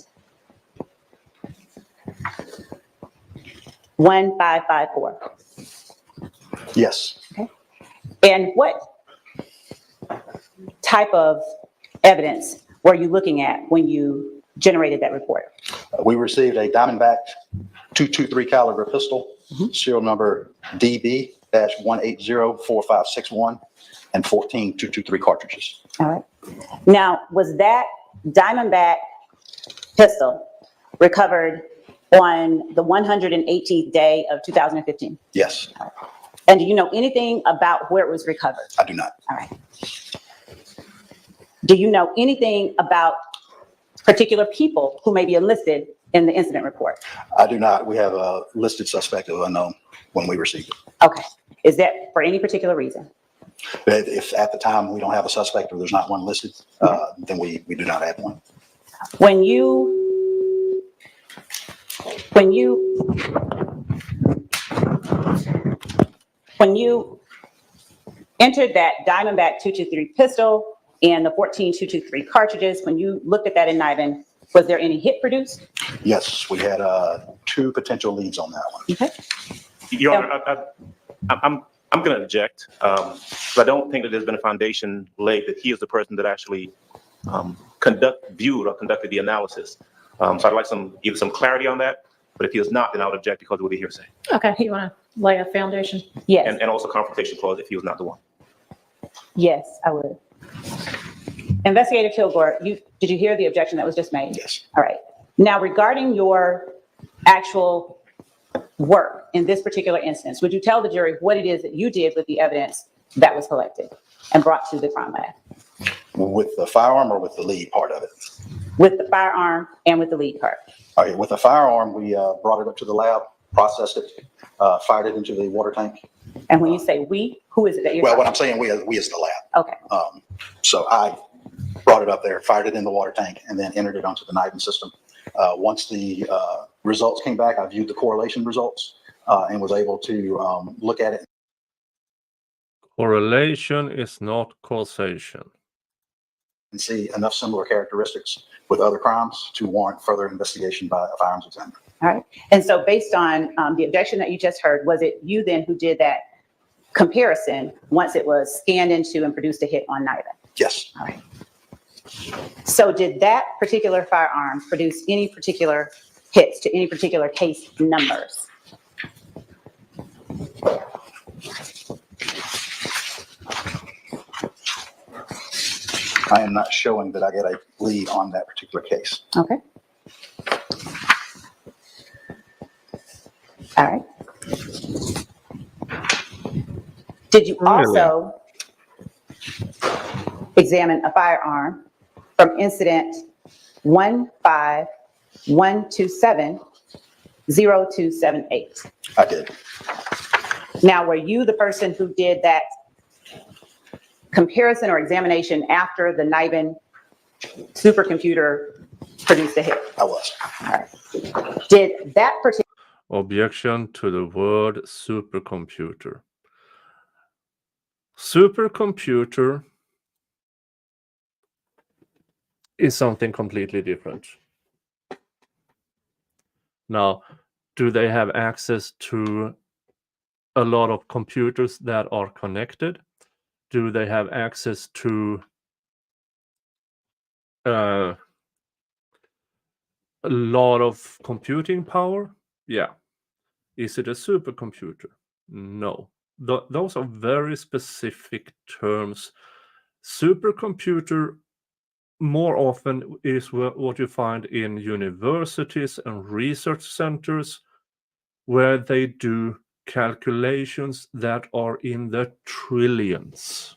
1554. Yes. Okay. And what type of evidence were you looking at when you generated that report? We received a Diamondback .223 caliber pistol, serial number DB-1804561, and 14 .223 cartridges. All right. Now, was that Diamondback pistol recovered on the 118th day of 2015? Yes. And do you know anything about where it was recovered? I do not. All right. Do you know anything about particular people who may be enlisted in the incident report? I do not. We have a listed suspect of unknown when we received it. Okay. Is that for any particular reason? If at the time we don't have a suspect or there's not one listed, then we do not have one. When you entered that Diamondback .223 pistol and the 14 .223 cartridges, when you looked at that in NIBIN, was there any hit produced? Yes, we had 2 potential leads on that one. Okay. Your Honor, I'm going to object. But I don't think that there's been a foundation laid that he is the person that actually conducted the analysis. So I'd like either some clarity on that. But if he is not, then I would object because it would be hearsay. Okay, you want to lay a foundation? Yes. And also confrontation clause if he was not the one. Yes, I would. Investigator Kilgore, did you hear the objection that was just made? Yes. All right. Now, regarding your actual work in this particular instance, would you tell the jury what it is that you did with the evidence that was collected and brought to the crime lab? With the firearm or with the lead part of it? With the firearm and with the lead part. All right, with the firearm, we brought it up to the lab, processed it, fired it into the water tank. And when you say we, who is it that you're Well, what talking I'm saying, we as the lab. Okay. So I brought it up there, fired it in the water tank, and then entered it onto the NIBIN system. Once the results came back, I viewed the correlation results and was able to look at it. Correlation is not causation. and see enough similar characteristics with other crimes to warrant further investigation by a firearms examiner. All right. And so based on the objection that you just heard, was it you then who did that comparison once it was scanned into and produced a hit on NIDA? Yes. All right. So did that particular firearm produce any particular hits to any particular case numbers? I am not showing that I get a lead on that particular case. Okay. All right. Did you also examine a firearm from incident 15127-0278? I did. Now, were you the person who did that comparison or examination after the NIBIN supercomputer produced a hit? I was. All right. Did that particular Objection to the word supercomputer. Supercomputer is something completely different. Now, do they have access to a lot of computers that are connected? Do they have access to a lot of computing power? Yeah. Is it a supercomputer? No. Those are very specific terms. Supercomputer more often is what you find in universities and research centers, where they do calculations that are in the trillions.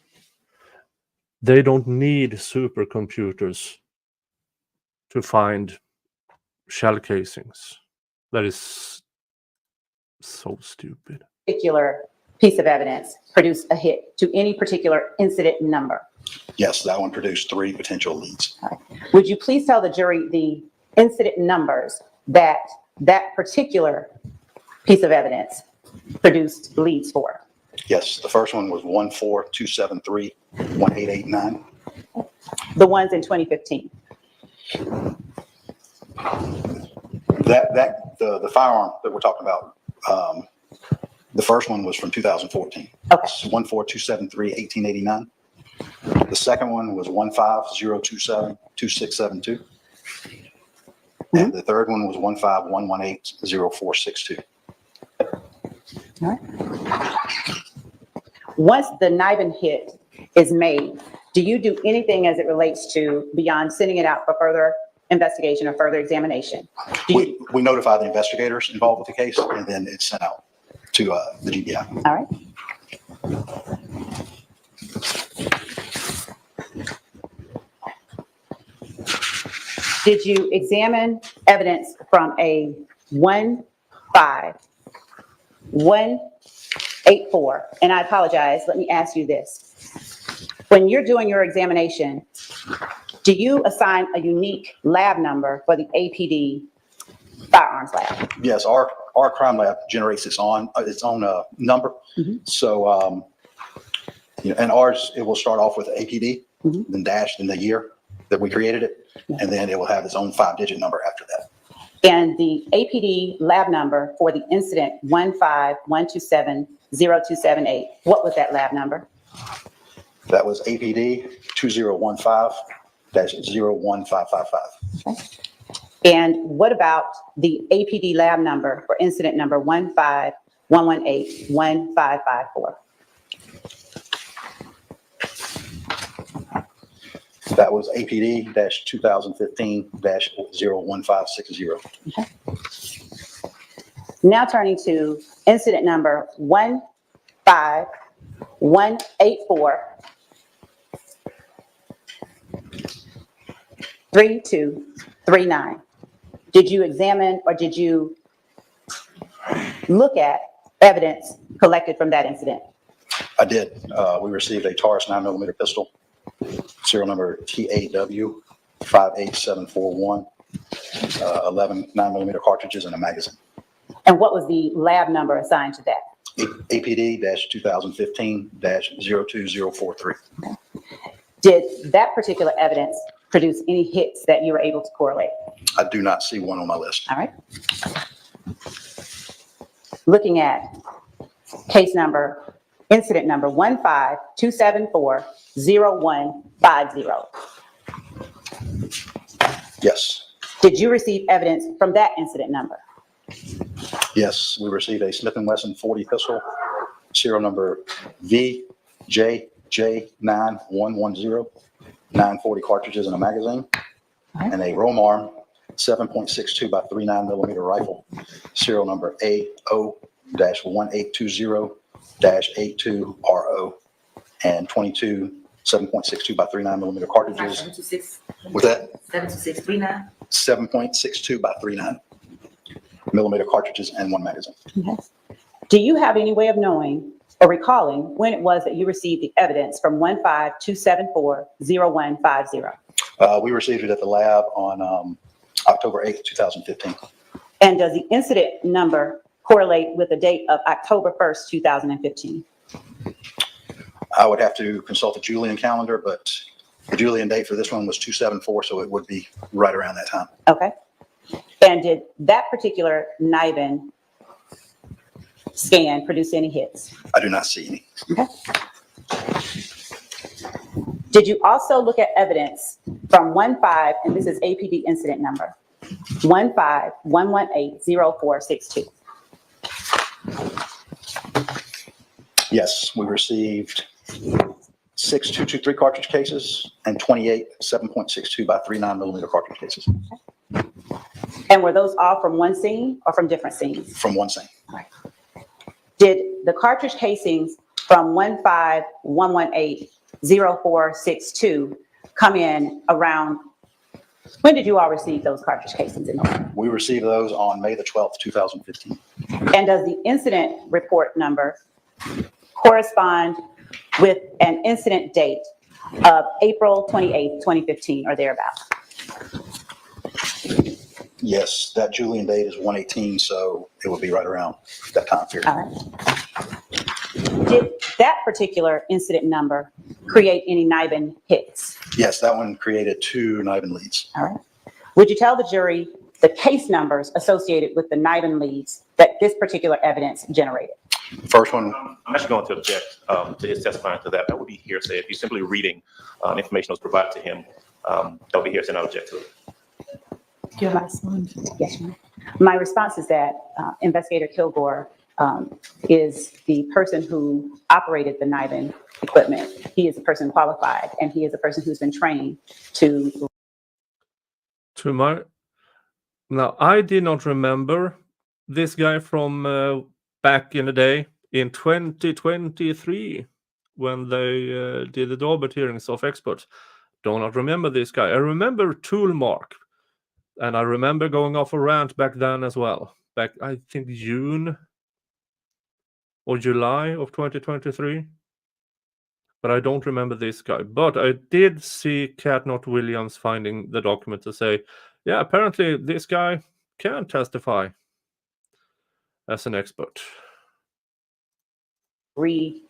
They don't need supercomputers to find shell casings. That is so stupid. particular piece of evidence produce a hit to any particular incident number? Yes, that one produced 3 potential leads. All right. Would you please tell the jury the incident numbers that that particular piece of evidence produced leads for? Yes, the first one was 14273-1889. The ones in 2015. The firearm that we're talking about, the first one was from 2014. Okay. 14273-1889. The second one was 15027-2672. And the third one was 15118-0462. All right. Once the NIBIN hit is made, do you do anything as it relates to beyond sending it out for further investigation or further examination? We notify the investigators involved with the case, and then it's sent out to the GBI. All right. Did you examine evidence from a 15184? And I apologize, let me ask you this. When you're doing your examination, do you assign a unique lab number for the APD firearms lab? Yes, our crime lab generates its own number. So, and ours, it will start off with APD, then dashed in the year that we created it, and then it will have its own 5-digit number after that. And the APD lab number for the incident 15127-0278, what was that lab number? That was APD 2015-01555. Okay. And what about the APD lab number for incident number 15118-1554? That was APD-2015-01560. Okay. Now turning to incident number 15184-3239. Did you examine or did you look at evidence collected from that incident? I did. We received a Taurus 9mm pistol, serial number TAW 58741, 11 9mm cartridges and a magazine. And what was the lab number assigned to that? APD-2015-02043. Did that particular evidence produce any hits that you were able to correlate? I do not see one on my list. All right. Looking at case number, incident number 15274-0150. Yes. Did you receive evidence from that incident number? Yes, we received a Smith & Wesson 40 pistol, serial number VJJ9110, 940 cartridges in a magazine, and a Romarm 7.62 by 39 millimeter rifle, serial number AO-1820-82RO, and 22 7.62 by 39 millimeter cartridges. 726. With that? 72639. 7.62 by 39 millimeter cartridges and one magazine. Okay. Do you have any way of knowing or recalling when it was that you received the evidence from 15274-0150? We received it at the lab on October 8th, 2015. And does the incident number correlate with the date of October 1st, 2015? I would have to consult the Julian calendar, but the Julian date for this one was 2/7/4, so it would be right around that time. Okay. And did that particular NIBIN scan produce any hits? I do not see any. Okay. Did you also look at evidence from 15, and this is APD incident number, 15-118-0462? Yes, we received 6 223 cartridge cases and 28 7.62 by 39 millimeter cartridge cases And were those all from one scene or from different scenes? from one scene. Did the cartridge casings from 15-118-0462 come in around, when did you all receive those cartridge casings in the lab? We received those on May the 12th, 2015. And does the incident report number correspond with an incident date of April 28th, 2015 or thereabouts? Yes, that Julian date is 1/18, so it would be right around that time period. All right. Did that particular incident number create any NIBIN hits? Yes, that one created 2 NIBIN leads. All right. Would you tell the jury the case numbers associated with the NIBIN leads that this particular evidence generated? First one, I'm actually going to object to his testifying to that. That would be hearsay. If he's simply reading information that was provided to him, that would be hearsay, and I object to it. Do you have my response? Yes, ma'am. My response is that Investigator Kilgore is the person who operated the NIBIN equipment. He is a person qualified, and he is a person who's been trained to. Now, I did not remember this guy from back in the day in 2023 when they did the Daubert hearings of experts. Do not remember this guy. I remember Toolmark, and I remember going off a rant back then as well. Back, I think, June or July of 2023. But I don't remember this guy. But I did see Catnot Williams finding the document to say, yeah, apparently this guy can testify as an expert. Read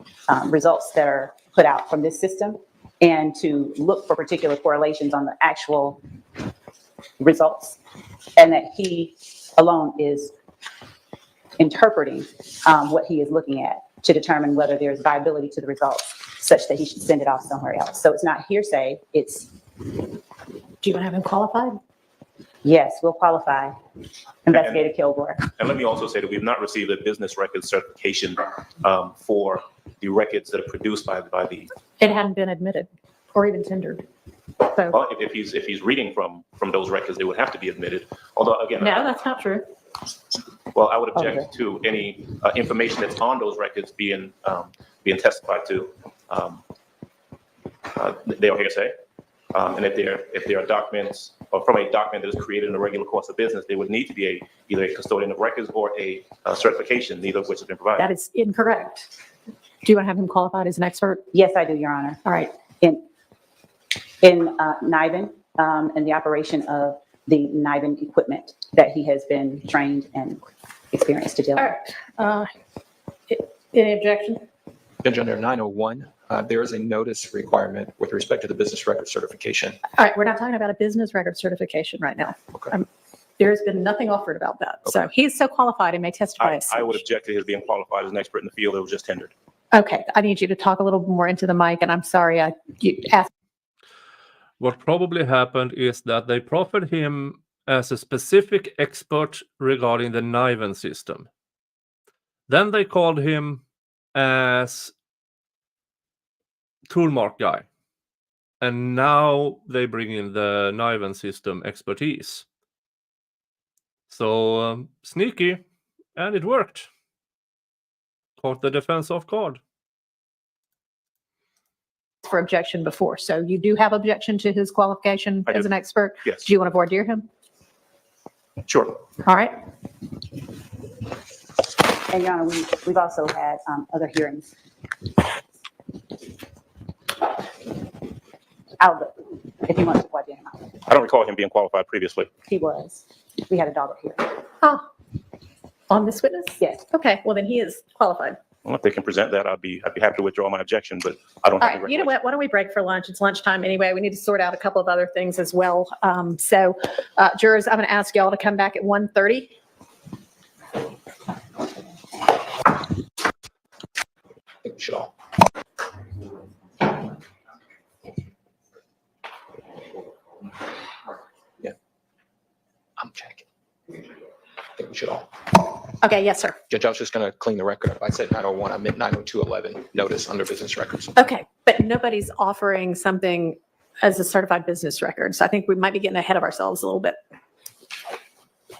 results that are put out from this system and to look for particular correlations on the actual results, and that he alone is interpreting what he is looking at to determine whether there's viability to the results such that he should send it off somewhere else. So it's not hearsay, it's. Do you want to have him qualified? Yes, we'll qualify Investigator Kilgore. And let me also say that we've not received a business records certification for the records that are produced by the. It hadn't been admitted or even tendered. So, Well, if he's reading from those records, they would have to be admitted. Although again, no, that's not true. well, I would object to any information that's on those records being testified to. They are hearsay, and if there are documents or from a document that is created in the regular course of business, there would need to be either a custodian of records or a certification, neither of which has been provided. That is incorrect. Do you want to have him qualified as an expert? Yes, I do, Your Honor. All right. In NIBIN and the operation of the NIBIN equipment that he has been trained and experienced to deal with. All right. Any objection? Judge, under 901, There is a notice requirement with respect to the business record certification. All right, we're not talking about a business record certification right now. Okay. There's been nothing offered about that. So he's so qualified and may testify as I would such. object to his being qualified as an expert in the field that was just tendered. Okay, I need you to talk a little more into the mic, and I'm sorry, you asked. What probably happened is that they proffered him as a specific expert regarding the Niven system. Then they called him as toolmark-guy. And now they bring in the Niven system expertise. So sneaky, and it worked. Caught the defense off guard. For objection before. So you do have objection to his qualification I as do. an expert? Yes. Do you want to voir dire him? Sure. All right. And Your Honor, we've also had other hearings. I'll, if you want to voir dire him out. I don't recall him being qualified previously. He was. We had a dog here. Oh, on this witness? Yes. Okay, well then he is qualified. Well, if they can present that, I'd be happy to withdraw my objection, but I don't All have right, the you know what? Why don't we break for lunch? It's lunchtime anyway. We need to sort out a couple of other things as well. Jurors, I'm going to ask y'all to come back at 1:30. I think we should all. Yeah. I'm checking. I think we should all. Okay, yes, sir. Judge, I was just going to clean the record up. I said 901, I meant 90211, notice under business records. Okay, but nobody's offering something as a certified business record. So I think we might be getting ahead of ourselves a little bit.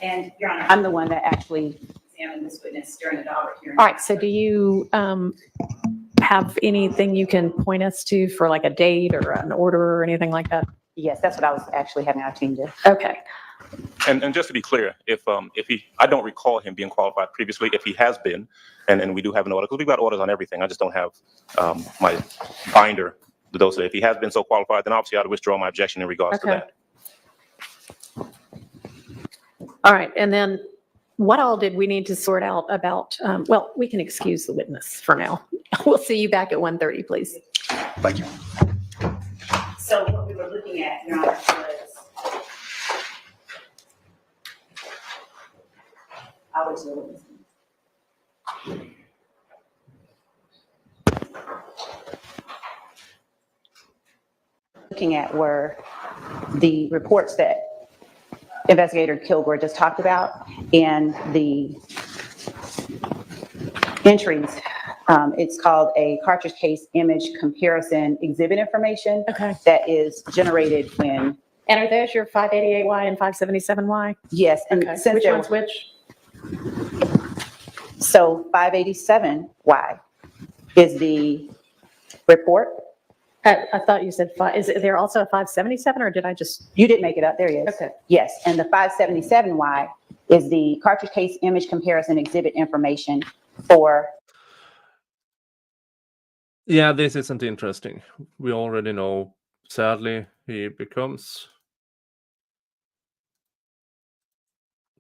And Your Honor, I'm the one that actually examined this witness during the dog hearing. All right, so do you have anything you can point us to for like a date or an order or anything like that? Yes, that's what I was actually having our team do. Okay. And just to be clear, if he, I don't recall him being qualified previously. If he has been, and we do have an order, because we've got orders on everything. I just don't have my binder to those. If he has been so qualified, then obviously I'd withdraw my objection in regards to that. All right, and then what all did we need to sort out about, well, we can excuse the witness for now. We'll see you back at 1:30, please. Thank you. So what we were looking at, Your Honor, was I was the witness. Looking at were the reports that Investigator Kilgore just talked about and the entries. It's called a cartridge case image comparison exhibit information. Okay. That is generated when. And are those your 588Y and 577Y? Yes. And Okay. since Which there one's were- which? So 587Y is the report. I thought you said five. Is there also a 577 or did I just? You didn't make it up. There he is. Okay. Yes. And the 577Y is the cartridge case image comparison exhibit information for. Yeah, this isn't interesting. We already know, sadly, he becomes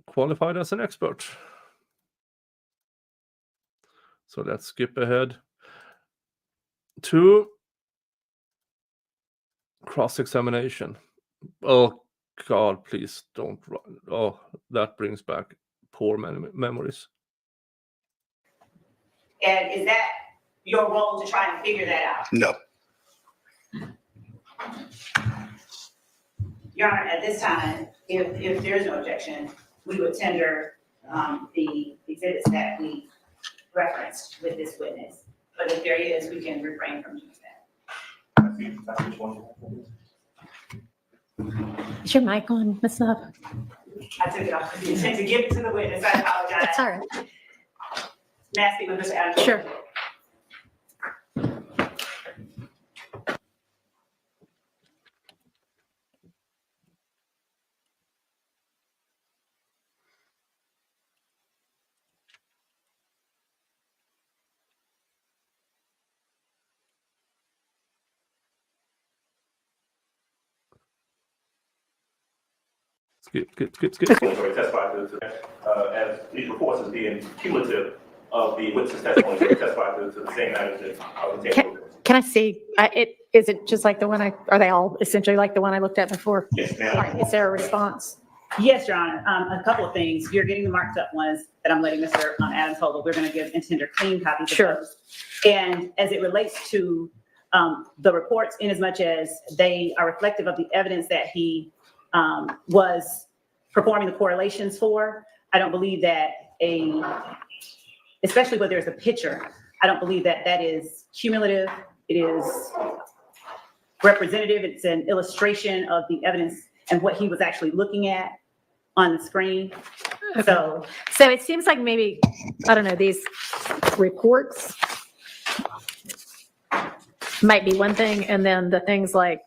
qualified as an expert. So let's skip ahead to cross-examination. Oh, God, please don't run. Oh, that brings back poor memories. And is that your role to try and figure that out? No. Your Honor, at this time, if there's no objection, we would tender the exhibits that we referenced with this witness. But if there is, we can refrain from doing that. Is your mic on, Ms. Love? I took it off because you intend to give it to the witness. I apologize. That's all right. May I speak with Mr. Adams? Sure. Skip. Where he testified as these reports as being cumulative of the witness's testimony, he testified to the same matters that are contained in the reports. Can I see, is it just like the one are they all essentially like the one I looked at before? Yes, All right, is there a response? Yes, Your Honor. A couple of things. You're getting the marked up ones that I'm letting Mr. Adams hold, but we're going to give intender clean copies of Sure. those. And as it relates to the reports, in as much as they are reflective of the evidence that he was performing the correlations for, I don't believe that especially where there's a picture, I don't believe that that is cumulative. It is representative. It's an illustration of the evidence and what he was actually looking at on the screen. So it seems like maybe, I don't know, these reports might be one thing, and then the things like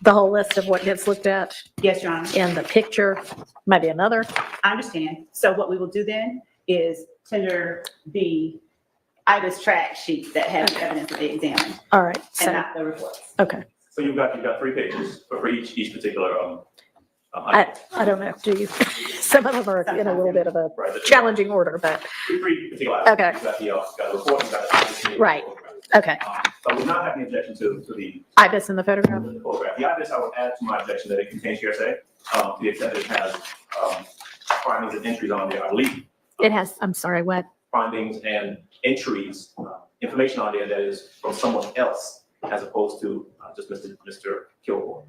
the whole list of what gets looked at. Yes, Your Honor. And the picture might be another. I understand. So what we will do then is tender the IBIS track sheet that has the evidence that they examined. All right. And So, not the reports. okay. So you've got 3 pages for each particular, I don't know. Do you? Some of them are in a little bit of a Right. challenging order, but three particular Okay. items. You've got the report, you've got the. Right. Okay. So I would not have any objection to the IBIS in the photograph. photograph. The IBIS, I would add to my objection that it contains hearsay, to the extent that it has, findings and entries on there, I believe. It has, I'm sorry, what? Findings and entries, information on there that is from someone else as opposed to just Mr. Kilgore.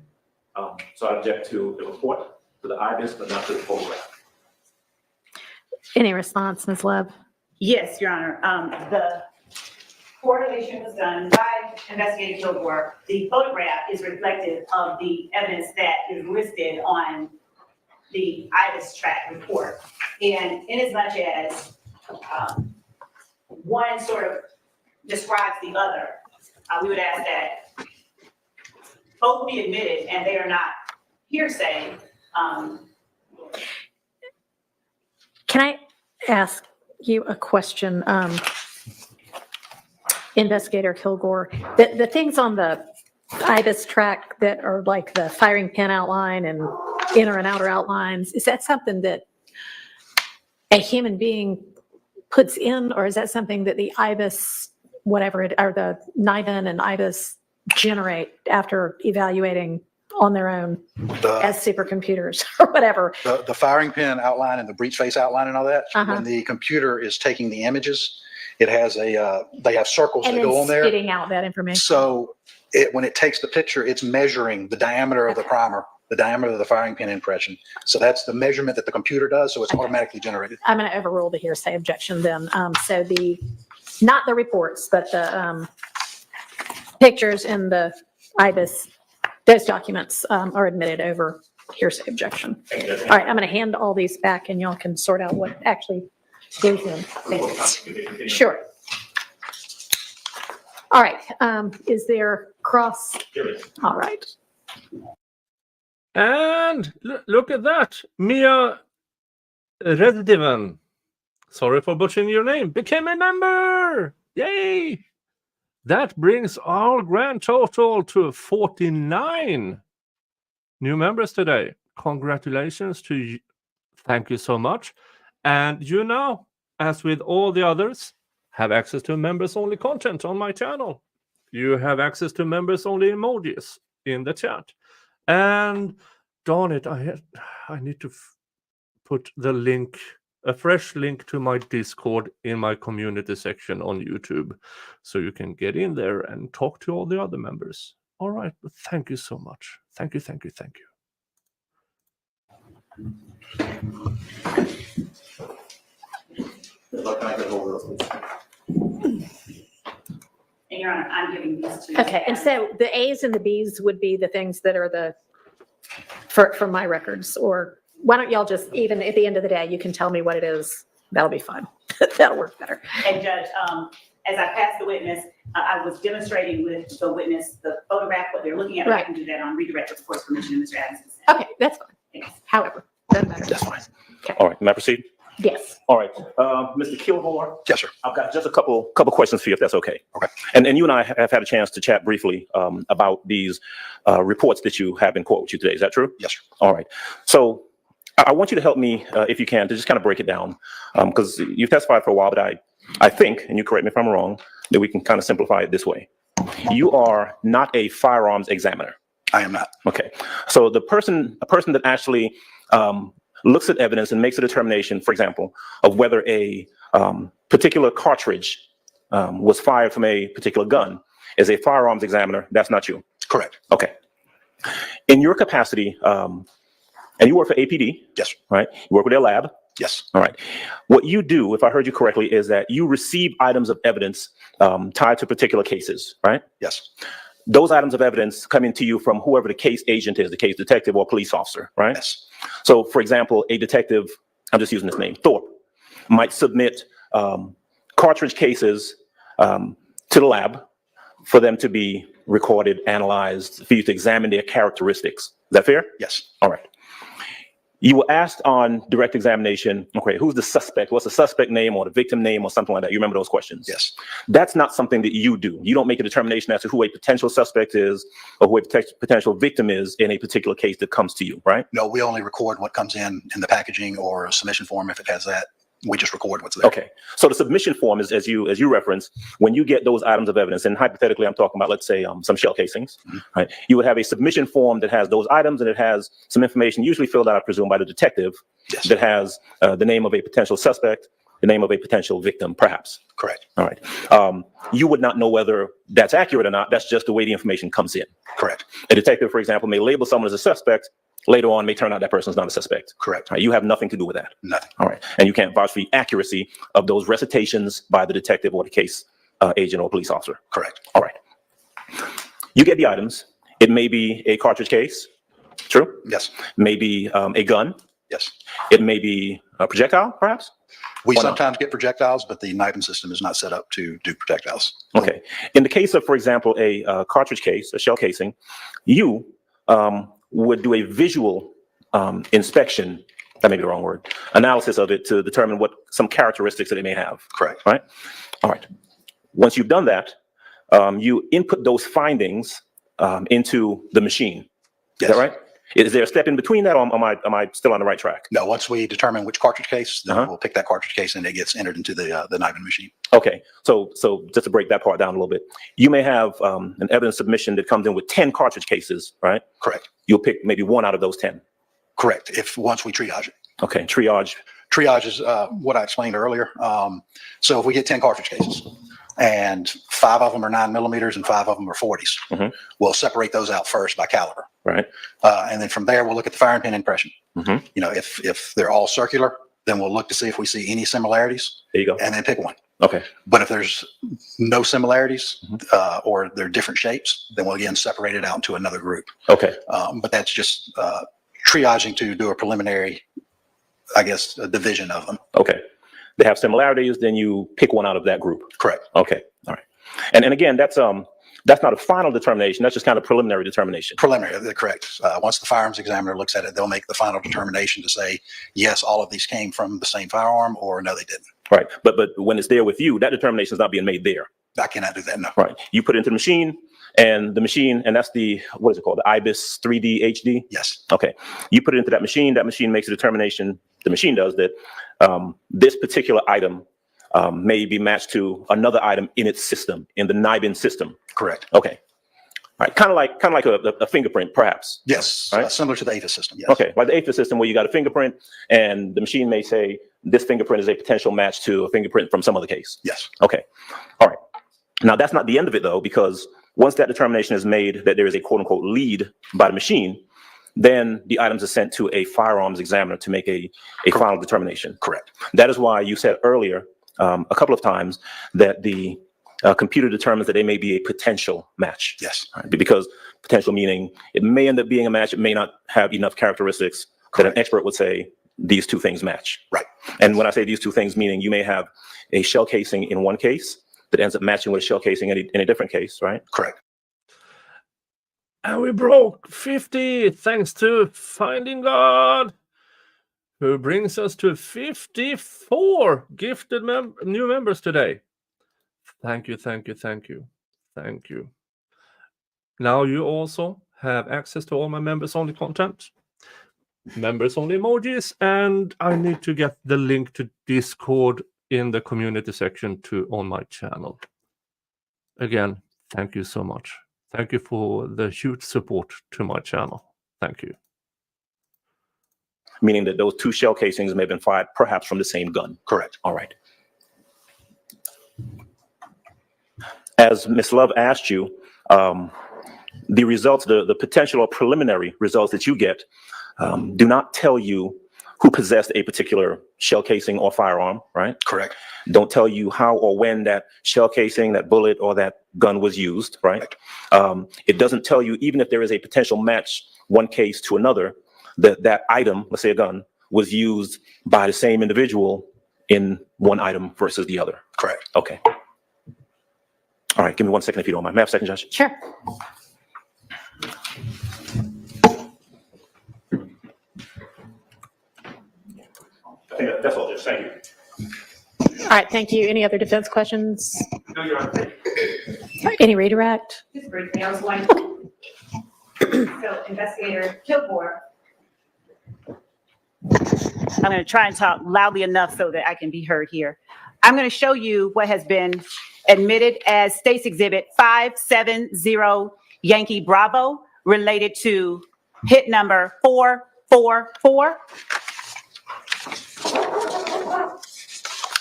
So I object to the report, to the IBIS, but not to the photograph. Any response, Ms. Love? Yes, Your Honor. The correlation was done by Investigator Kilgore. The photograph is reflective of the evidence that is listed on the IBIS track report. And in as much as one sort of describes the other, we would ask that both be admitted and they are not hearsay. Can I ask you a question? Investigator Kilgore, the things on the IBIS track that are like the firing pin outline and inner and outer outlines, is that something that a human being puts in, or is that something that the IBIS, whatever it, or the NIVEN and IBIS generate after evaluating on their own as supercomputers or whatever? The firing pin outline and the breech face outline and all that, Uh-huh. when the computer is taking the images, it has they have circles And that then go on there. spitting out that information. So when it takes the picture, it's measuring the diameter of the primer, the diameter of the firing pin impression. So that's the measurement that the computer does, so it's automatically generated. I'm going to overrule the hearsay objection then. So not the reports, but the pictures and the IBIS, those documents are admitted over hearsay objection. All right, I'm going to hand all these back and y'all can sort out what actually goes in. Sure. All right, is there cross? All right. And look at that. Mia Reddivan, sorry for butchering your name, became a member. Yay! That brings our grand total to 49 new members today. Congratulations to you. Thank you so much. And you now, as with all the others, have access to members-only content on my channel. You have access to members-only emojis in the chat. And darn it, I need to put the link, a fresh link to my Discord in my community section on YouTube, so you can get in there and talk to all the other members. All right, but thank you so much. Thank you, thank you, thank you. And Your Honor, I'm giving these to. Okay, and so the A's and the B's would be the things that are for my records, or why don't y'all just, even at the end of the day, you can tell me what it is. That'll be fine. That'll work better. And Judge, as I passed the witness, I was demonstrating with the witness the photograph, what they're looking at. I Right. can do that on redirect with court's permission, Mr. Adams. Okay, that's fine. However, doesn't matter. That's fine. All right, may I proceed? Yes. All right, Mr. Kilgore. Yes, sir. I've got just a couple questions for you, if that's okay. Okay. And you and I have had a chance to chat briefly about these reports that you have in court with you today. Is that true? Yes, sir. All right. So I want you to help me, if you can, to just kind of break it down, because you've testified for a while, but I think, and you correct me if I'm wrong, that we can kind of simplify it this way. You are not a firearms examiner. I am not. Okay. So a person that actually looks at evidence and makes a determination, for example, of whether a particular cartridge was fired from a particular gun is a firearms examiner. That's not you. Correct. Okay. In your capacity, and you work for APD. Yes. Right. You work with their lab. Yes. All right. What you do, if I heard you correctly, is that you receive items of evidence tied to particular cases, right? Yes. Those items of evidence come into you from whoever the case agent is, the case detective or police officer, right? Yes. So, for example, a detective, I'm just using this name, Thorpe, might submit cartridge cases to the lab for them to be recorded, analyzed, for you to examine their characteristics. Is that fair? Yes. All right. You were asked on direct examination, okay, who's the suspect? What's the suspect name or the victim name or something like that? You remember those questions? Yes. That's not something that you do. You don't make a determination as to who a potential suspect is or who a potential victim is in a particular case that comes to you, right? No, we only record what comes in the packaging or a submission form if it has that. We just record what's there. Okay. So the submission form is, as you reference, when you get those items of evidence, and hypothetically, I'm talking about, let's say, some shell casings, right? You would have a submission form that has those items and it has some information usually filled out, I presume, by the detective. Yes. That has the name of a potential suspect, the name of a potential victim, perhaps. Correct. All right. You would not know whether that's accurate or not. That's just the way the information comes in. Correct. A detective, for example, may label someone as a suspect. Later on, may turn out that person's not a suspect. Correct. Right? You have nothing to do with that. Nothing. All right. And you can't vouch for the accuracy of those recitations by the detective or the case agent or police officer. Correct. All right. You get the items. It may be a cartridge case. True? Yes. Maybe a gun. Yes. It may be a projectile, perhaps? We Or not? sometimes get projectiles, but the knifing system is not set up to do projectiles. Okay. In the case of, for example, a cartridge case, a shell casing, you would do a visual inspection, that may be the wrong word, analysis of it to determine what some characteristics that it may have. Correct. Right? All right. Once you've done that, you input those findings into the machine. Yes. Is that right? Is there a step in between that, or am I still on the right track? No, once we determine which cartridge case, then Uh-huh. we'll pick that cartridge case and it gets entered into the knifing machine. Okay, so just to break that part down a little bit, you may have an evidence submission that comes in with 10 cartridge cases, right? Correct. You'll pick maybe one out of those 10. Correct. Once we triage it. Okay, triage. Triage is what I explained earlier. So if we get 10 cartridge cases and 5 of them are 9mm and 5 of them are 40s, Mhm. we'll separate those out first by caliber. Right. And then from there, we'll look at the firing pin impression. Mhm. You know, if they're all circular, then we'll look to see if we see any similarities There you go. and then pick one. Okay. But if there's no similarities or they're different shapes, then we'll again separate it out into another group. Okay. But that's just triaging to do a preliminary, I guess, a division of them. Okay. They have similarities, then you pick one out of that group. Correct. Okay. All right. And again, that's not a final determination. That's just kind of preliminary determination. Preliminary, they're correct. Once the firearms examiner looks at it, they'll make the final determination to say, yes, all of these came from the same firearm, or no, they didn't. Right. But when it's there with you, that determination is not being made there. I cannot do that, no. Right. You put it into the machine, and that's the, what is it called? The IBIS 3D HD? Yes. Okay. You put it into that machine makes a determination, the machine does, that this particular item may be matched to another item in its system, in the NIBIN system. Correct. Okay. All right. Kind of like a fingerprint, perhaps. Yes. Right? Similar to the APHIS system, yes. Okay. Like the APHIS system, where you got a fingerprint, and the machine may say this fingerprint is a potential match to a fingerprint from some other case. Yes. Okay. All right. Now, that's not the end of it, though, because once that determination is made that there is a quote unquote lead by the machine, then the items are sent to a firearms examiner to make a final determination. Correct. That is why you said earlier a couple of times that the computer determines that they may be a potential match. Yes. Right? Because potential meaning it may end up being a match. It may not have enough characteristics that an expert would say these two things match. Right. And when I say these two things, meaning you may have a shell casing in one case that ends up matching with a shell casing in a different case, right? Correct. And we broke 50 thanks to Finding God, who brings us to 54 gifted new members today. Thank you, thank you, thank you, thank you. Now you also have access to all my members-only content, members-only emojis, and I need to get the link to Discord in the community section on my channel. again, thank you so much. Thank you for the huge support to my channel. Thank you. Meaning that those 2 shell casings may have been fired perhaps from the same gun. Correct. All right. As Ms. Love asked you, the results, the potential or preliminary results that you get do not tell you who possessed a particular shell casing or firearm, right? Correct. Don't tell you how or when that shell casing, that bullet, or that gun was used, right? It doesn't tell you, even if there is a potential match, one case to another, that that item, let's say a gun, was used by the same individual in one item versus the other. Correct. Okay. All right, give me 1 second if you don't mind. May I have a second, Judge? Sure. I think that's all, Judge. Thank you. All right, thank you. Any other defense questions? No, Your Honor. Any redirect? Just briefly, I was going, so Investigator Kilgore. I'm going to try and talk loudly enough so that I can be heard here. I'm going to show you what has been admitted as State's Exhibit 570 Yankee Bravo related to hit number 444.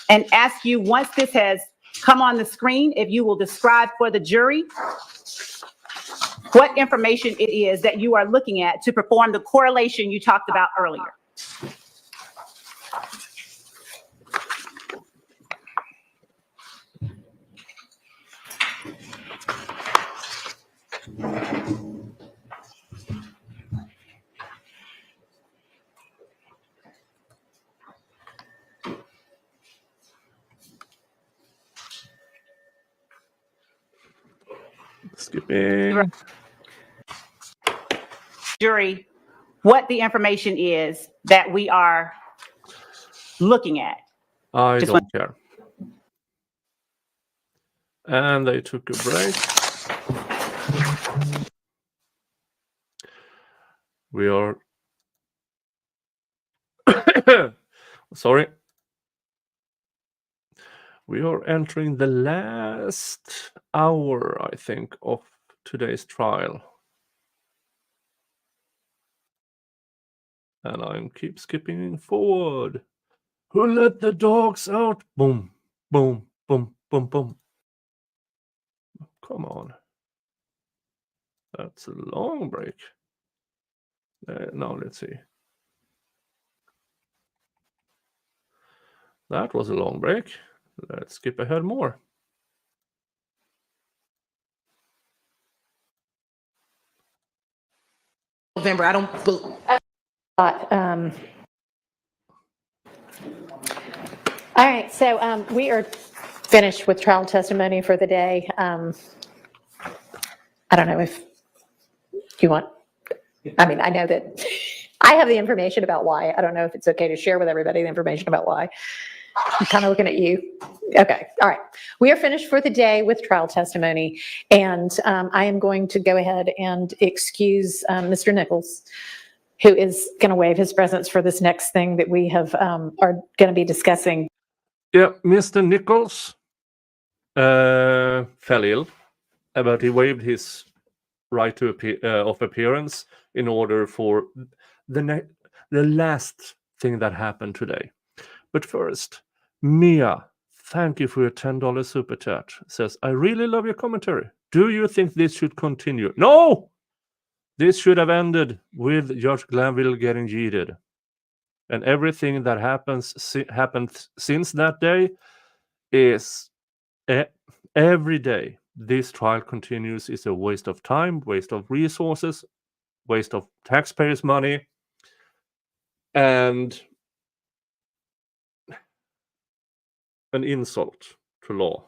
And ask you, once this has come on the screen, if you will describe for the jury what information it is that you are looking at to perform the correlation you talked about earlier. Skipping. Jury, what the information is that we are looking at. I Just don't care. And they took a break. We are sorry. We are entering the last hour, I think, of today's trial. And I keep skipping forward. Who let the dogs out? Boom, boom, boom, boom, boom. Come on. That's a long break. Now let's see. That was a long break. Let's skip ahead more. November, I don't. All right, so we are finished with trial testimony for the day. I don't know if you want, I mean, I know that I have the information about why. I don't know if it's okay to share with everybody the information about why. I'm kind of looking at you. Okay, all right. We are finished for the day with trial testimony, and I am going to go ahead and excuse Mr. Nichols, who is going to waive his presence for this next thing that we have are going to be discussing. Yeah, Mr. Nichols fell ill, but he waived his right to of appearance in order for the last thing that happened today. But first, Mia, thank you for your $10 super chat. Says, I really love your commentary. Do you think this should continue? No! This should have ended with Judge Glanville getting yeeted. And everything that happened since that day is every day this trial continues is a waste of time, waste of resources, waste of taxpayers' money, and an insult to law.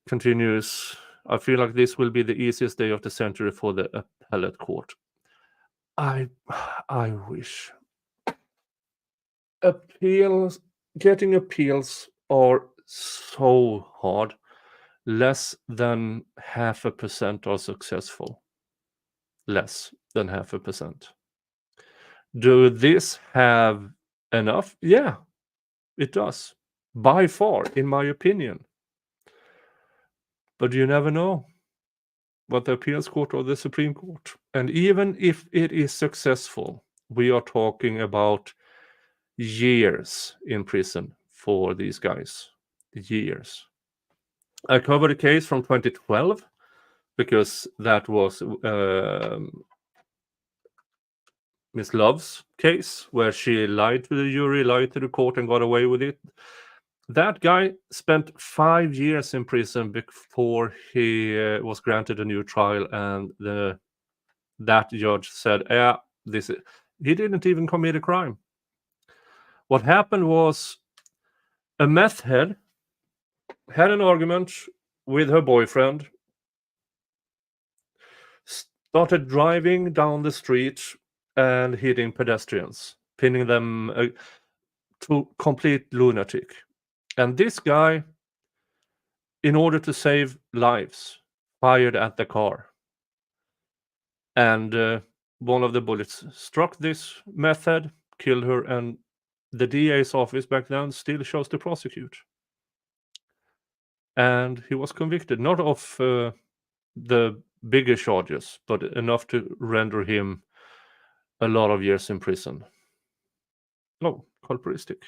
Continues. I feel like this will be the easiest day of the century for the appellate court. I wish. Getting appeals are so hard. Less than 0.5% are successful. Less than 0.5%. Do this have enough? Yeah, it does. By far, in my opinion. But you never know what the appeals court or the Supreme Court. And even if it is successful, we are talking about years in prison for these guys. Years. I covered a case from 2012 because that was Miss Love's case where she lied to the jury, lied to the court, and got away with it. That guy spent 5 years in prison before he was granted a new trial, and that judge said, "Yeah, he didn't even commit a crime." What happened was a meth head had an argument with her boyfriend, started driving down the street and hitting pedestrians, pinning them to complete lunatic. And this guy, in order to save lives, fired at the car. And one of the bullets struck this meth head, killed her, and the DA's office back then still chose to prosecute. And he was convicted, not of the bigger charges, but enough to render him a lot of years in prison. Oh, culparistic.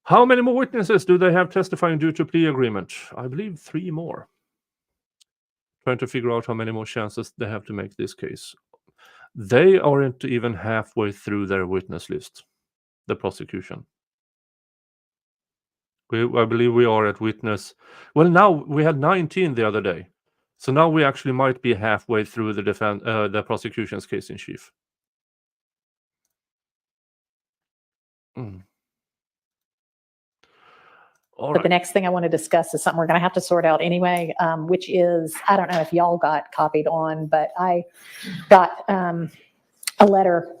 How many more witnesses do they have testifying due to plea agreement? I believe 3 more. Trying to figure out how many more chances they have to make this case. They aren't even halfway through their witness list, the prosecution. I believe we are at witness. Well, now we had 19 the other day. So now we actually might be halfway through the prosecution's case in chief. But the next thing I want to discuss is something we're going to have to sort out anyway, which is, I don't know if y'all got copied on, but I got a letter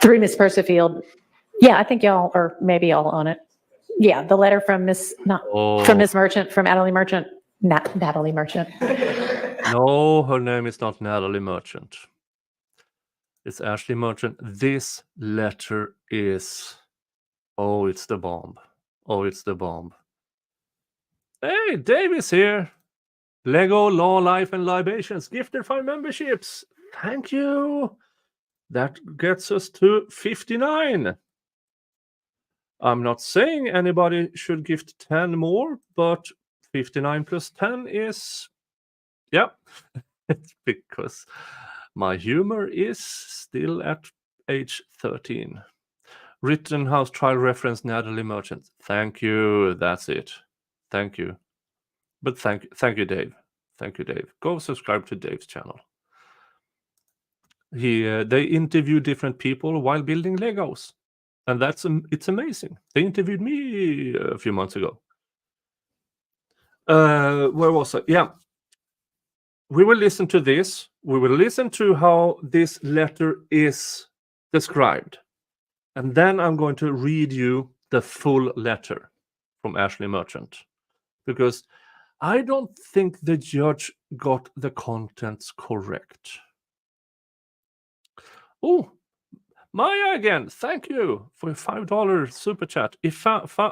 through Miss Persifield. Yeah, I think y'all, or maybe y'all on it. Yeah, the letter from Miss Merchant, from Natalie Merchant. Natalie Merchant. No, her name is not Natalie Merchant. It's Ashley Merchant. This letter is, it's the bomb. Oh, it's the bomb. Hey, Dave is here. Lego, Law, Life, and Libations. Gifted 5 memberships. Thank you. That gets us to 59. I'm not saying anybody should gift 10 more, but 59 plus 10 is... Yeah. It's because my humor is still at age 13. Rittenhouse trial reference Natalie Merchant. Thank you. That's it. Thank you. But thank you, Dave. Thank you, Dave. Go subscribe to Dave's channel. They interview different people while building Legos, and it's amazing. They interviewed me a few months ago. Where was I? Yeah. We will listen to this. We will listen to how this letter is described. And then I'm going to read you the full letter from Ashley Merchant, because I don't think the judge got the contents correct. Oh, Maya again. Thank you for a $5 super chat. If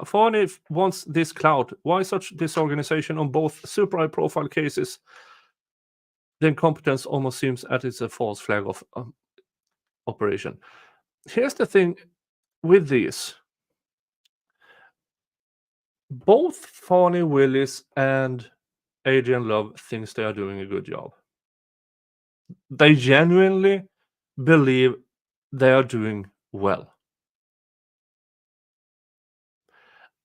Fani wants this clout, why such disorganization on both super high profile cases? The incompetence almost seems that it's a false flag of operation. Here's the thing with these. Both Fani Willis and Adrian Love thinks they are doing a good job. They genuinely believe they are doing well.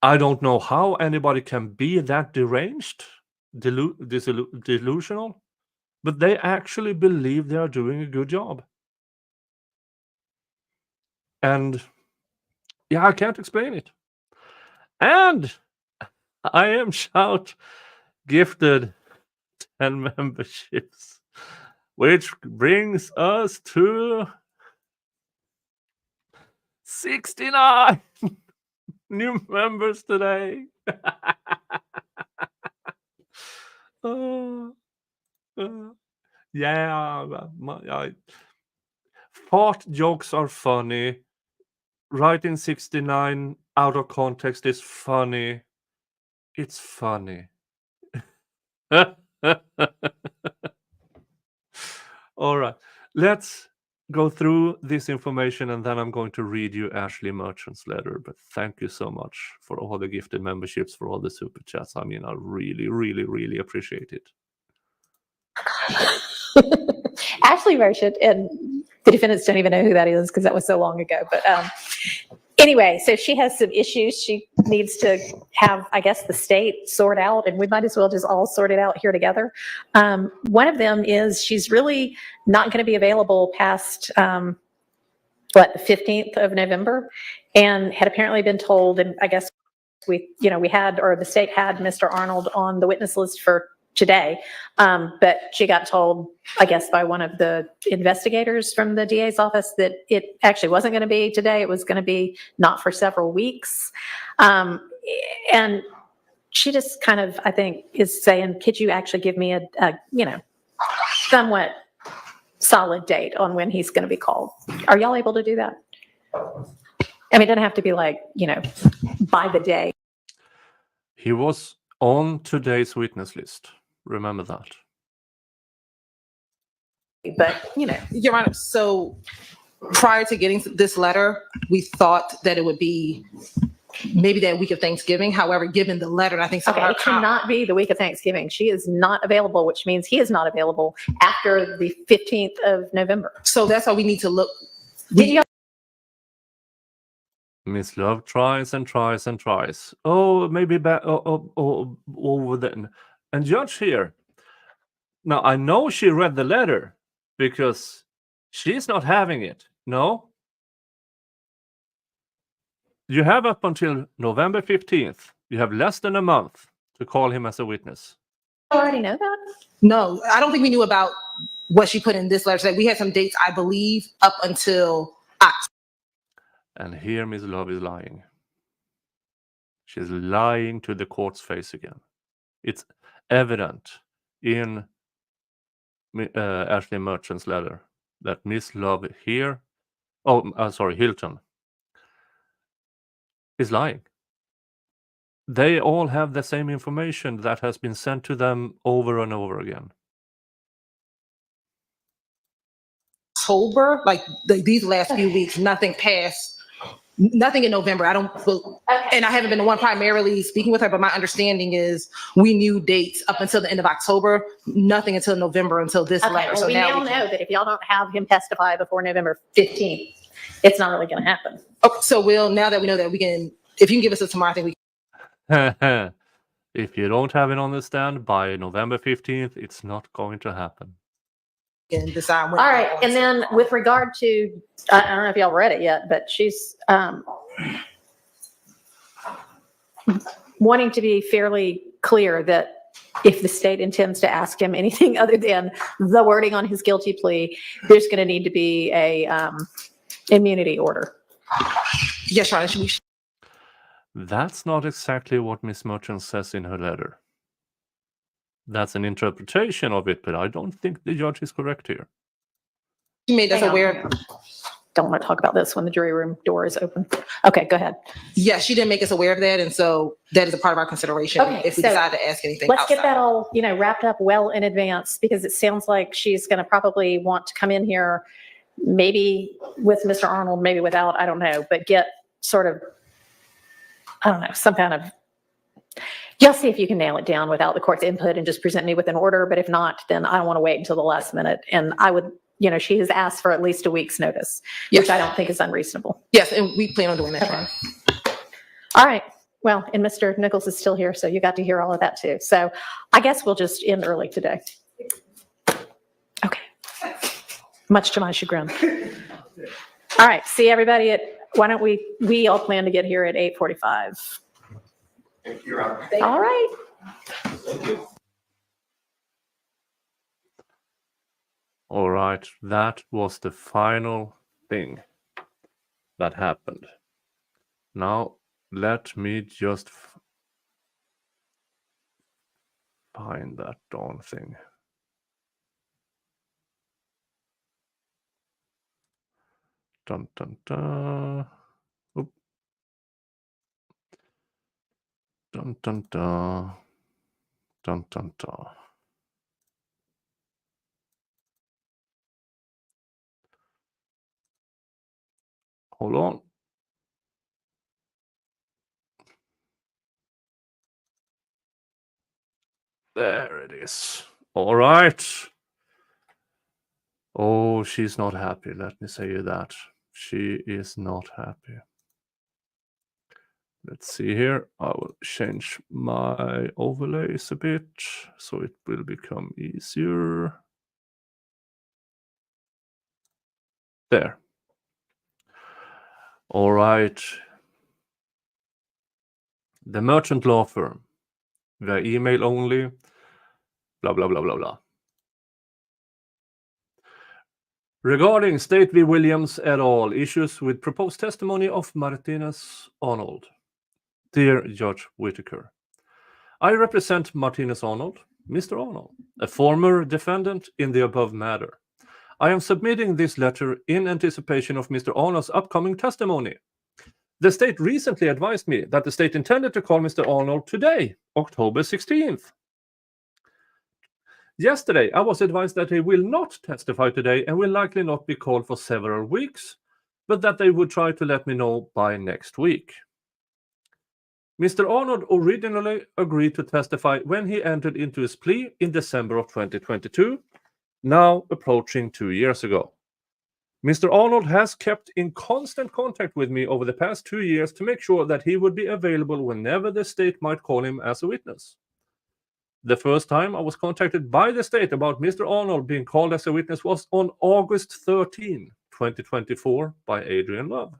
I don't know how anybody can be that deranged, delusional, but they actually believe they are doing a good job. And yeah, I can't explain it. And I am gifted 10 memberships, which brings us to 69 new members today. Yeah, fart jokes are funny. Writing 69 out of context is funny. It's funny. All right. Let's go through this information and then I'm going to read you Ashley Merchant's letter. But thank you so much for all the gifted memberships, for all the super chats. I mean, I really, really, really appreciate it. Ashley Merchant, and the defendants don't even know who that is because that was so long ago. But anyway, so she has some issues she needs to have, I guess, the state sort out, and we might as well just all sort it out here together. One of them is she's really not going to be available past, the 15th of November, and had apparently been told, and I guess we had, or the state had Mr. Arnold on the witness list for today, but she got told, I guess, by one of the investigators from the DA's office that it actually wasn't going to be today. It was going to be not for several weeks. And she just kind of, I think, is saying, could you actually give me a somewhat solid date on when he's going to be called? Are y'all able to do that? I mean, it doesn't have to be like, by the day. He was on today's witness list. Remember that. But, Your Honor, so prior to getting this letter, we thought that it would be maybe that week of Thanksgiving. However, given the letter, I think some of okay, our it cannot be the week of Thanksgiving. She is not available, which means he is not available after the 15th of November. So that's why we need to look. Miss Love tries and tries and tries. Oh, maybe back over then. And judge here. Now, I know she read the letter because she's not having it. No? You have up until November 15th. You have less than a month to call him as a witness. You already know that? No, I don't think we knew about what she put in this letter. We had some dates, I believe, up until October. And here Miss Love is lying. She's lying to the court's face again. It's evident in Ashley Merchant's letter that Miss Love here, Hilton, is lying. They all have the same information that has been sent to them over and over again. October, like these last few weeks, nothing passed. Nothing in November. I don't feel, and I haven't been the one primarily speaking with her, but my understanding is we knew dates up until the end of October, nothing until November until this Okay, letter. well, So we now now know that if y'all don't have him testify before November 15th, it's not really going to happen. Okay, so now that we know that we can, if you can give us a tomorrow, I think we can. If you don't have it on the stand by November 15th, it's not going to happen. Decide when. All right, and then with regard to, I don't know if y'all read it yet, but she's wanting to be fairly clear that if the state intends to ask him anything other than the wording on his guilty plea, there's going to need to be a immunity order. Yes, Your Honor. That's not exactly what Miss Merchant says in her letter. That's an interpretation of it, but I don't think the judge is correct here. She made us aware. Don't want to talk about this when the jury room door is open. Okay, go ahead. Yes, she didn't make us aware of that, and so that is a part of our consideration Okay, if we so decide to ask anything. Let's outside. get that all, wrapped up well in advance, because it sounds like she's going to probably want to come in here, maybe with Mr. Arnold, maybe without, I don't know, but get sort of, I don't know, some kind of, you'll see if you can nail it down without the court's input and just present me with an order. But if not, then I don't want to wait until the last minute. And I would, she has asked for at least a week's notice, which I don't think is unreasonable. Yes, and we plan on doing that. Okay. All right. Well, and Mr. Nichols is still here, so you got to hear all of that too. So I guess we'll just end early today. Okay. Much to my chagrin. All right. See everybody why don't we all plan to get here at 8:45. Thank you, Your Honor. All right. Thank you. All right, that was the final thing that happened. Now, let me just find that darn thing. Dun, dun, dun. Oop. Dun, dun, dun. Dun, dun, dun. Hold on. There it is. All right. Oh, she's not happy. Let me say that. She is not happy. Let's see here. I will change my overlays a bit so it will become easier. There. All right. The merchant law firm. Via email only. Blah, blah, blah, blah, blah. Regarding State v. Williams et al. Issues with proposed testimony of Martinez Arnold. Dear Judge Whitaker, I represent Martinez Arnold, Mr. Arnold, a former defendant in the above matter. I am submitting this letter in anticipation of Mr. Arnold's upcoming testimony. The state recently advised me that the state intended to call Mr. Arnold today, October 16th. Yesterday, I was advised that he will not testify today and will likely not be called for several weeks, but that they would try to let me know by next week. Mr. Arnold originally agreed to testify when he entered into his plea in December of 2022, now approaching 2 years ago. Mr. Arnold has kept in constant contact with me over the past 2 years to make sure that he would be available whenever the state might call him as a witness. The first time I was contacted by the state about Mr. Arnold being called as a witness was on August 13, 2024 by Adrian Love.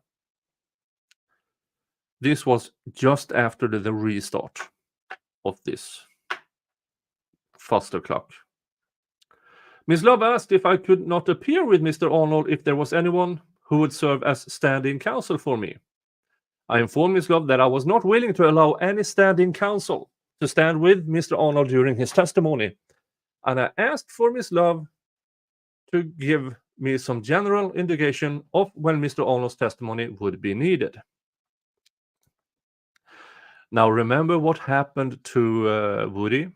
This was just after the restart of this faster clock. Ms. Love asked if I could not appear with Mr. Arnold if there was anyone who would serve as standing counsel for me. I informed Ms. Love that I was not willing to allow any standing counsel to stand with Mr. Arnold during his testimony, and I asked for Ms. Love to give me some general indication of when Mr. Arnold's testimony would be needed. Now, remember what happened to Woody?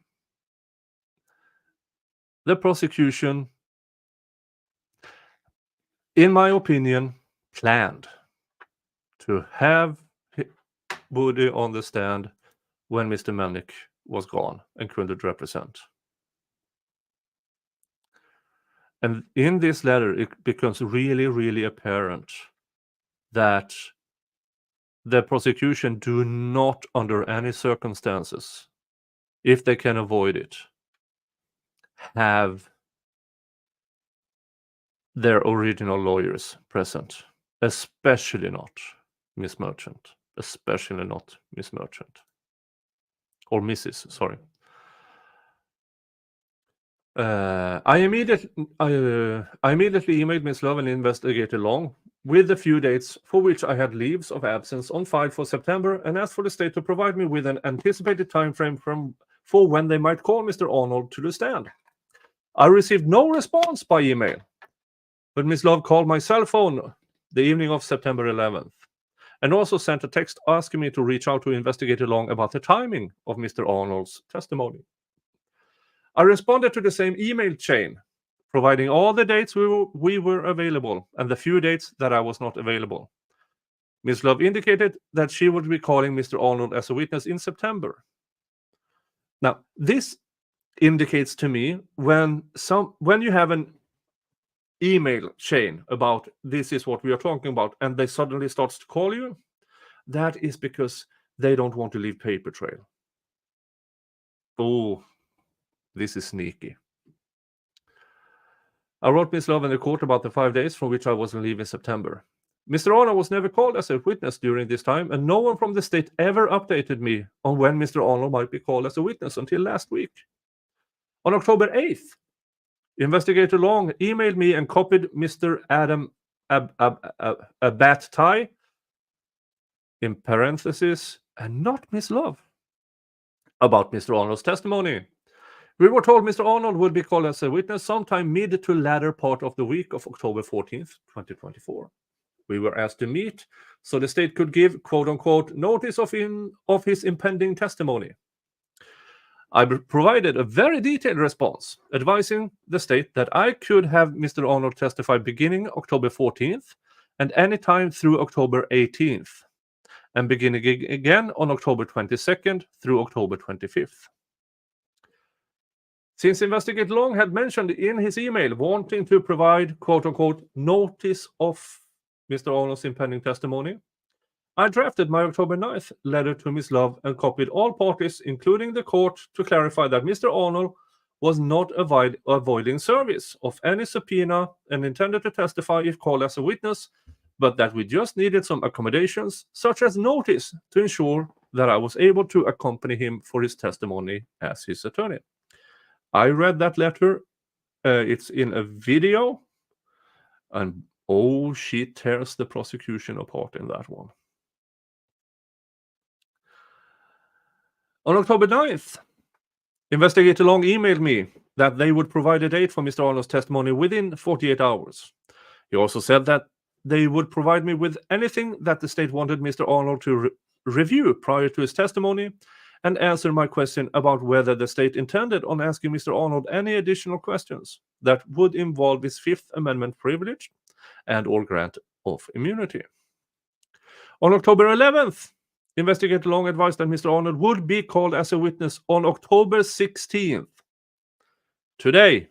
The prosecution, in my opinion, planned to have Woody on the stand when Mr. Melnick was gone and couldn't represent. And in this letter, it becomes really, really apparent that the prosecution do not, under any circumstances, if they can avoid it, have their original lawyers present, especially not Miss Merchant, especially not Miss Merchant. Or Mrs. Sorry. I immediately emailed Ms. Love and Investigator Long with a few dates for which I had leaves of absence on file for September and asked for the state to provide me with an anticipated time frame for when they might call Mr. Arnold to the stand. I received no response by email, but Ms. Love called my cell phone the evening of September 11th. And also sent a text asking me to reach out to Investigator Long about the timing of Mr. Arnold's testimony. I responded to the same email chain, providing all the dates we were available and the few dates that I was not available. Ms. Love indicated that she would be calling Mr. Arnold as a witness in September. Now, this indicates to me when you have an email chain about this is what we are talking about and they suddenly starts to call you, that is because they don't want to leave paper trail. Oh, this is sneaky. I wrote Ms. Love in the court about the 5 days from which I was on leave in September. Mr. Arnold was never called as a witness during this time, and no one from the state ever updated me on when Mr. Arnold might be called as a witness until last week. On October 8th, Investigator Long emailed me and copied Mr. Adam Abat-Tai, in parentheses, and not Miss Love, about Mr. Arnold's testimony. We were told Mr. Arnold would be called as a witness sometime mid to latter part of the week of October 14th, 2024. We were asked to meet so the state could give, quote-unquote, notice of his impending testimony. I provided a very detailed response, advising the state that I could have Mr. Arnold testify beginning October 14th and any time through October 18th, and beginning again on October 22nd through October 25th. Since Investigator Long had mentioned in his email wanting to provide quote-unquote notice of Mr. Arnold's impending testimony, I drafted my October 9th letter to Ms. Love and copied all parties, including the court, to clarify that Mr. Arnold was not avoiding service of any subpoena and intended to testify if called as a witness, but that we just needed some accommodations, such as notice, to ensure that I was able to accompany him for his testimony as his attorney. I read that letter. It's in a video, and oh, she tears the prosecution apart in that one. On October 9th, Investigator Long emailed me that they would provide a date for Mr. Arnold's testimony within 48 hours. He also said that they would provide me with anything that the state wanted Mr. Arnold to review prior to his testimony and answer my question about whether the state intended on asking Mr. Arnold any additional questions that would involve his Fifth Amendment privilege and or grant of immunity. On October 11th, Investigator Long advised that Mr. Arnold would be called as a witness on October 16th, today,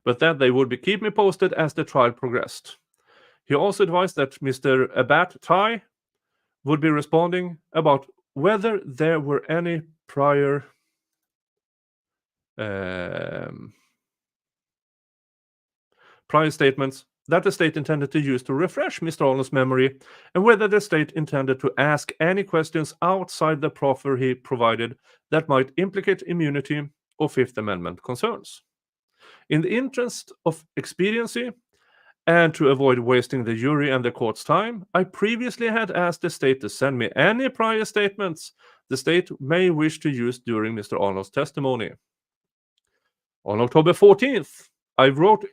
but that they would keep me posted as the trial progressed. He also advised that Mr. Abat Tai would be responding about whether there were any prior statements that the state intended to use to refresh Mr. Arnold's memory, and whether the state intended to ask any questions outside the proffer he provided that might implicate immunity or Fifth Amendment concerns. In the interest of expediency, and to avoid wasting the jury and the court's time, I previously had asked the state to send me any prior statements the state may wish to use during Mr. Arnold's testimony. On October 14th, I wrote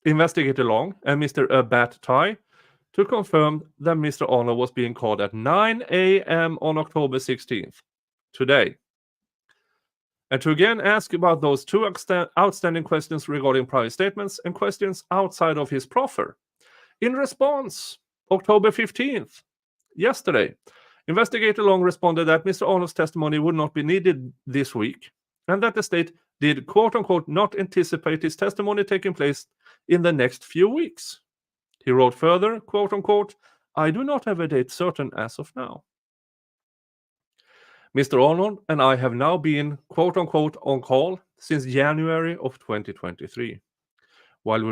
Investigator Long and Mr. Abat Tai to confirm that Mr. Arnold was being called at 9 a.m. on October 16th, today, and to again ask about those two outstanding questions regarding prior statements and questions outside of his proffer. In response, October 15th, yesterday, Investigator Long responded that Mr. Arnold's testimony would not be needed this week, and that the state did quote-unquote not anticipate his testimony taking place in the next few weeks. He wrote further, quote-unquote, I do not have a date certain as of now. Mr. Arnold and I have now been, quote-unquote, on call since January of 2023. While we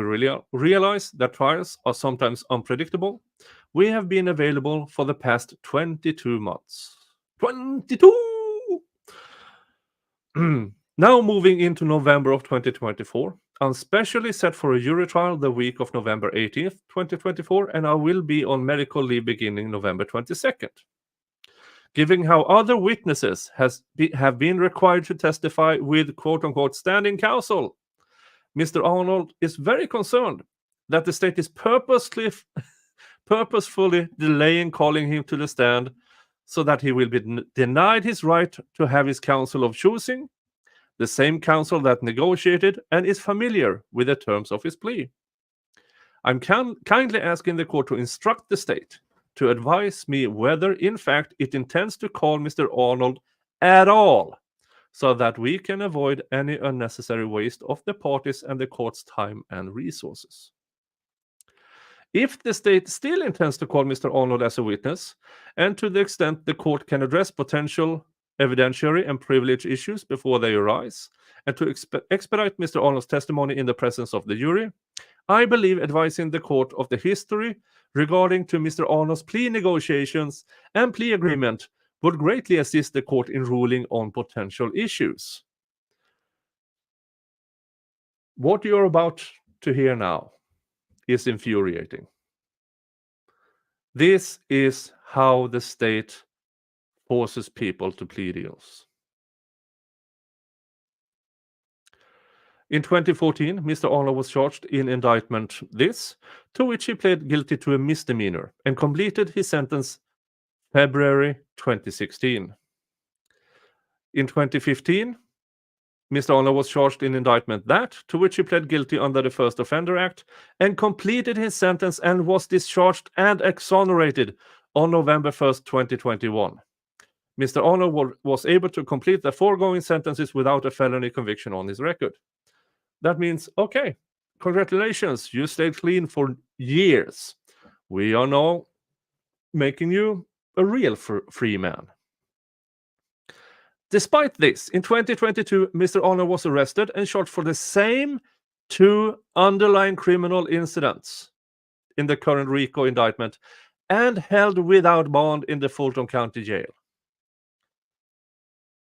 realize that trials are sometimes unpredictable, we have been available for the past 22 months. 22! Now moving into November of 2024, I'm specially set for a jury trial the week of November 18th, 2024, and I will be on medical leave beginning November 22nd. Given how other witnesses have been required to testify with quote-unquote standing counsel, Mr. Arnold is very concerned that the state is purposefully delaying calling him to the stand so that he will be denied his right to have his counsel of choosing, the same counsel that negotiated and is familiar with the terms of his plea. I'm kindly asking the court to instruct the state to advise me whether, in fact, it intends to call Mr. Arnold at all, so that we can avoid any unnecessary waste of the parties and the court's time and resources. If the state still intends to call Mr. Arnold as a witness, and to the extent the court can address potential evidentiary and privilege issues before they arise, and to expedite Mr. Arnold's testimony in the presence of the jury, I believe advising the court of the history regarding to Mr. Arnold's plea negotiations and plea agreement would greatly assist the court in ruling on potential issues. What you're about to hear now is infuriating. This is how the state forces people to plea deals. In 2014, Mr. Arnold was charged in indictment this, to which he pled guilty to a misdemeanor and completed his sentence February 2016. In 2015, Mr. Arnold was charged in indictment that, to which he pled guilty under the First Offender Act, and completed his sentence and was discharged and exonerated on November 1st, 2021. Mr. Arnold was able to complete the foregoing sentences without a felony conviction on his record. That means, okay, congratulations, you stayed clean for years. We are now making you a real free man. Despite this, in 2022, Mr. Arnold was arrested and charged for the same 2 underlying criminal incidents in the current RICO indictment and held without bond in the Fulton County Jail.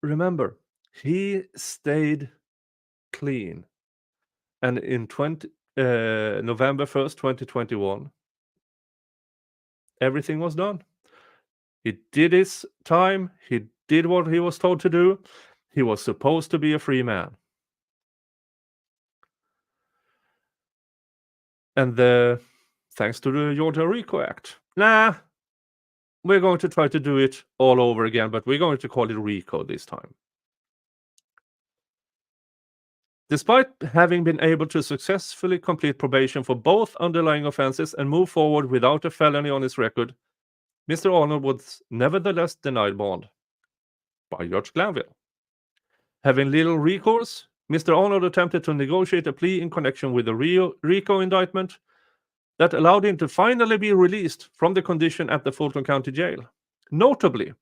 Remember, he stayed clean. And in November 1st, 2021, everything was done. He did his time. He did what he was told to do. He was supposed to be a free man. And thanks to the Georgia RICO Act, we're going to try to do it all over again, but we're going to call it RICO this time. Despite having been able to successfully complete probation for both underlying offenses and move forward without a felony on his record, Mr. Arnold was nevertheless denied bond by Judge Glanville. Having little recourse, Mr. Arnold attempted to negotiate a plea in connection with the RICO indictment that allowed him to finally be released from the condition at the Fulton County Jail. Notably,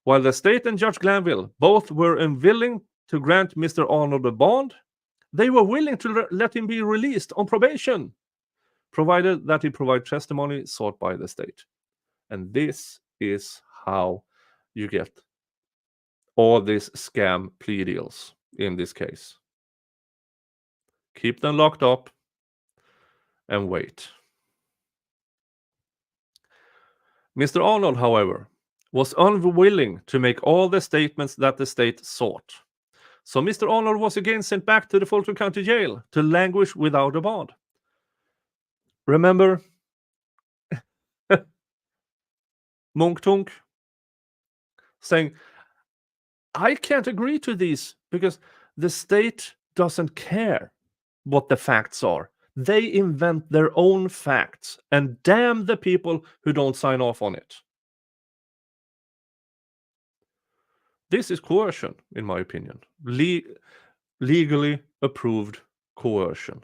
while the state and Judge Glanville both were unwilling to grant Mr. Arnold a bond, they were willing to let him be released on probation, provided that he provide testimony sought by the state. And this is how you get all these scam plea deals in this case. Keep them locked up and wait. Mr. Arnold, however, was unwilling to make all the statements that the state sought. So Mr. Arnold was again sent back to the Fulton County Jail to languish without a bond. Remember Munk saying, I can't agree to these because the state doesn't care what the facts are. They invent their own facts, and damn the people who don't sign off on it. This is coercion, in my opinion. Legally approved coercion.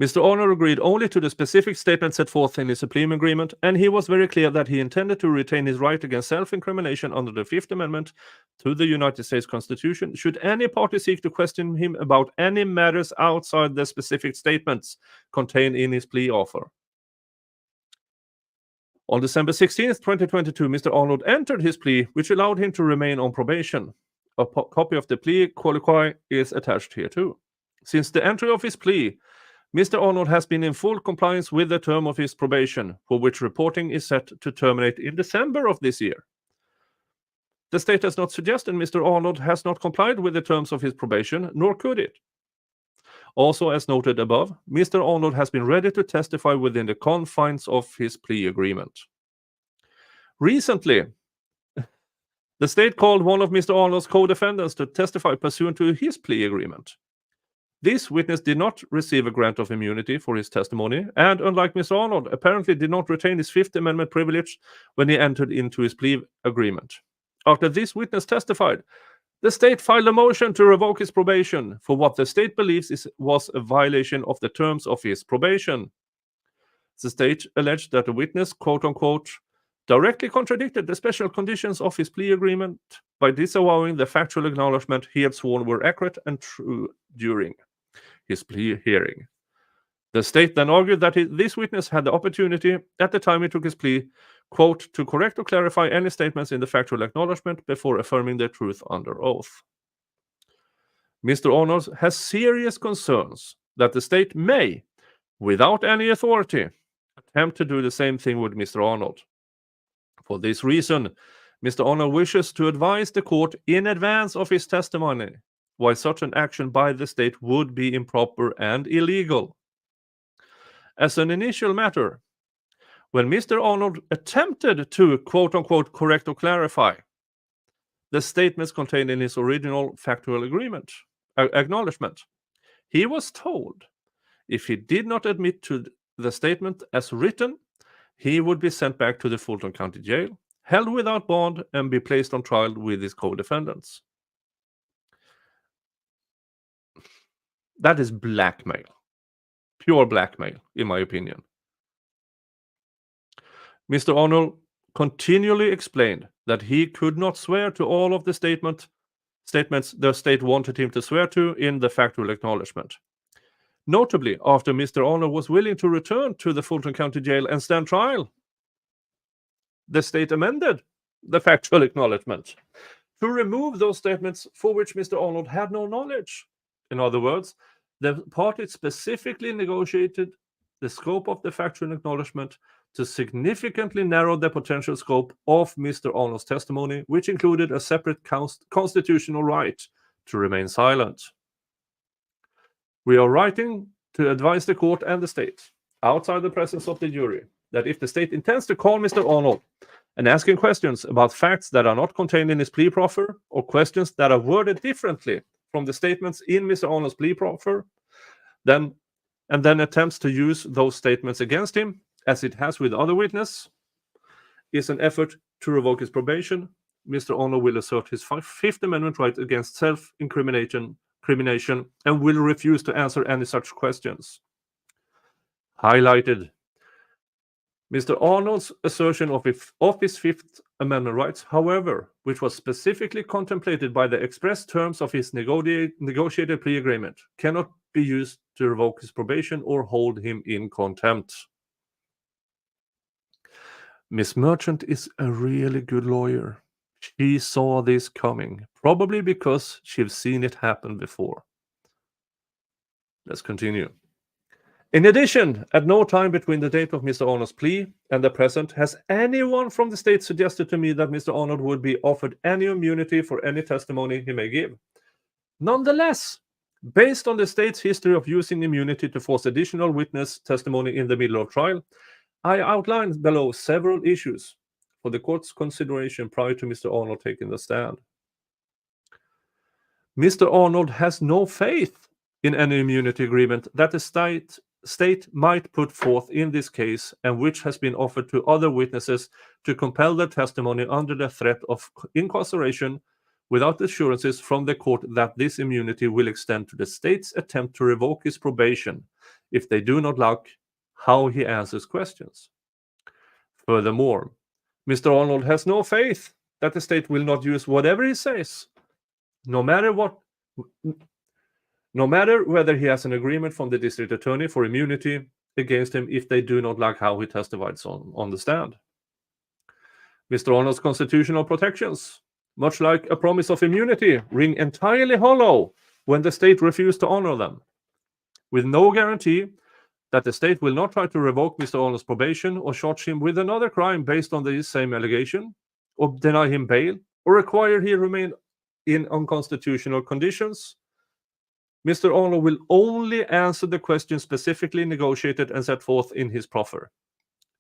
Mr. Arnold agreed only to the specific statement set forth in his plea agreement, and he was very clear that he intended to retain his right against self-incrimination under the Fifth Amendment to the United States Constitution should any party seek to question him about any matters outside the specific statements contained in his plea offer. On December 16th, 2022, Mr. Arnold entered his plea, which allowed him to remain on probation. A copy of the plea colloquy is attached here too. Since the entry of his plea, Mr. Arnold has been in full compliance with the term of his probation, for which reporting is set to terminate in December of this year. The state has not suggested Mr. Arnold has not complied with the terms of his probation, nor could it. Also, as noted above, Mr. Arnold has been ready to testify within the confines of his plea agreement. Recently, the state called one of Mr. Arnold's co-defendants to testify pursuant to his plea agreement. This witness did not receive a grant of immunity for his testimony, and unlike Mr. Arnold, apparently did not retain his Fifth Amendment privilege when he entered into his plea agreement. After this witness testified, the state filed a motion to revoke his probation for what the state believes was a violation of the terms of his probation. The state alleged that the witness, quote-unquote, directly contradicted the special conditions of his plea agreement by disavowing the factual acknowledgement he had sworn were accurate and true during his plea hearing. The state then argued that this witness had the opportunity, at the time he took his plea, quote, to correct or clarify any statements in the factual acknowledgement before affirming their truth under oath. Mr. Arnold has serious concerns that the state may, without any authority, attempt to do the same thing with Mr. Arnold. For this reason, Mr. Arnold wishes to advise the court in advance of his testimony why such an action by the state would be improper and illegal. As an initial matter, when Mr. Arnold attempted to, quote-unquote, correct or clarify the statements contained in his original factual acknowledgement. He was told if he did not admit to the statement as written, he would be sent back to the Fulton County Jail, held without bond, and be placed on trial with his co-defendants. That is blackmail. Pure blackmail, in my opinion. Mr. Arnold continually explained that he could not swear to all of the statements the state wanted him to swear to in the factual acknowledgement. Notably, after Mr. Arnold was willing to return to the Fulton County Jail and stand trial, the state amended the factual acknowledgement to remove those statements for which Mr. Arnold had no knowledge. In other words, the parties specifically negotiated the scope of the factual acknowledgement to significantly narrow the potential scope of Mr. Arnold's testimony, which included a separate constitutional right to remain silent. We are writing to advise the court and the state, outside the presence of the jury, that if the state intends to call Mr. Arnold and ask him questions about facts that are not contained in his plea proffer, or questions that are worded differently from the statements in Mr. Arnold's plea proffer, then attempts to use those statements against him, as it has with other witnesses, is an effort to revoke his probation, Mr. Arnold will assert his Fifth Amendment right against self-incrimination and will refuse to answer any such questions. Highlighted. Mr. Arnold's assertion of his Fifth Amendment rights, however, which was specifically contemplated by the express terms of his negotiated plea agreement, cannot be used to revoke his probation or hold him in contempt. Miss Merchant is a really good lawyer. She saw this coming, probably because she's seen it happen before. Let's continue. In addition, at no time between the date of Mr. Arnold's plea and the present has anyone from the state suggested to me that Mr. Arnold would be offered any immunity for any testimony he may give. Nonetheless, based on the state's history of using immunity to force additional witness testimony in the middle of trial, I outlined below several issues for the court's consideration prior to Mr. Arnold taking the stand. Mr. Arnold has no faith in any immunity agreement that the state might put forth in this case, and which has been offered to other witnesses to compel their testimony under the threat of incarceration, without assurances from the court that this immunity will extend to the state's attempt to revoke his probation if they do not like how he answers questions. Furthermore, Mr. Arnold has no faith that the state will not use whatever he says, no matter whether he has an agreement from the district attorney for immunity against him if they do not like how he testifies on the stand. Mr. Arnold's constitutional protections, much like a promise of immunity, ring entirely hollow when the state refused to honor them, with no guarantee that the state will not try to revoke Mr. Arnold's probation or charge him with another crime based on the same allegation, or deny him bail, or require he remain in unconstitutional conditions. Mr. Arnold will only answer the question specifically negotiated and set forth in his proffer.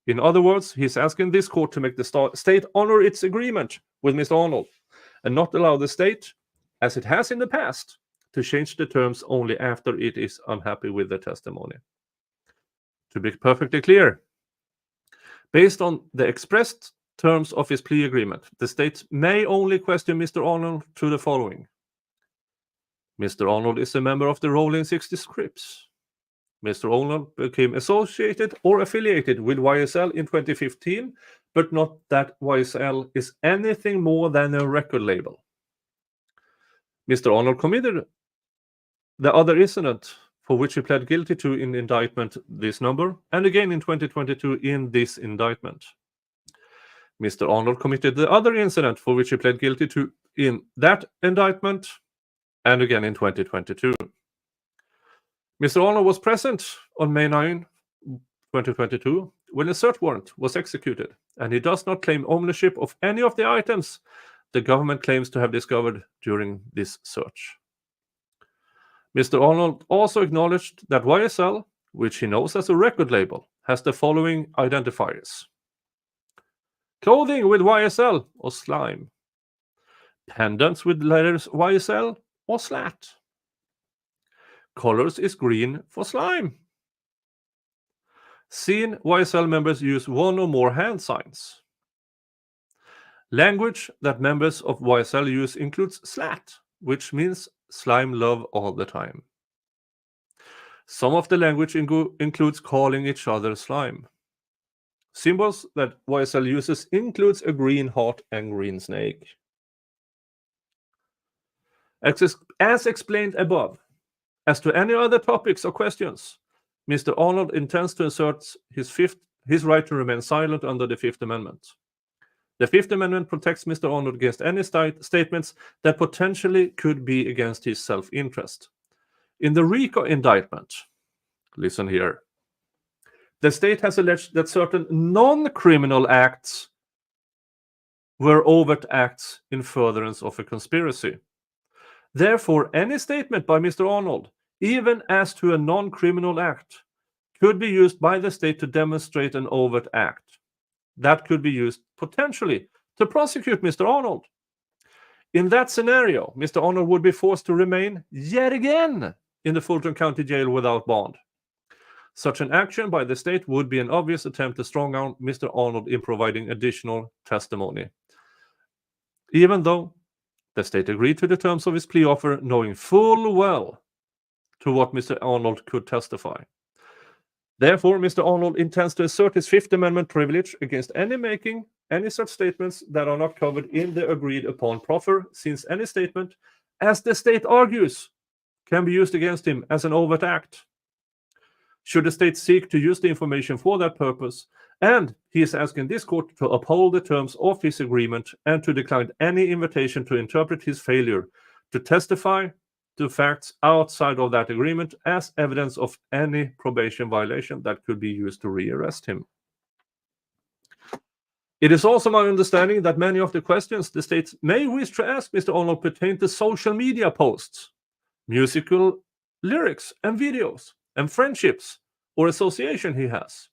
In other words, he's asking this court to make the state honor its agreement with Mr. Arnold and not allow the state, as it has in the past, to change the terms only after it is unhappy with the testimony. To be perfectly clear, based on the expressed terms of his plea agreement, the state may only question Mr. Arnold to the following. Mr. Arnold is a member of the Rolling 60 Scripps. Mr. Arnold became associated or affiliated with YSL in 2015, but not that YSL is anything more than a record label. Mr. Arnold committed the other incident for which he pled guilty to in indictment this number, and again in 2022 in this indictment. Mr. Arnold committed the other incident for which he pled guilty to in that indictment, and again in 2022. Mr. Arnold was present on May 9, 2022, when a search warrant was executed, and he does not claim ownership of any of the items the government claims to have discovered during this search. Mr. Arnold also acknowledged that YSL, which he knows as a record label, has the following identifiers: clothing with YSL or slime, Pendants with letters YSL or slat. Colors is green for slime. Seen YSL members use one or more hand signs. Language that members of YSL use includes slat, which means slime love all the time. Some of the language includes calling each other slime. Symbols that YSL uses includes a green heart and green snake. As explained above, as to any other topics or questions, Mr. Arnold intends to assert his right to remain silent under the Fifth Amendment. The Fifth Amendment protects Mr. Arnold against any statements that potentially could be against his self-interest. In the RICO indictment, listen here, the state has alleged that certain non-criminal acts were overt acts in furtherance of a conspiracy. Therefore, any statement by Mr. Arnold, even as to a non-criminal act, could be used by the state to demonstrate an overt act. That could be used potentially to prosecute Mr. Arnold. In that scenario, Mr. Arnold would be forced to remain yet again in the Fulton County Jail without bond. Such an action by the state would be an obvious attempt to strong arm Mr. Arnold in providing additional testimony. Even though the state agreed to the terms of his plea offer, knowing full well to what Mr. Arnold could testify. Therefore, Mr. Arnold intends to assert his Fifth Amendment privilege against making any such statements that are not covered in the agreed upon proffer, since any statement, as the state argues, can be used against him as an overt act. Should the state seek to use the information for that purpose, and he is asking this court to uphold the terms of his agreement and to decline any invitation to interpret his failure to testify to facts outside of that agreement as evidence of any probation violation that could be used to rearrest him. It is also my understanding that many of the questions the state may wish to ask Mr. Arnold pertain to social media posts, musical lyrics and videos, and friendships or association he has.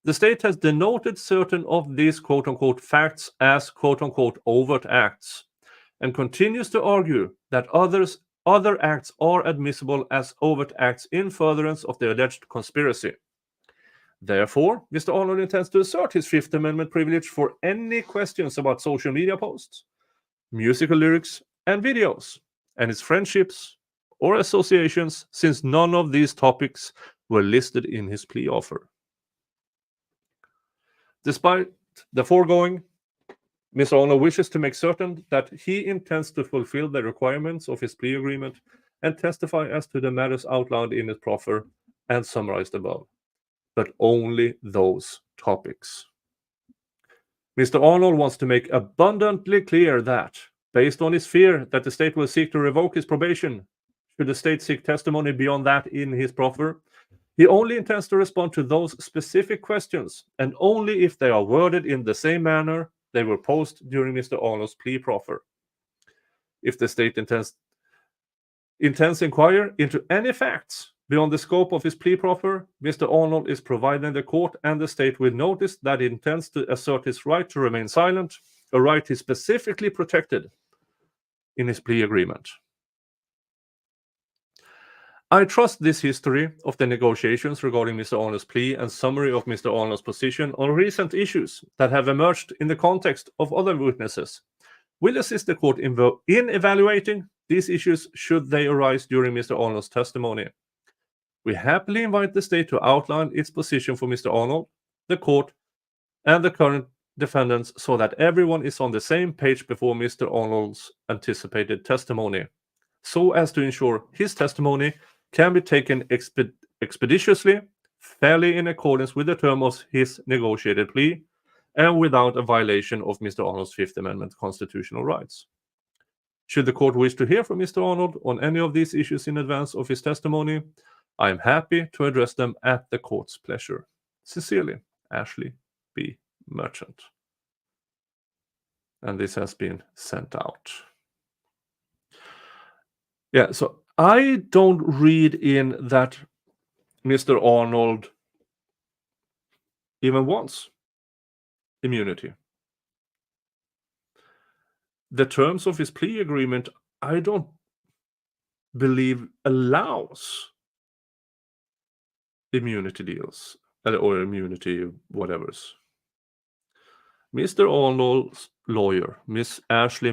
The state has denoted certain of these quote-unquote facts as quote-unquote overt acts and continues to argue that other acts are admissible as overt acts in furtherance of the alleged conspiracy. Therefore, Mr. Arnold intends to assert his Fifth Amendment privilege for any questions about social media posts, musical lyrics and videos, and his friendships or associations, since none of these topics were listed in his plea offer. Despite the foregoing, Mr. Arnold wishes to make certain that he intends to fulfill the requirements of his plea agreement and testify as to the matters outlined in his proffer and summarized above, but only those topics. Mr. Arnold wants to make abundantly clear that, based on his fear that the state will seek to revoke his probation, should the state seek testimony beyond that in his proffer, he only intends to respond to those specific questions, and only if they are worded in the same manner they were posed during Mr. Arnold's plea proffer. If the state intends to inquire into any facts beyond the scope of his plea proffer, Mr. Arnold is providing the court and the state with notice that he intends to assert his right to remain silent, a right he specifically protected in his plea agreement. I trust this history of the negotiations regarding Mr. Arnold's plea and summary of Mr. Arnold's position on recent issues that have emerged in the context of other witnesses will assist the court in evaluating these issues should they arise during Mr. Arnold's testimony. We happily invite the state to outline its position for Mr. Arnold, the court, and the current defendants so that everyone is on the same page before Mr. Arnold's anticipated testimony, so as to ensure his testimony can be taken expeditiously, fairly in accordance with the terms of his negotiated plea, and without a violation of Mr. Arnold's Fifth Amendment constitutional rights. Should the court wish to hear from Mr. Arnold on any of these issues in advance of his testimony, I am happy to address them at the court's pleasure. Sincerely, Ashley B. Merchant. And this has been sent out. Yeah, so I don't read in that Mr. Arnold even wants immunity. the terms of his plea agreement, I don't believe allows immunity deals or immunity whatevers. Mr. Arnold's lawyer, Mrs. Ashley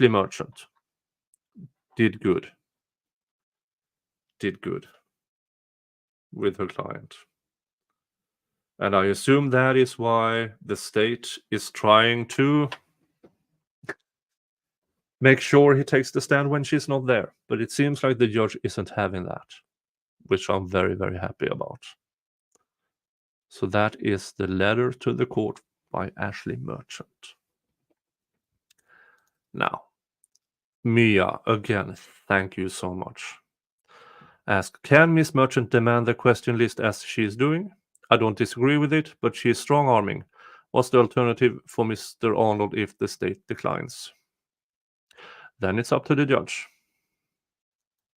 Merchant, did good with her client. And I assume that is why the state is trying to make sure he takes the stand when she's not there. But it seems like the judge isn't having that, which I'm very, very happy about. So that is the letter to the court by Ashley Merchant. Now, Mia, again, thank you so much. Ask, can Miss Merchant demand the question list as she is doing? I don't disagree with it, but she is strong-arming. What's the alternative for Mr. Arnold if the state declines? Then it's up to the judge.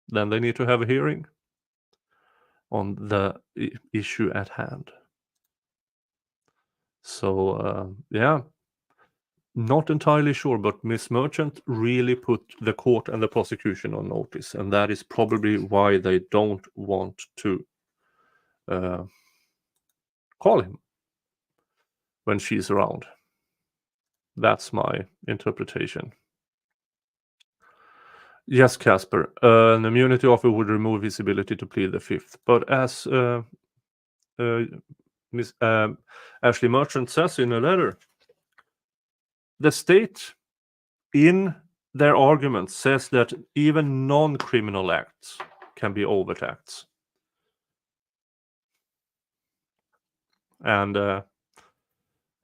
Then they need to have a hearing on the issue at hand. So, yeah, not entirely sure, but Miss Merchant really put the court and the prosecution on notice, and that is probably why they don't want to call him when she's around. That's my interpretation. Yes, Casper, an immunity offer would remove his ability to plead the fifth, but as Miss Ashley Merchant says in a letter, the state in their argument says that even non-criminal acts can be overt acts. And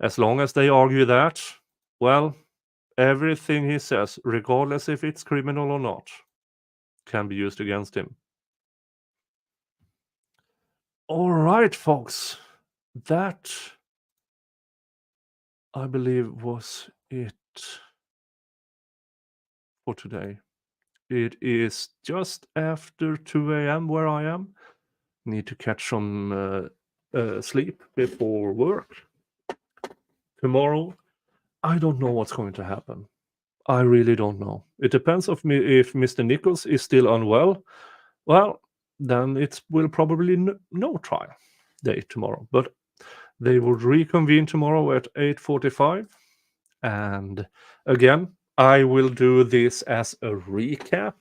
as long as they argue that, well, everything he says, regardless if it's criminal or not, can be used against him. All right, folks. That, I believe, was it for today. It is just after 2 a.m. where I am. Need to catch some sleep before work. Tomorrow, I don't know what's going to happen. I really don't know. It depends if Mr. Nichols is still unwell. Well, then it will probably no trial day tomorrow. But they will reconvene tomorrow at 8:45. And again, I will do this as a recap.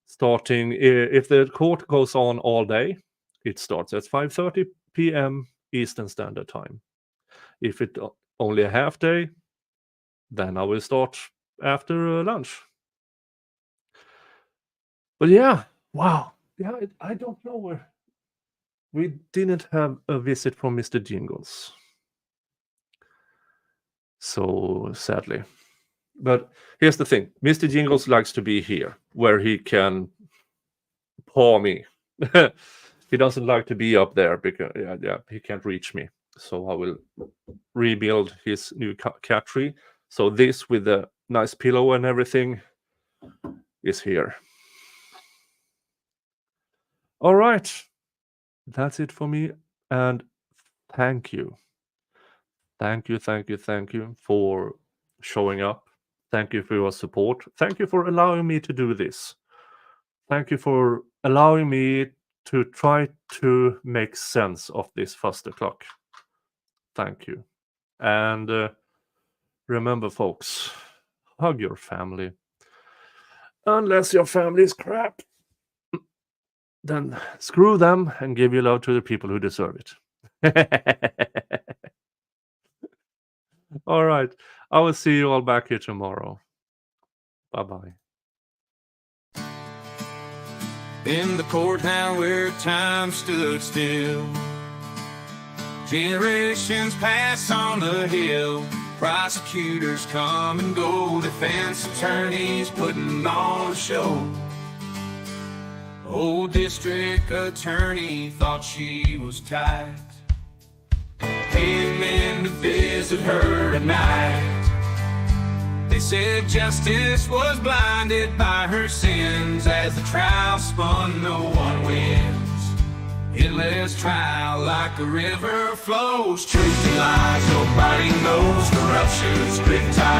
Starting, if the court goes on all day, it starts at 5:30 p.m. Eastern Standard Time. If it only a half day, then I will start after lunch. But yeah, wow. Yeah, I don't know where. We didn't have a visit from Mr. Jingles. So sadly. But here's the thing. Mr. Jingles likes to be here where he can paw me. He doesn't like to be up there because he can't reach me. So I will rebuild his new cat tree. So this with the nice pillow and everything is here. All right. That's it for me. And thank you. Thank you for showing up. Thank you for your support. Thank you for allowing me to do this. Thank you for allowing me to try to make sense of this faster clock. Thank you. And remember, folks, hug your family. Unless your family is crap, then screw them and give your love to the people who deserve it. All right. I will see you all back here tomorrow. Bye-bye. In the court now where time stood still, generations pass on the hill. Prosecutors come and go, defense attorneys putting on a show. Old district attorney thought she was tight, came in to visit her tonight. They said justice was blinded by her sins. As the trial spun, no one wins. It endless trial like a river flows. Truth and lies, nobody knows. Corruption's big time.